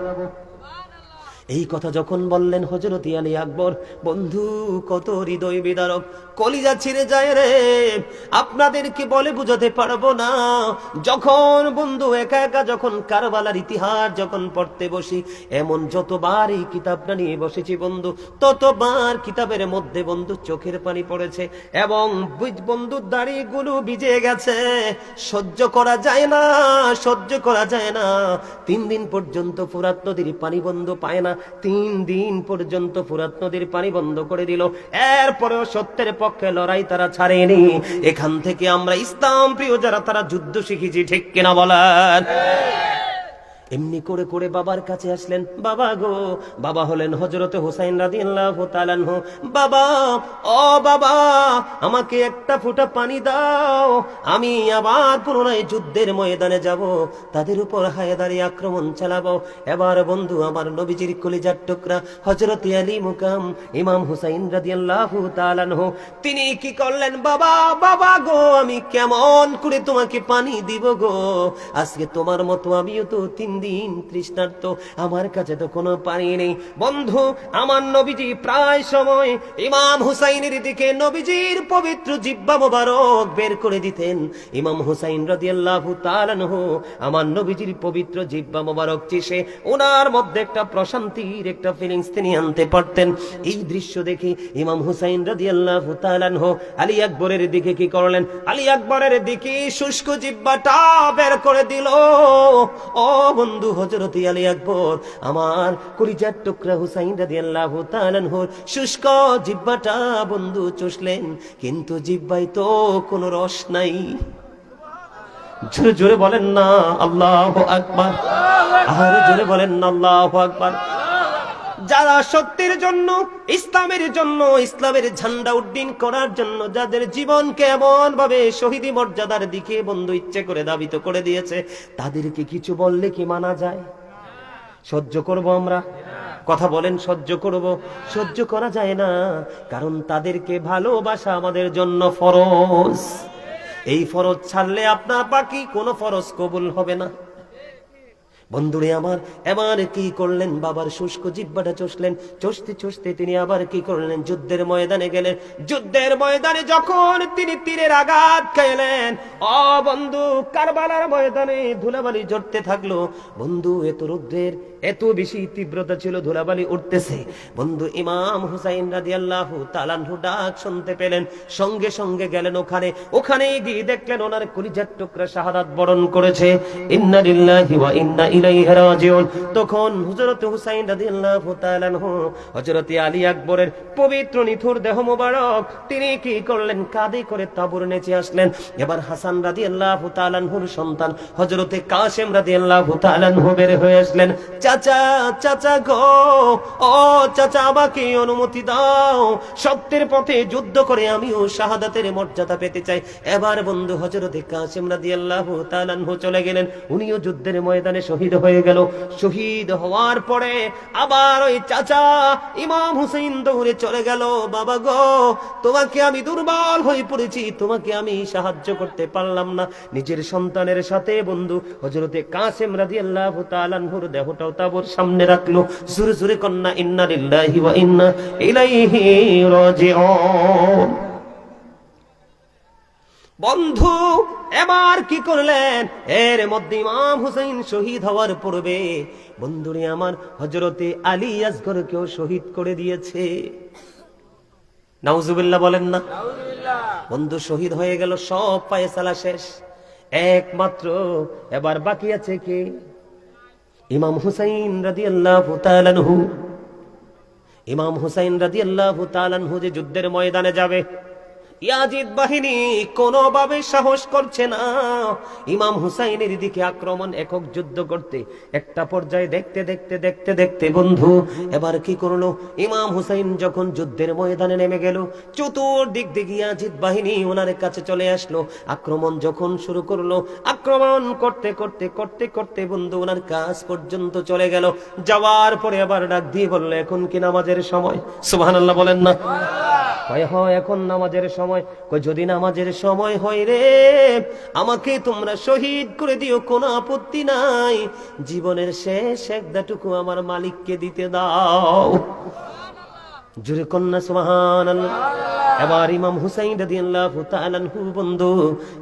A: এই কথা যখন বললেন হযরত আলী আকবর, বন্ধু কত হৃদয় বিদারক, কলিজা ছিঁড়ে যায় রে, আপনাদেরকে বলে বুঝাতে পারবো না। যখন বন্ধু একা একা যখন কারবালার ইতিহাস যখন পড়তে বসি, এমন যতবার এই কিতাবটা নিয়ে বসেছি বন্ধু, ততবার কিতাবের মধ্যে বন্ধু চোখের পানি পড়েছে এবং বন্ধুর দাড়িগুলো ভিজে গেছে। সহ্য করা যায় না, সহ্য করা যায় না। 3 দিন পর্যন্ত ফুরাত নদীর পানি বন্ধ পায় না। 3 দিন পর্যন্ত ফুরাত নদীর পানি বন্ধ করে দিল। এরপরেও সত্যের পক্ষে লড়াই তারা ছাড়েনি। এখান থেকে আমরা ইসলাম প্রিয় যারা, তারা যুদ্ধ শিখেছি, ঠিক কিনা বলেন? এমনি করে করে বাবার কাছে আসলেন। বাবা গো, বাবা হলেন হযরতে হুসাইন রাদিয়াল্লাহু তাআলা আনহু। বাবা, ও বাবা, আমাকে একটা ফোঁটা পানি দাও, আমি আবার পুনরায় যুদ্ধের ময়দানে যাব, তাদের উপর হায়দারি আক্রমণ চালাবো। এবার বন্ধু আমার নবীজির কলিজার টুকরা হযরত আলী মুকাম ইমাম হুসাইন রাদিয়াল্লাহু তাআলা আনহু, তিনি কি করলেন? বাবা, বাবা গো, আমি কেমন করে তোমাকে পানি দিব গো? আজকে তোমার মতো আমিও তো 3 দিন তৃষ্ণার্ত, আমার কাছে তো কোনো পানি নেই। বন্ধু, আমার নবীজি প্রায় সময় ইমাম হুসাইনের দিকে নবীজির পবিত্র জিহ্বা মোবারক বের করে দিতেন। ইমাম হুসাইন রাদিয়াল্লাহু তাআলা আনহু আমার নবীজির পবিত্র জিহ্বা মোবারক চিষে ওনার মধ্যে একটা প্রশান্তির একটা ফিলিংস তিনি আনতে পারতেন। এই দৃশ্য দেখে ইমাম হুসাইন রাদিয়াল্লাহু তাআলা আনহু আলী আকবরের দিকে কি করলেন? আলী আকবরের দিকে শুষ্ক জিহ্বাটা বের করে দিল। ও বন্ধু, হযরত আলী আকবর আমার কলিজার টুকরা হুসাইন রাদিয়াল্লাহু তাআলা আনহুর শুষ্ক জিহ্বাটা বন্ধু চুষলেন, কিন্তু জিহ্বায় তো কোনো রস নাই। জোরে জোরে বলেন না আল্লাহু আকবার, আরে জোরে বলেন না আল্লাহু আকবার। যারা সত্যের জন্য, ইসলামের জন্য, ইসলামের ঝান্ডা উড্ডীন করার জন্য যাদের জীবনকে এমন ভাবে শহীদি মর্যাদার দিকে বন্ধু ইচ্ছে করে দাবিত করে দিয়েছে, তাদেরকে কিছু বললে কি মানা যায়? সহ্য করব আমরা? কথা বলেন, সহ্য করব? সহ্য করা যায় না, কারণ তাদেরকে ভালোবাসা আমাদের জন্য ফরজ। এই ফরজ ছাড়লে আপনার বাকি কোনো ফরজ কবুল হবে না। বন্ধুরে আমার, এবার কি করলেন? বাবার শুষ্ক জিহ্বাটা চষলেন। চষতে চষতে তিনি আবার কি করলেন? যুদ্ধের ময়দানে গেলেন। যুদ্ধের ময়দানে যখন তিনি তীরের আঘাত খাইলেন, ও বন্ধু, কারবালার ময়দানে ধুলাবালি ঝরতে থাকলো। বন্ধু, এত রৌদ্রের এত বেশি তীব্রতা ছিল, ধুলাবালি উঠতেছে। বন্ধু, ইমাম হুসাইন রাদিয়াল্লাহু তাআলা আনহু ডাক শুনতে পেলেন, সঙ্গে সঙ্গে গেলেন ওখানে গিয়ে দেখলেন ওনার কলিজার টুকরা শাহাদাত বরণ করেছে। ইন্না লিল্লাহি ওয়া ইন্না ইলাইহি রাজিউন। তখন হযরত হুসাইন রাদিয়াল্লাহু তাআলা আনহু হযরত আলী আকবরের পবিত্র নিথুর দেহ মোবারক তিনি কি করলেন? কাঁধে করে তাঁবুর নিচে আসলেন। এবার হাসান রাদিয়াল্লাহু তাআলা আনহুর সন্তান হযরত কাসেম রাদিয়াল্লাহু তাআলা আনহু বের হয়ে আসলেন। চাচা, চাচা গো, ও চাচা, আমাকে অনুমতি দাও, সত্যের পথে যুদ্ধ করে আমিও শাহাদাতের মর্যাদা পেতে চাই। এবার বন্ধু হযরত কাসেম রাদিয়াল্লাহু তাআলা আনহু চলে গেলেন, উনিও যুদ্ধের ময়দানে শহীদ হয়ে গেল। শহীদ হওয়ার পরে আবার ওই চাচা ইমাম হুসাইন দৌড়ে চলে গেল, বাবা গো, তোমাকে আমি দুর্বল হয়ে পড়েছি, তোমাকে আমি সাহায্য করতে পারলাম না। নিজের সন্তানের সাথে বন্ধু হযরতে কাসেম রাদিয়াল্লাহু তাআলা আনহুর দেহটাও তাঁবুর সামনে রাখলো। জোরে জোরে কন্যা ইন্না লিল্লাহি ওয়া ইন্না ইলাইহি রাজিউন। বন্ধু, এবার কি করলেন? এর মধ্যে ইমাম হুসাইন শহীদ হওয়ার পূর্বে বন্ধুরে আমার হযরতে আলী আসগরকেও শহীদ করে দিয়েছে। নাউজুবিল্লাহ বলেন না? বন্ধু, শহীদ হয়ে গেল, সব ফায়সালা শেষ। একমাত্র এবার বাকি আছে কে? ইমাম হুসাইন রাদিয়াল্লাহু তাআলা আনহু। ইমাম হুসাইন রাদিয়াল্লাহু তাআলা আনহু যে যুদ্ধের ময়দানে যাবে, ইয়াজিদ বাহিনী কোনোভাবে সাহস করছে না ইমাম হুসাইনের দিকে আক্রমণ, একক যুদ্ধ করতে। একটা পর্যায়ে দেখতে দেখতে দেখতে দেখতে বন্ধু এবার কি করলো? ইমাম হুসাইন যখন যুদ্ধের ময়দানে নেমে গেল, চতুর্দিক থেকে ইয়াজিদ বাহিনী ওনার কাছে চলে আসলো। আক্রমণ যখন শুরু করলো, আক্রমণ করতে করতে করতে করতে বন্ধু ওনার কাছ পর্যন্ত চলে গেল। যাওয়ার পরে আবার ডাক দিয়ে বললো, এখন কি নামাজের সময়? সুবহানাল্লাহ বলেন না? হয় এখন নামাজের সময়। যদি নামাজের সময় হয় রে, আমাকে তোমরা শহীদ করে দিও, কোনো আপত্তি নাই, জীবনের শেষ একদাটুকু আমার মালিককে দিতে দাও। জোরে কন্যা সুবহানাল্লাহ। এবার ইমাম হুসাইন রাদিয়াল্লাহু তাআলা আনহু বন্ধু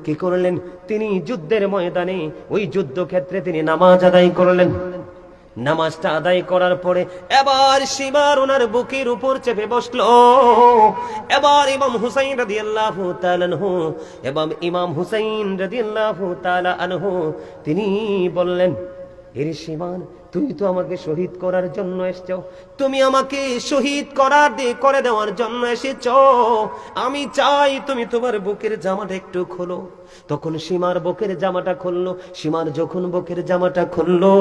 A: কি করলেন? তিনি যুদ্ধের ময়দানে ওই যুদ্ধক্ষেত্রে তিনি নামাজ আদায় করলেন। নামাজটা আদায় করার পরে এবার সীমার ওনার বুকের উপর চেপে বসলো। এবার ইমাম হুসাইন রাদিয়াল্লাহু তাআলা আনহু এবং ইমাম হুসাইন রাদিয়াল্লাহু তাআলা আনহু তিনি বললেন, এরে সীমান, তুমি তো আমাকে শহীদ করার জন্য এসেছো, তুমি আমাকে শহীদ করে দেওয়ার জন্য এসেছো, আমি চাই তুমি তোমার বুকের জামাটা একটু খোলো। তখন সীমার বুকের জামাটা খুললো। সীমার যখন বুকের জামাটা খুললো,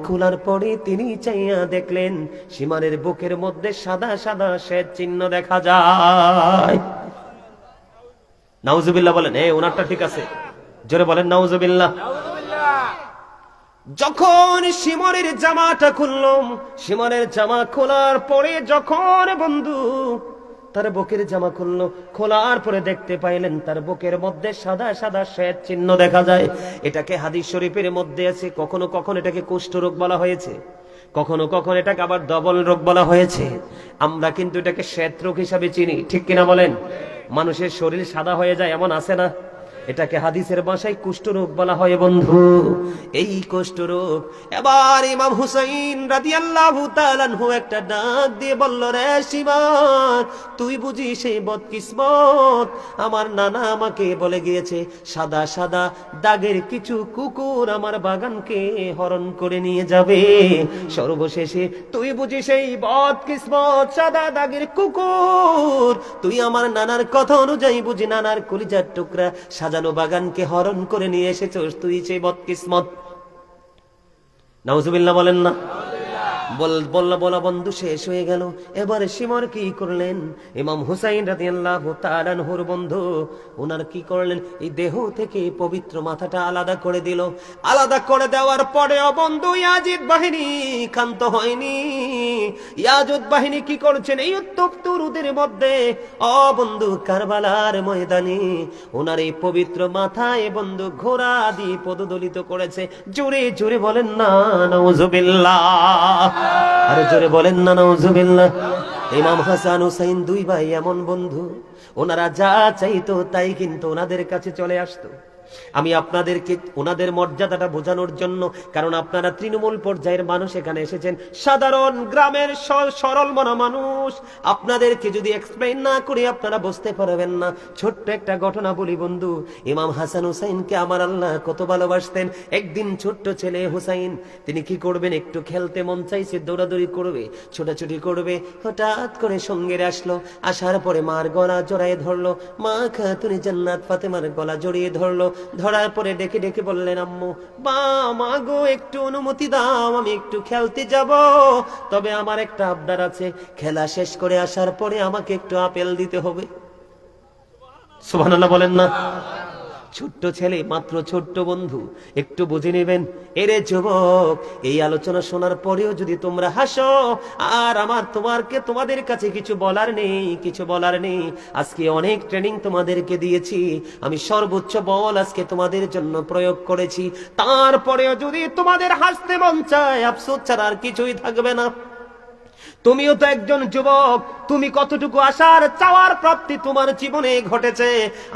A: খোলার পরে তিনি চাইয়া দেখলেন সীমারের বুকের মধ্যে সাদা সাদা শ্বেত চিহ্ন দেখা যায়। নাউজুবিল্লাহ বলেন। ওনারটা ঠিক আছে, জোরে বলেন নাউজুবিল্লাহ। যখন সীমারের জামাটা খুললাম, সীমারের জামা খোলার পরে যখন বন্ধু তার বুকের জামা খুললো, খোলার পরে দেখতে পাইলেন তার বুকের মধ্যে সাদা সাদা শ্বেত চিহ্ন দেখা যায়। এটাকে হাদিস শরীফের মধ্যে আছে, কখনো কখনো এটাকে কুষ্ঠরোগ বলা হয়েছে, কখনো কখনো এটাকে আবার ডবল রোগ বলা হয়েছে। আমরা কিন্তু এটাকে শ্বেত রোগ হিসাবে চিনি, ঠিক কিনা বলেন? মানুষের শরীর সাদা হয়ে যায় এমন আছে না? এটাকে হাদিসের ভাষায় কুষ্ঠরোগ বলা হয় বন্ধু। এই কুষ্ঠরোগ, এবার ইমাম হুসাইন রাদিয়াল্লাহু তাআলা আনহু একটা ডাক দিয়ে বলল, রে সীমান, তুই বুঝি সেই বদকিসমত? আমার নানা আমাকে বলে গিয়েছে সাদা সাদা দাগের কিছু কুকুর আমার বাগানকে হরণ করে নিয়ে যাবে। সর্বশেষে তুই বুঝি সেই বদকিসমত, সাদা দাগের কুকুর? তুই আমার নানার কথা অনুযায়ী বুঝি নানার কলিজার টুকরা সাজানো বাগানকে হরণ করে নিয়ে এসেছস, তুই সেই বদকিসমত। নাউজুবিল্লাহ বলেন না? বলা বন্ধু শেষ হয়ে গেল। এবারে সিমর কি করলেন? ইমাম হুসাইন রাদিয়াল্লাহু তাআলা আনহুর বন্ধু ওনার কি করলেন? এই দেহ থেকে পবিত্র মাথাটা আলাদা করে দিল। আলাদা করে দেওয়ার পরেও বন্ধু ইয়াজিদ বাহিনী ক্ষান্ত হয়নি। ইয়াজিদ বাহিনী কি করছেন? এই উত্তপ্ত রোদের মধ্যে, ও বন্ধু, কারবালার ময়দানে ওনার এই পবিত্র মাথায় বন্ধু ঘোড়া দিয়ে পদদলিত করেছে। জোরে জোরে বলেন না নাউজুবিল্লাহ, আরে জোরে বলেন না নাউজুবিল্লাহ। ইমাম হাসান হুসাইন দুই ভাই এমন বন্ধু, ওনারা যা চাইতো তাই কিন্তু ওনাদের কাছে চলে আসতো। আমি আপনাদেরকে ওনাদের মর্যাদাটা বোঝানোর জন্য, কারণ আপনারা তৃণমূল পর্যায়ের মানুষ এখানে এসেছেন, সাধারণ গ্রামের সরল মনা মানুষ, আপনাদেরকে যদি এক্সপ্লেইন না করি আপনারা বুঝতে পারবেন না। ছোট্ট একটা ঘটনা বলি বন্ধু। ইমাম হাসান হুসাইনকে আমার আল্লাহ কত ভালোবাসতেন। একদিন ছোট্ট ছেলে হুসাইন, তিনি কি করবেন? একটু খেলতে মন চাইছে, দৌড়াদৌড়ি করবে, ছোটাছুটি করবে। হঠাৎ করে সঙ্গের আসলো, আসার পরে মার গলা জড়ায় ধরলো। মা খাতুনে জান্নাত ফাতেমার গলা জড়িয়ে ধরলো। ধরার পরে ডেকে ডেকে বললেন, আম্মু, মা গো, একটু অনুমতি দাও, আমি একটু খেলতে যাব, তবে আমার একটা আবদার আছে, খেলা শেষ করে আসার পরে আমাকে একটু আপেল দিতে হবে। সুবহানাল্লাহ বলেন না? ছোট্ট ছেলে, মাত্র ছোট্ট বন্ধু, একটু বুঝে নেবেন। এরে যুবক, এই আলোচনা শোনার পরেও যদি তোমরা হাসো আর তোমাদের কাছে কিছু বলার নেই। আজকে অনেক ট্রেনিং তোমাদেরকে দিয়েছি, আমি সর্বোচ্চ বল আজকে তোমাদের জন্য প্রয়োগ করেছি, তারপরেও যদি তোমাদের হাসতে মন চায়, আফসোস ছাড়া আর কিছুই থাকবে না। তুমিও তো একজন যুবক, তুমি কতটুকু আশার চাওয়ার প্রাপ্তি তোমার জীবনে ঘটেছে।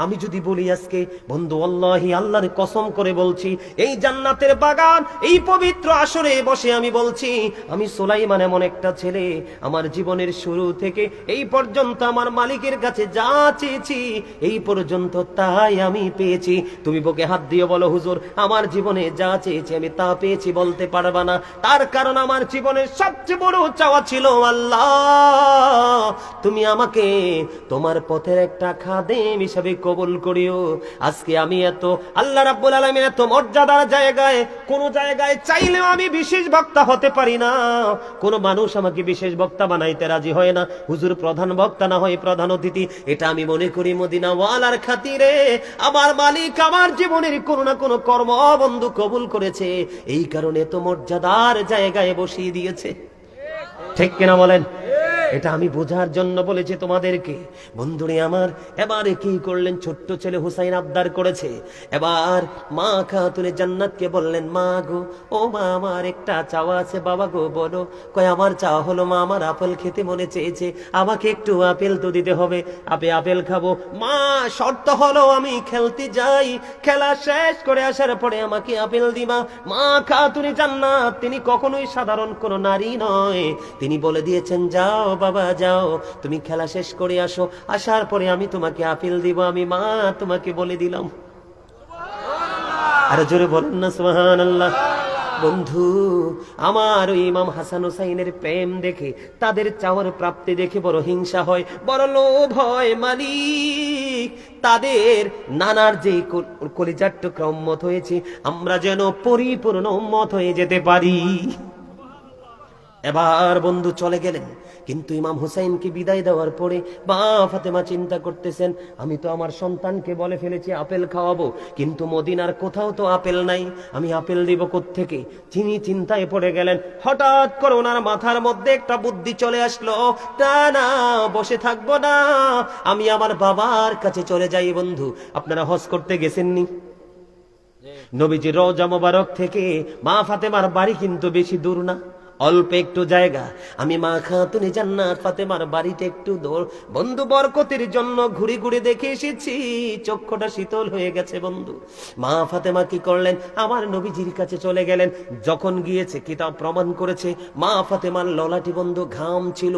A: আমি যদি বলি আজকে বন্ধু, আল্লাহি, আল্লাহর কসম করে বলছি, এই জান্নাতের বাগান, এই পবিত্র আসরে বসে আমি বলছি, আমি সুলাইমান এমন একটা ছেলে, আমার জীবনের শুরু থেকে এই পর্যন্ত আমার মালিকের কাছে যা চেয়েছি এই পর্যন্ত তাই আমি পেয়েছি। তুমি বুকে হাত দিয়ে বলো, হুজুর, আমার জীবনে যা চেয়েছি আমি তা পেয়েছি, বলতে পারবা না। তার কারণ আমার জীবনের সবচেয়ে বড় চাওয়া ছিল, আল্লাহ, তুমি আমাকে তোমার পথের একটা খাদেম হিসাবে কবুল করিও। আজকে আমি এত, আল্লাহ রাব্বুল আলামিন এত মর্যাদার জায়গায়, কোন জায়গায় চাইলেও আমি বিশেষ বক্তা হতে পারি না। কোন মানুষ আমাকে বিশেষ বক্তা বানাইতে রাজি হয় না। হুজুর প্রধান বক্তা না হয় প্রধান অতিথি, এটা আমি মনে করি মদিনা ওয়ালার খাতিরে আমার মালিক আমার জীবনের কোনো না কোনো কর্ম বন্ধু কবুল করেছে, এই কারণে তো মর্যাদার জায়গায় বসিয়ে দিয়েছে। ঠিক কিনা বলেন? এটা আমি বোঝার জন্য বলেছি তোমাদেরকে। বন্ধুরে আমার, এবারে কি করলেন? ছোট্ট ছেলে হুসাইন আবদার করেছে। এবার মা খাতুনে জান্নাতকে বললেন, মা গো, ও মা, আমার একটা চাওয়া আছে। বাবা গো, বলো। কয়, আমার চাওয়া হলো মা, আমার আপেল খেতে মনে চেয়েছে, আমাকে একটু আপেল তো দিতে হবে, আপেল খাবো। মা, শর্ত হলো আমি খেলতে যাই, খেলা শেষ করে আসার পরে আমাকে আপেল দিবা। মা খাতুনে জান্নাত, তিনি কখনোই সাধারণ কোন নারী নয়, তিনি বলে দিয়েছেন, যাও বাবা যাও, তুমি খেলা শেষ করে আসো, আসার পরে আমি তোমাকে আপেল দিব। আমি মা তোমাকে বলে দিলাম। আরে জোরে বলেন না সুবহানাল্লাহ। বন্ধু আমার, ওই ইমাম হাসান হুসাইনের প্রেম দেখে, তাদের চাওয়ার প্রাপ্তি দেখে বড় হিংসা হয়, বড় লোভ হয়। মালিক, তাদের নানার যে কলিজার টুকরা উম্মত হয়েছে, আমরা যেন পরিপূর্ণ উম্মত হয়ে যেতে পারি। এবার বন্ধু চলে গেলেন।
B: কিন্তু ইমাম হুসাইনকে বিদায় দেওয়ার পরে মা ফাতেমা চিন্তা করতেছেন, আমি তো আমার সন্তানকে বলে ফেলেছি আপেল খাওয়াবো, কিন্তু মদিনার কোথাও তো আপেল নাই, আমি আপেল দিব কোত্থেকে? তিনি চিন্তায় পড়ে গেলেন। হঠাৎ করে ওনার মাথার মধ্যে একটা বুদ্ধি চলে আসলো, না না, বসে থাকবো না, আমি আমার বাবার কাছে চলে যাই। বন্ধু, আপনারা হজ করতে গেছেননি? নবীজি রওজা মোবারক থেকে মা ফাতেমার বাড়ি কিন্তু বেশি দূর না, অল্প একটু জায়গা। আমি মা খাতুনে জান্নাত ফাতেমার বাড়িতে একটু দূর। বন্ধু, বরকতের জন্য ঘুরে ঘুরে দেখে এসেছি, চক্ষুটা শীতল হয়ে গেছে। বন্ধু, মা ফাতেমা কি করলেন? আমার নবীজির কাছে চলে গেলেন। যখন গিয়েছে, কিতাব প্রমাণ করেছে মা ফাতেমার ললাটি বন্ধু ঘাম ছিল,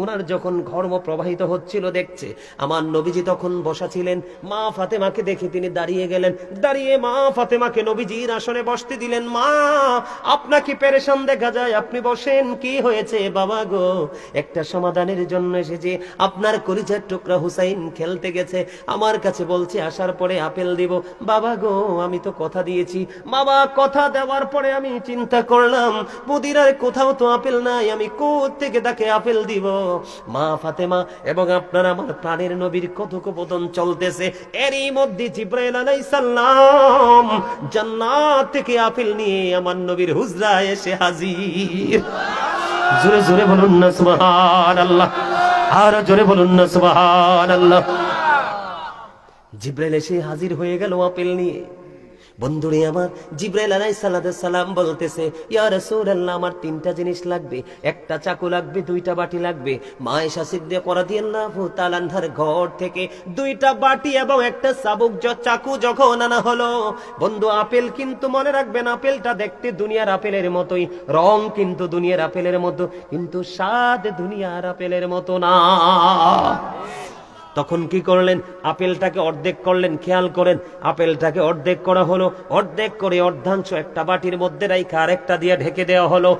B: ওনার যখন ঘর্ম প্রবাহিত হচ্ছিল দেখছে। আমার নবীজি তখন বসা ছিলেন, মা ফাতেমাকে দেখে তিনি দাঁড়িয়ে গেলেন। দাঁড়িয়ে মা ফাতেমাকে নবীজির আসনে বসতে দিলেন। মা, আপনাকে পেরেশান দেখা যায়, আপনি বসেন, কি হয়েছে? বাবা গো, একটা সমাধানের জন্য এসেছি। আপনার কলিজার টুকরা হুসাইন খেলতে গেছে, আমার কাছে বলছে আসার পরে আপেল দিব। বাবা গো, আমি তো কথা দিয়েছি। বাবা, কথা দেওয়ার পরে আমি চিন্তা করলাম মদিনার কোথাও তো আপেল নাই, আমি কোত্থেকে তাকে আপেল দিব? মা ফাতেমা এবং আপনার আমার প্রাণের নবীর কথোপকথন চলতেছে, এরই মধ্যে জিবরাইল আলাইহিস সালাম জান্নাত থেকে আপেল নিয়ে আমার নবীর হুজরায় এসে হাজির। জোরে জোরে বলুন না সুবহানাল্লাহ, আর জোরে বলুন না সুবহানাল্লাহ। জিবরাইল এসে হাজির হয়ে গেল আপেল নিয়ে। বন্ধুরে আমার, জিবরাইল আলাইহিস সালাম বলতেছে, ইয়া রাসূলুল্লাহ, আমার তিনটা জিনিস লাগবে, একটা চাকু লাগবে, দুইটা বাটি লাগবে। মা আয়েশা সিদ্দিকা রাদিয়াল্লাহু তাআলা আনহার ঘর থেকে দুইটা বাটি এবং একটা চাকু যখন আনা হলো, বন্ধু, আপেল কিন্তু মনে রাখবেন, আপেলটা দেখতে দুনিয়ার আপেলের মতোই, রং কিন্তু দুনিয়ার আপেলের মতো, কিন্তু স্বাদ দুনিয়ার আপেলের মতো না। তখন কি করলেন? আপেলটাকে অর্ধেক করলেন। খেয়াল করেন, আপেলটাকে অর্ধেক করা হলো, অর্ধেক করে অর্ধাংশ একটা বাটির মধ্যে রাইখা আরেকটা দিয়ে ঢেকে দেওয়া হলো,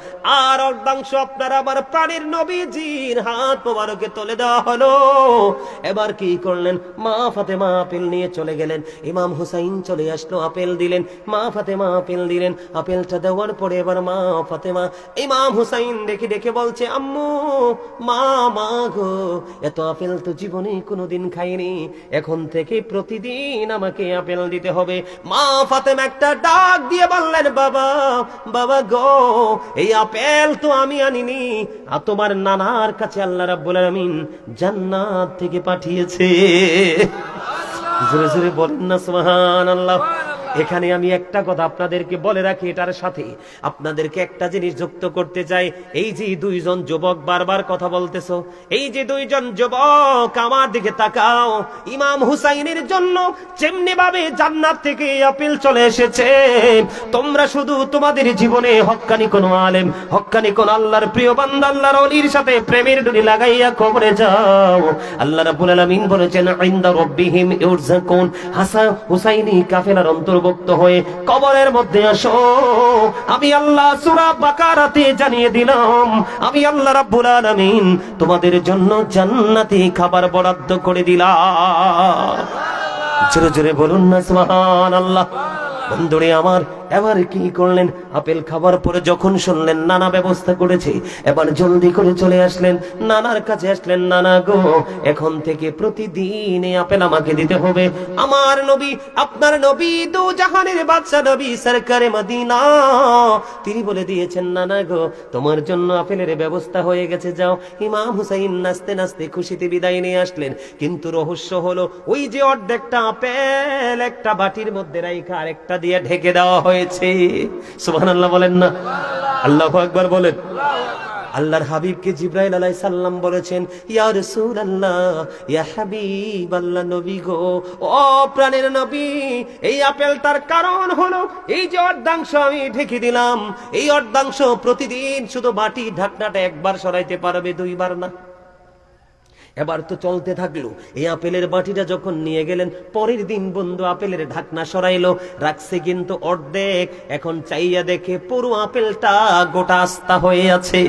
B: আর অর্ধাংশ আপনার আবার প্রাণের নবীজির হাত মোবারকে তুলে দেওয়া হলো। এবার কি করলেন? মা ফাতেমা আপেল নিয়ে চলে গেলেন। ইমাম হুসাইন চলে আসলো, আপেল দিলেন। মা ফাতেমা আপেল দিলেন। আপেলটা দেওয়ার পরে এবার মা ফাতেমা ইমাম হুসাইন দেখে দেখে বলছে, আম্মু, মা, মা গো, এত আপেল তো জীবনে কোনোদিন খাইনি, এখন থেকে প্রতিদিন আমাকে আপেল দিতে হবে। মা ফাতেমা একটা ডাক দিয়ে বললেন, বাবা, বাবা গো, এই আপেল তো আমি আনিনি, আর তোমার নানার কাছে আল্লাহ রাব্বুল আলামিন জান্নাত থেকে পাঠিয়েছে। জোরে জোরে বলেন না সুবহানাল্লাহ। এখানে আমি একটা কথা আপনাদেরকে বলে রাখি, এটার সাথে আপনাদেরকে একটা জিনিস যুক্ত করতে চাই। এই যে দুইজন যুবক বারবার কথা বলতেছো, এই যে দুইজন যুবক আমার দিকে তাকাও, ইমাম হুসাইনের জন্য যেমনি ভাবে জান্নাত থেকে আপেল চলে এসেছে, তোমরা শুধু তোমাদের জীবনে হক্কানি কোন আলেম, হক্কানি কোন আল্লাহর প্রিয় বান্দা, আল্লাহর ওলির সাথে প্রেমের ডুরি লাগাইয়া কবরে যাও। আল্লাহ রাব্বুল আলামিন বলেছেন, ইনদা রাব্বিহিম ইউরযাকুন, হাসান হুসাইনি কাফেলার অন্তর্ভুক্ত হয়ে কবরের মধ্যে আসো। আমি আল্লাহ সূরা বাকারাতে জানিয়ে দিলাম, আমি আল্লাহ রাব্বুল আলামিন তোমাদের জন্য জান্নাতি খাবার বরাদ্দ করে দিলাম। জোরে জোরে বলুন না সুবহানাল্লাহ। বন্ধুরে আমার, এবার কি করলেন? আপেল খাবার পরে যখন শুনলেন নানা ব্যবস্থা করেছে, এবার জলদি করে চলে আসলেন, নানার কাছে আসলেন। নানা গো, এখন থেকে প্রতিদিন এই আপেল আমাকে দিতে হবে। আমার নবী, আপনার নবী, দু জাহানের বাদশা নবী সরকারে মদিনা, তিনি বলে দিয়েছেন, নানা গো, তোমার জন্য আপেলের ব্যবস্থা হয়ে গেছে, যাও। ইমাম হুসাইন নাচতে নাচতে খুশিতে বিদায় নিয়ে আসলেন। কিন্তু রহস্য হলো, ওই যে অর্ধেকটা আপেল একটা বাটির মধ্যে রাইখা আরেকটা দিয়ে ঢেকে দেওয়া হয়েছে। সুবহানাল্লাহ বলেন না, আল্লাহু আকবার বলেন। আল্লাহর হাবিবকে জিবরাইল আলাইহিস সালাম বলেছেন, ইয়া রাসূলুল্লাহ, ইয়া হাবিবাল্লাহ, নবী গো, ও প্রাণের নবী, এই আপেলটার কারণ হলো এই যে অর্ধাংশ আমি ঢেকে দিলাম, এই অর্ধাংশ প্রতিদিন শুধু বাটি ঢাকনাটা একবার সরাইতে পারবে, দুইবার না। এবার তো চলতে থাকলো। এই আপেলের বাটিটা যখন নিয়ে গেলেন, পরের দিন বন্ধু আপেলের ঢাকনা সরাইলো, রাখছে কিন্তু অর্ধেক। এখন চাইয়া দেখে পুরো আপেলটা গোটা আস্তা হয়ে আছে।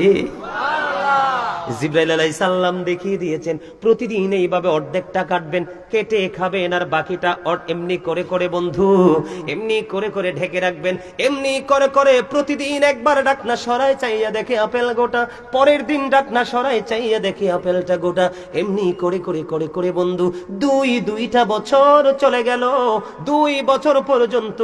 B: জিবরাইল আলাইহিস সালাম দেখিয়ে দিয়েছেন প্রতিদিন এইভাবে অর্ধেকটা কাটবেন, কেটে খাবেন, আর বাকিটা এমনি করে করে বন্ধু এমনি করে করে ঢেকে রাখবেন। এমনি করে করে প্রতিদিন একবার ডাকনা সরায় চাইয়া দেখে আপেল গোটা, পরের দিন ডাকনা সরায় চাইয়া দেখে আপেলটা গোটা, এমনি করে করে করে করে বন্ধু দুইটা বছর চলে গেল। 2 বছর পর্যন্ত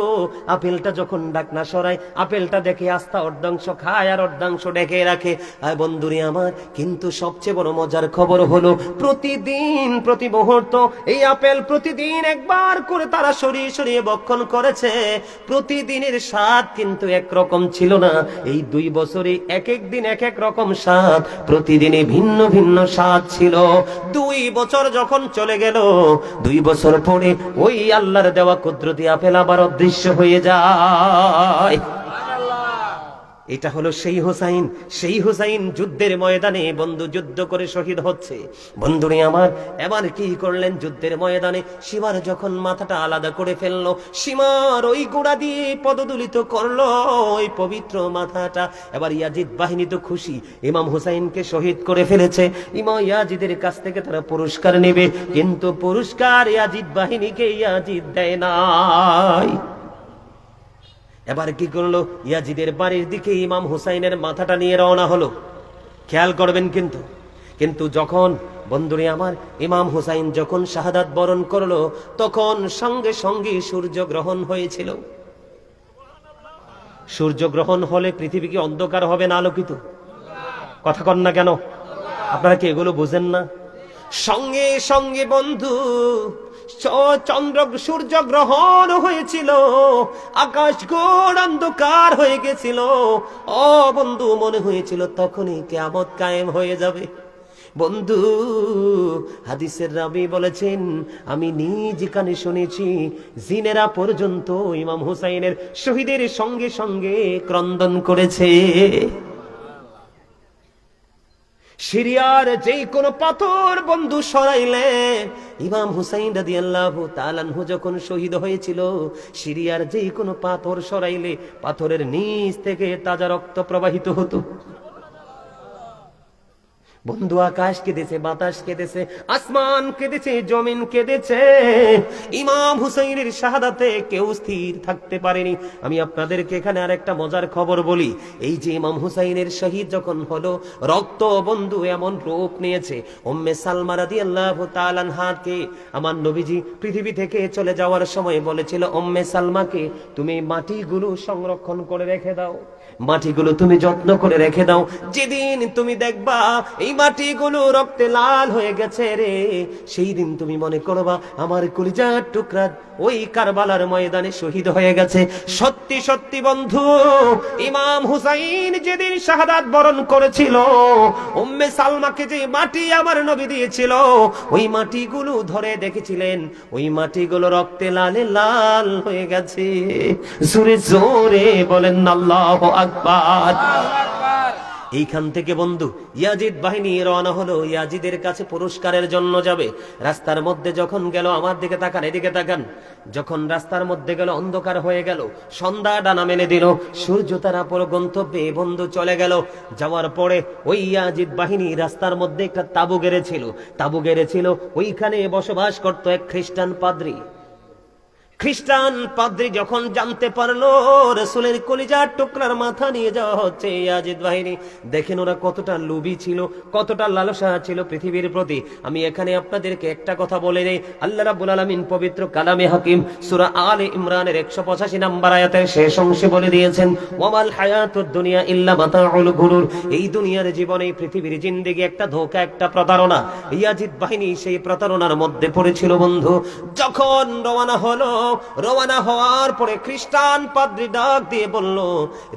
B: আপেলটা যখন ডাকনা সরায় আপেলটা দেখে আস্থা অর্ধাংশ খায় আর অর্ধাংশ ঢেকে রাখে। আর বন্ধুরে আমার, কিন্তু সবচেয়ে বড় মজার খবর হলো প্রতিদিন প্রতি মুহূর্ত এই আপেল প্রতিদিন একবার করে তারা সরিয়ে সরিয়ে ভক্ষণ করেছে। প্রতিদিনের স্বাদ কিন্তু একরকম ছিল না। এই 2 বছরে এক এক দিন এক এক রকম স্বাদ, প্রতিদিনে ভিন্ন ভিন্ন স্বাদ ছিল। 2 বছর যখন চলে গেল, 2 বছর পরে ওই আল্লাহর দেওয়া কুদরতি আপেল আবার অদৃশ্য হয়ে যায়। এটা হলো সেই হুসাইন যুদ্ধের ময়দানে বন্ধু যুদ্ধ করে শহীদ হচ্ছে। বন্ধুরে আমার, এবার কি করলেন যুদ্ধের ময়দানে? সীমার যখন মাথাটা আলাদা করে ফেললো, সীমার ওই গোড়া দিয়ে পদদলিত করলো ওই পবিত্র মাথাটা। এবার ইয়াজিদ বাহিনী তো খুশি, ইমাম হুসাইনকে শহীদ করে ফেলেছে। ইমাম ইয়াজিদের কাছ থেকে তারা পুরস্কার নেবে, কিন্তু পুরস্কার ইয়াজিদ বাহিনীকে ইয়াজিদ দেয় নাই। এবার কি করলো? ইয়াজিদের বাড়ির দিকে ইমাম হুসাইনের মাথাটা নিয়ে রওনা হলো। খেয়াল করবেন কিন্তু যখন বন্ধুরে আমার ইমাম হুসাইন যখন শাহাদাত বরণ করলো, তখন সঙ্গে সঙ্গে সূর্যগ্রহণ হয়েছিল। সূর্যগ্রহণ হলে পৃথিবী কি অন্ধকার হবে না আলোকিত? কথা কন না কেন? আপনারা কি এগুলো বুঝেন না? সঙ্গে সঙ্গে বন্ধু সূর্য গ্রহণ হয়েছিল, আকাশ ঘোর অন্ধকার হয়ে গেছিল। ও বন্ধু, মনে হয়েছিল তখনই কিয়ামত কায়েম হয়ে যাবে। বন্ধু, হাদিসের রাবী বলেছেন, আমি নিজ কানে শুনেছি জিনেরা পর্যন্ত ইমাম হুসাইনের শহীদের সঙ্গে সঙ্গে ক্রন্দন করেছে। সিরিয়ার যেই কোন পাথর বন্ধু সরাইলে, ইমাম হুসাইন রাদিয়াল্লাহু তাআলা আনহু যখন শহীদ হয়েছিল, সিরিয়ার যেই কোন পাথর সরাইলে পাথরের নিচ থেকে তাজা রক্ত প্রবাহিত হতো। বন্ধু, আকাশ কেঁদেছে, বাতাস কেঁদেছে, আসমান কেঁদেছে, জমিন কেঁদেছে। ইমাম হুসাইনের শাহাদাতে কেউ স্থির থাকতে পারেনি। আমি আপনাদেরকে এখানে আরেকটা মজার খবর বলি। এই যে ইমাম হুসাইনের শহীদ যখন হলো, রক্ত বন্ধু এমন রূপ নিয়েছে, উম্মে সালমা রাদিয়াল্লাহু তাআলা আনহাকে আমার নবীজি পৃথিবী থেকে চলে যাওয়ার সময় বলেছিল, উম্মে সালমাকে তুমি মাটিগুলো সংরক্ষণ করে রেখে দাও, মাটিগুলো তুমি যত্ন করে রেখে দাও। যেদিন তুমি দেখবা এই মাটিগুলো রক্তে লাল হয়ে গেছে রে, সেই দিন তুমি মনে করবা আমার কলিজার টুকরা ওই কারবালার ময়দানে শহীদ হয়ে গেছে। সত্যি সত্যি বন্ধু, ইমাম হুসাইন যেদিন শাহাদাত বরণ করেছিল, উম্মে সালমাকে যে মাটি আমার নবী দিয়েছিল, ওই মাটিগুলো ধরে দেখেছিলেন, ওই মাটিগুলো রক্তে লালে লাল হয়ে গেছে। জোরে জোরে বলেন আল্লাহু আকবার। এইখান থেকে বন্ধু ইয়াজিদ বাহিনী রওনা হলো, ইয়াজিদের কাছে পুরস্কারের জন্য যাবে। রাস্তার মধ্যে যখন গেল, আমার দিকে তাকান, এদিকে তাকান, যখন রাস্তার মধ্যে গেল অন্ধকার হয়ে গেল, সন্ধ্যা ডানা মেলে দিল, সূর্য তারা পুরো গন্তব্যে বন্ধু চলে গেল। যাওয়ার পরে ওই ইয়াজিদ বাহিনী রাস্তার মধ্যে একটা তাবু গেড়েছিল। ওইখানে বসবাস করত এক খ্রিস্টান পাদ্রী। যখন জানতে পারলো রাসূলের কলিজার টুকরার মাথা নিয়ে যাওয়া হচ্ছে ইয়াজিদ বাহিনী, দেখেন ওরা কতটা লোভী ছিল, কতটা লালসা ছিল পৃথিবীর প্রতি। আমি এখানে আপনাদেরকে একটা কথা বলে নেই, আল্লাহ রাব্বুল আলামিন পবিত্র কালামে হাকিম সূরা আলে ইমরানের 185 নম্বর আয়াতের শেষ অংশে বলে দিয়েছেন, ওয়ামাল হায়াতুদ দুনিয়া ইল্লা মাতাউল গুরুর। এই দুনিয়ার জীবনে, পৃথিবীর জিন্দেগি একটা ধোঁকা, একটা প্রতারণা। ইয়াজিদ বাহিনী সেই প্রতারণার মধ্যে পড়েছিল বন্ধু। যখন রওনা হওয়ার পরে খ্রিস্টান পাদ্রী ডাক দিয়ে বলল,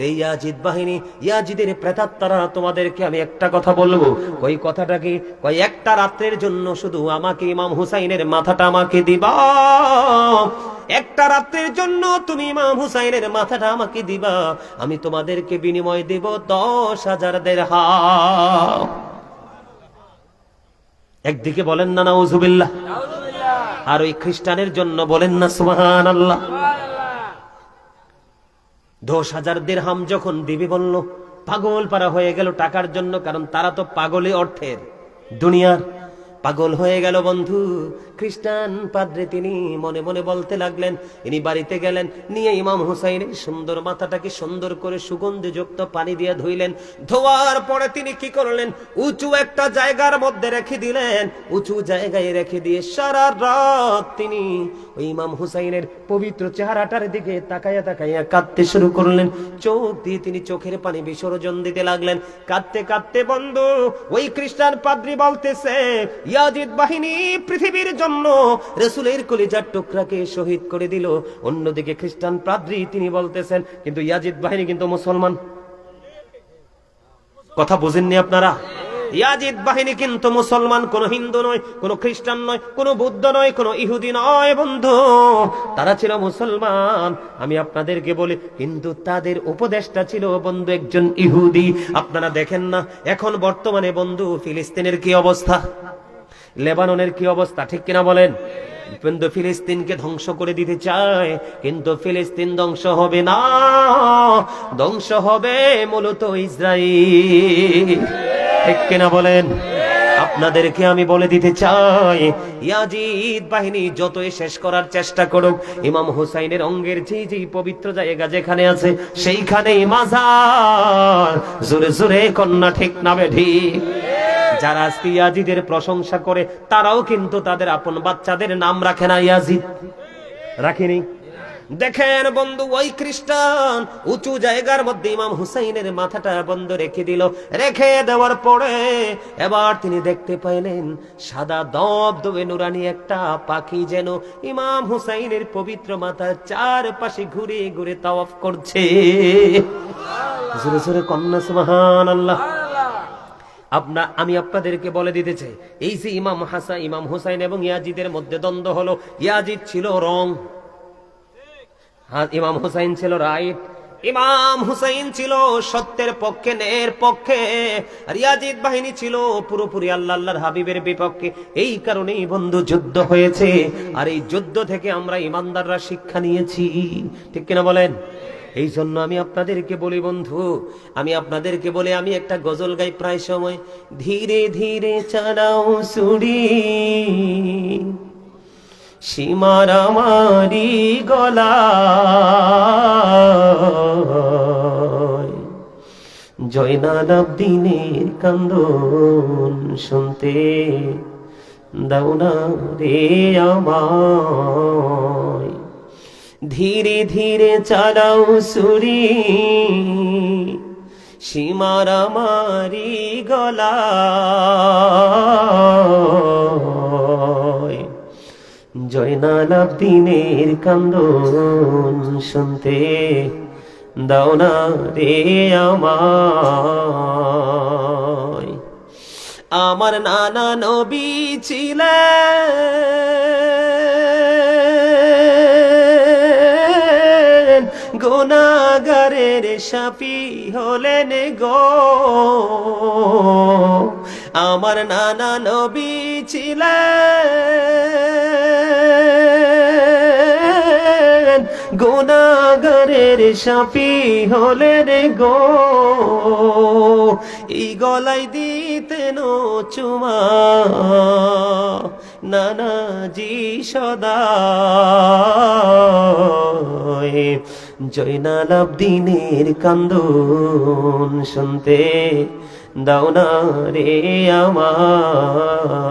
B: রে ইয়াজিদ বাহিনী, ইয়াজিদের প্রেতাত্মারা, তোমাদেরকে আমি একটা কথা বলবো। ওই কথাটা কি? কই একটা রাত্রের জন্য শুধু আমাকে ইমাম হুসাইনের মাথাটা আমাকে দিবা, একটা রাত্রের জন্য তুমি ইমাম হুসাইনের মাথাটা আমাকে দিবা, আমি তোমাদেরকে বিনিময় দেব 10,000 দিরহাম। একদিকে বলেন না নাউজুবিল্লাহ, আর ওই খ্রিস্টানের জন্য বলেন না সুবহানাল্লাহ। 10,000 দিরহাম যখন দিবি বলল, পাগল পারা হয়ে গেল টাকার জন্য, কারণ তারা তো পাগলে অর্থের দুনিয়ার পাগল হয়ে গেল বন্ধু। খ্রিস্টান পাদ্রী তিনি মনে মনে বলতে লাগলেন, ইনি বাড়িতে গেলেন, নিয়ে ইমাম হুসাইনের সুন্দর মাথাটাকে সুন্দর করে সুগন্ধিযুক্ত পানি দিয়ে ধুইলেন। ধোয়ার পরে তিনি কি করলেন, উঁচু একটা জায়গার মধ্যে রেখে দিলেন। উঁচু জায়গায় রেখে দিয়ে সারা রাত তিনি ওই ইমাম হুসাইনের পবিত্র চেহারাটার দিকে তাকাইয়া তাকাইয়া কাঁদতে শুরু করলেন। চোখ দিয়ে তিনি চোখের পানি বিসর্জন দিতে লাগলেন। কাঁদতে কাঁদতে বন্ধু ওই খ্রিস্টান পাদ্রী বলতেছে, ইয়াজিদ বাহিনী পৃথিবীর জন্য রাসূলের কলিজার টুকরাকে শহীদ করে দিল। অন্যদিকে খ্রিস্টান পাদ্রী তিনি বলতেছেন, কিন্তু ইয়াজিদ বাহিনী কিন্তু মুসলমান। কথা বুঝেননি আপনারা? ইয়াজিদ বাহিনী কিন্তু মুসলমান, কোন হিন্দু নয়, কোন খ্রিস্টান নয়, কোন বৌদ্ধ নয়, কোন ইহুদি নয় বন্ধু, তারা ছিল মুসলমান। আমি আপনাদেরকে বলি, কিন্তু তাদের উপদেষ্টা ছিল বন্ধু একজন ইহুদি। আপনারা দেখেন না এখন বর্তমানে বন্ধু ফিলিস্তিনের কি অবস্থা, লেবাননের কি অবস্থা, ঠিক কিনা বলেন? কিন্তু ফিলিস্তিনকে ধ্বংস করে দিতে চায়, কিন্তু ফিলিস্তিন ধ্বংস হবে না, ধ্বংস হবে মূলত ইসরায়েল, ঠিক কিনা বলেন? আপনাদেরকে আমি বলে দিতে চাই, ইয়াজিদ বাহিনী যতই শেষ করার চেষ্টা করুক, ইমাম হুসাইনের অঙ্গের যে পবিত্র জায়গা যেখানে আছে সেইখানেই মাজার। জোরে জোরে কন্যা ঠিক না ঠিক? যারা আজকে ইয়াজিদের প্রশংসা করে তারাও কিন্তু তাদের আপন বাচ্চাদের নাম রাখে না ইয়াজিদ, রাখেনি। দেখেন বন্ধু ওই খ্রিস্টান উঁচু জায়গার মধ্যে ইমাম হুসাইনের মাথাটা বন্ধ রেখে দিল। রেখে দেওয়ার পরে এবার তিনি দেখতে পাইলেন সাদা দবদবে নুরানি একটা পাখি যেন ইমাম হুসাইনের পবিত্র মাথার চারপাশে ঘুরে ঘুরে তাওয়াফ করছে। জোরে জোরে কন্যা সুবহানাল্লাহ। আমি আপনাদেরকে বলে দিতে চাই, এই যে ইমাম হুসাইন এবং ইয়াজিদের মধ্যে দ্বন্দ্ব হলো, ইয়াজিদ ছিল রং, ইমাম হুসাইন ছিল রাইট। ইমাম হুসাইন ছিল সত্যের পক্ষে, ন্যায়ের পক্ষে, আর ইয়াজিদ বাহিনী ছিল পুরোপুরি আল্লাহর হাবিবের বিপক্ষে। এই কারণেই বন্ধু যুদ্ধ হয়েছে, আর এই যুদ্ধ থেকে আমরা ইমানদাররা শিক্ষা নিয়েছি, ঠিক কিনা বলেন? এই জন্য আমি আপনাদেরকে বলি বন্ধু, আমি আপনাদেরকে বলি, আমি একটা গজল গাই প্রায় সময়, ধীরে ধীরে চালাও ছুরি সীমার আমারি গলায়, জয়নাল আবদিনের কান্দন শুনতে দাও না রে আমায়। ধীরে ধীরে চালাও ছুরি সীমার আমারি গলায়, জয়নাল আবদিনের কান্দন শুনতে দাও না রে আমায়। আমার নানা নবী ছিলেন, গুনাহগারের শাফি হলেন গো। আমার নানা নবী ছিলেন, গুনাহগারের শাফি হলেন গো। এই গলায় দিতেন চুমা নানাজি সদা, জয়নাল আবদিনের কান্দন শুনতে দাও না রে আমায়।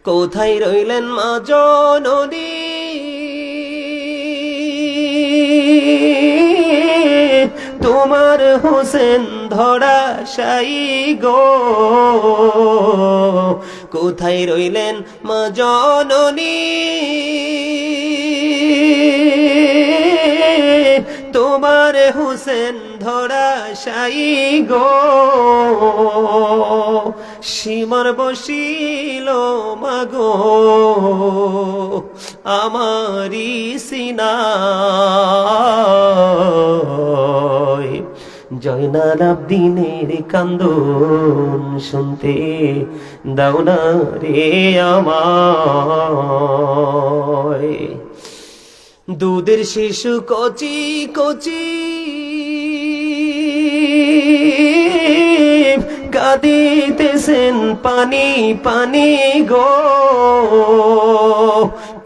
B: কোথায় রইলেন মা জননী, তোমার হোসেন ধরা সাই গো। কোথায় রইলেন মা জননী, তোমার হোসেন ধরা সাই গো। সীমার বসিল মাগো আমারি সিনায়, জয়নাল আবদিনের কান্দন শুনতে দাও না রে আমায়। দুধের শিশু কচি কচি
A: কাঁদিতেছেন পানি পানি গো,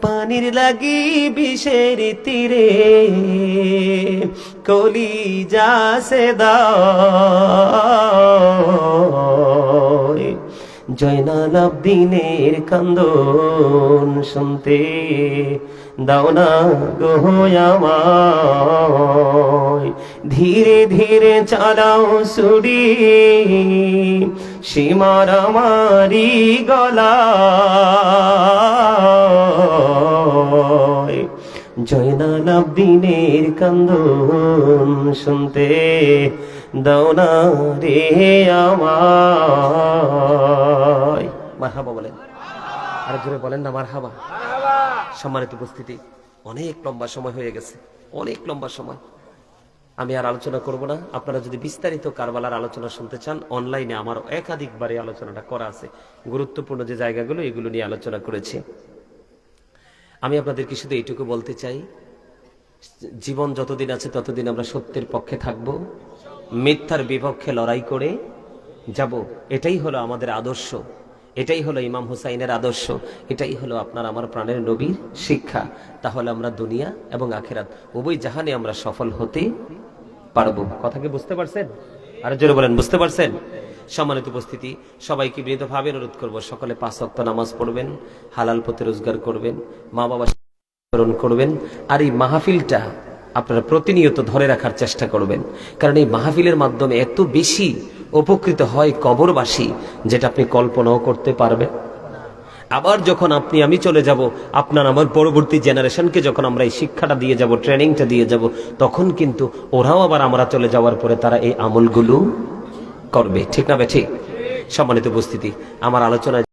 A: পানির লাগি বিষের তীরে কলিজা সেদায়। জয়নাল আবদিনের কান্দন শুনতে দাও না গো আমায়, ধীরে ধীরে চালাও সুরি সীমার আমারি গলায়। জয়নাল আবদিনের কান্দন শুনতে দাও না রে আমায়। মারহাবা বলেন, আর জোরে বলেন না মারহাবা। সম্মানিত উপস্থিতি, অনেক লম্বা সময় হয়ে গেছে, অনেক লম্বা সময়। আমি আর আলোচনা করব না। আপনারা যদি বিস্তারিত কারবালার আলোচনা শুনতে চান, অনলাইনে আমার একাধিকবারে আলোচনাটা করা আছে। গুরুত্বপূর্ণ যে জায়গাগুলো, এগুলো নিয়ে আলোচনা করেছি। আমি আপনাদেরকে শুধু এইটুকু বলতে চাই, জীবন যতদিন আছে ততদিন আমরা সত্যের পক্ষে থাকব, মিথ্যার বিপক্ষে লড়াই করে যাব। এটাই হলো আমাদের আদর্শ, এটাই হলো ইমাম হুসাইনের আদর্শ, এটাই হলো আপনার আমার প্রাণের নবীর শিক্ষা। তাহলে আমরা দুনিয়া এবং আখিরাত উভয় জাহানে আমরা সফল হতে পারবো। কথা কি বুঝতে পারছেন? আর জোরে বলেন, বুঝতে পারছেন? সম্মানিত উপস্থিতি, সবাইকে বিনীতভাবে অনুরোধ করব, সকলে 5 ওয়াক্ত নামাজ পড়বেন, হালাল পথে রোজগার করবেন, মা বাবা পালন করবেন। আর এই মাহফিলটা আপনারা প্রতিনিয়ত ধরে রাখার চেষ্টা করবেন, কারণ এই মাহফিলের মাধ্যমে এত বেশি উপকৃত হয় কবরবাসী, যেটা আপনি কল্পনাও করতে পারবেন। আবার যখন আপনি আমি চলে যাব, আপনার আমার পরবর্তী জেনারেশনকে যখন আমরা এই শিক্ষাটা দিয়ে যাব, ট্রেনিংটা দিয়ে যাব, তখন কিন্তু ওরাও আবার আমরা চলে যাওয়ার পরে তারা এই আমলগুলো করবে। ঠিক না বে ঠিক? সম্মানিত উপস্থিতি, আমার আলোচনায়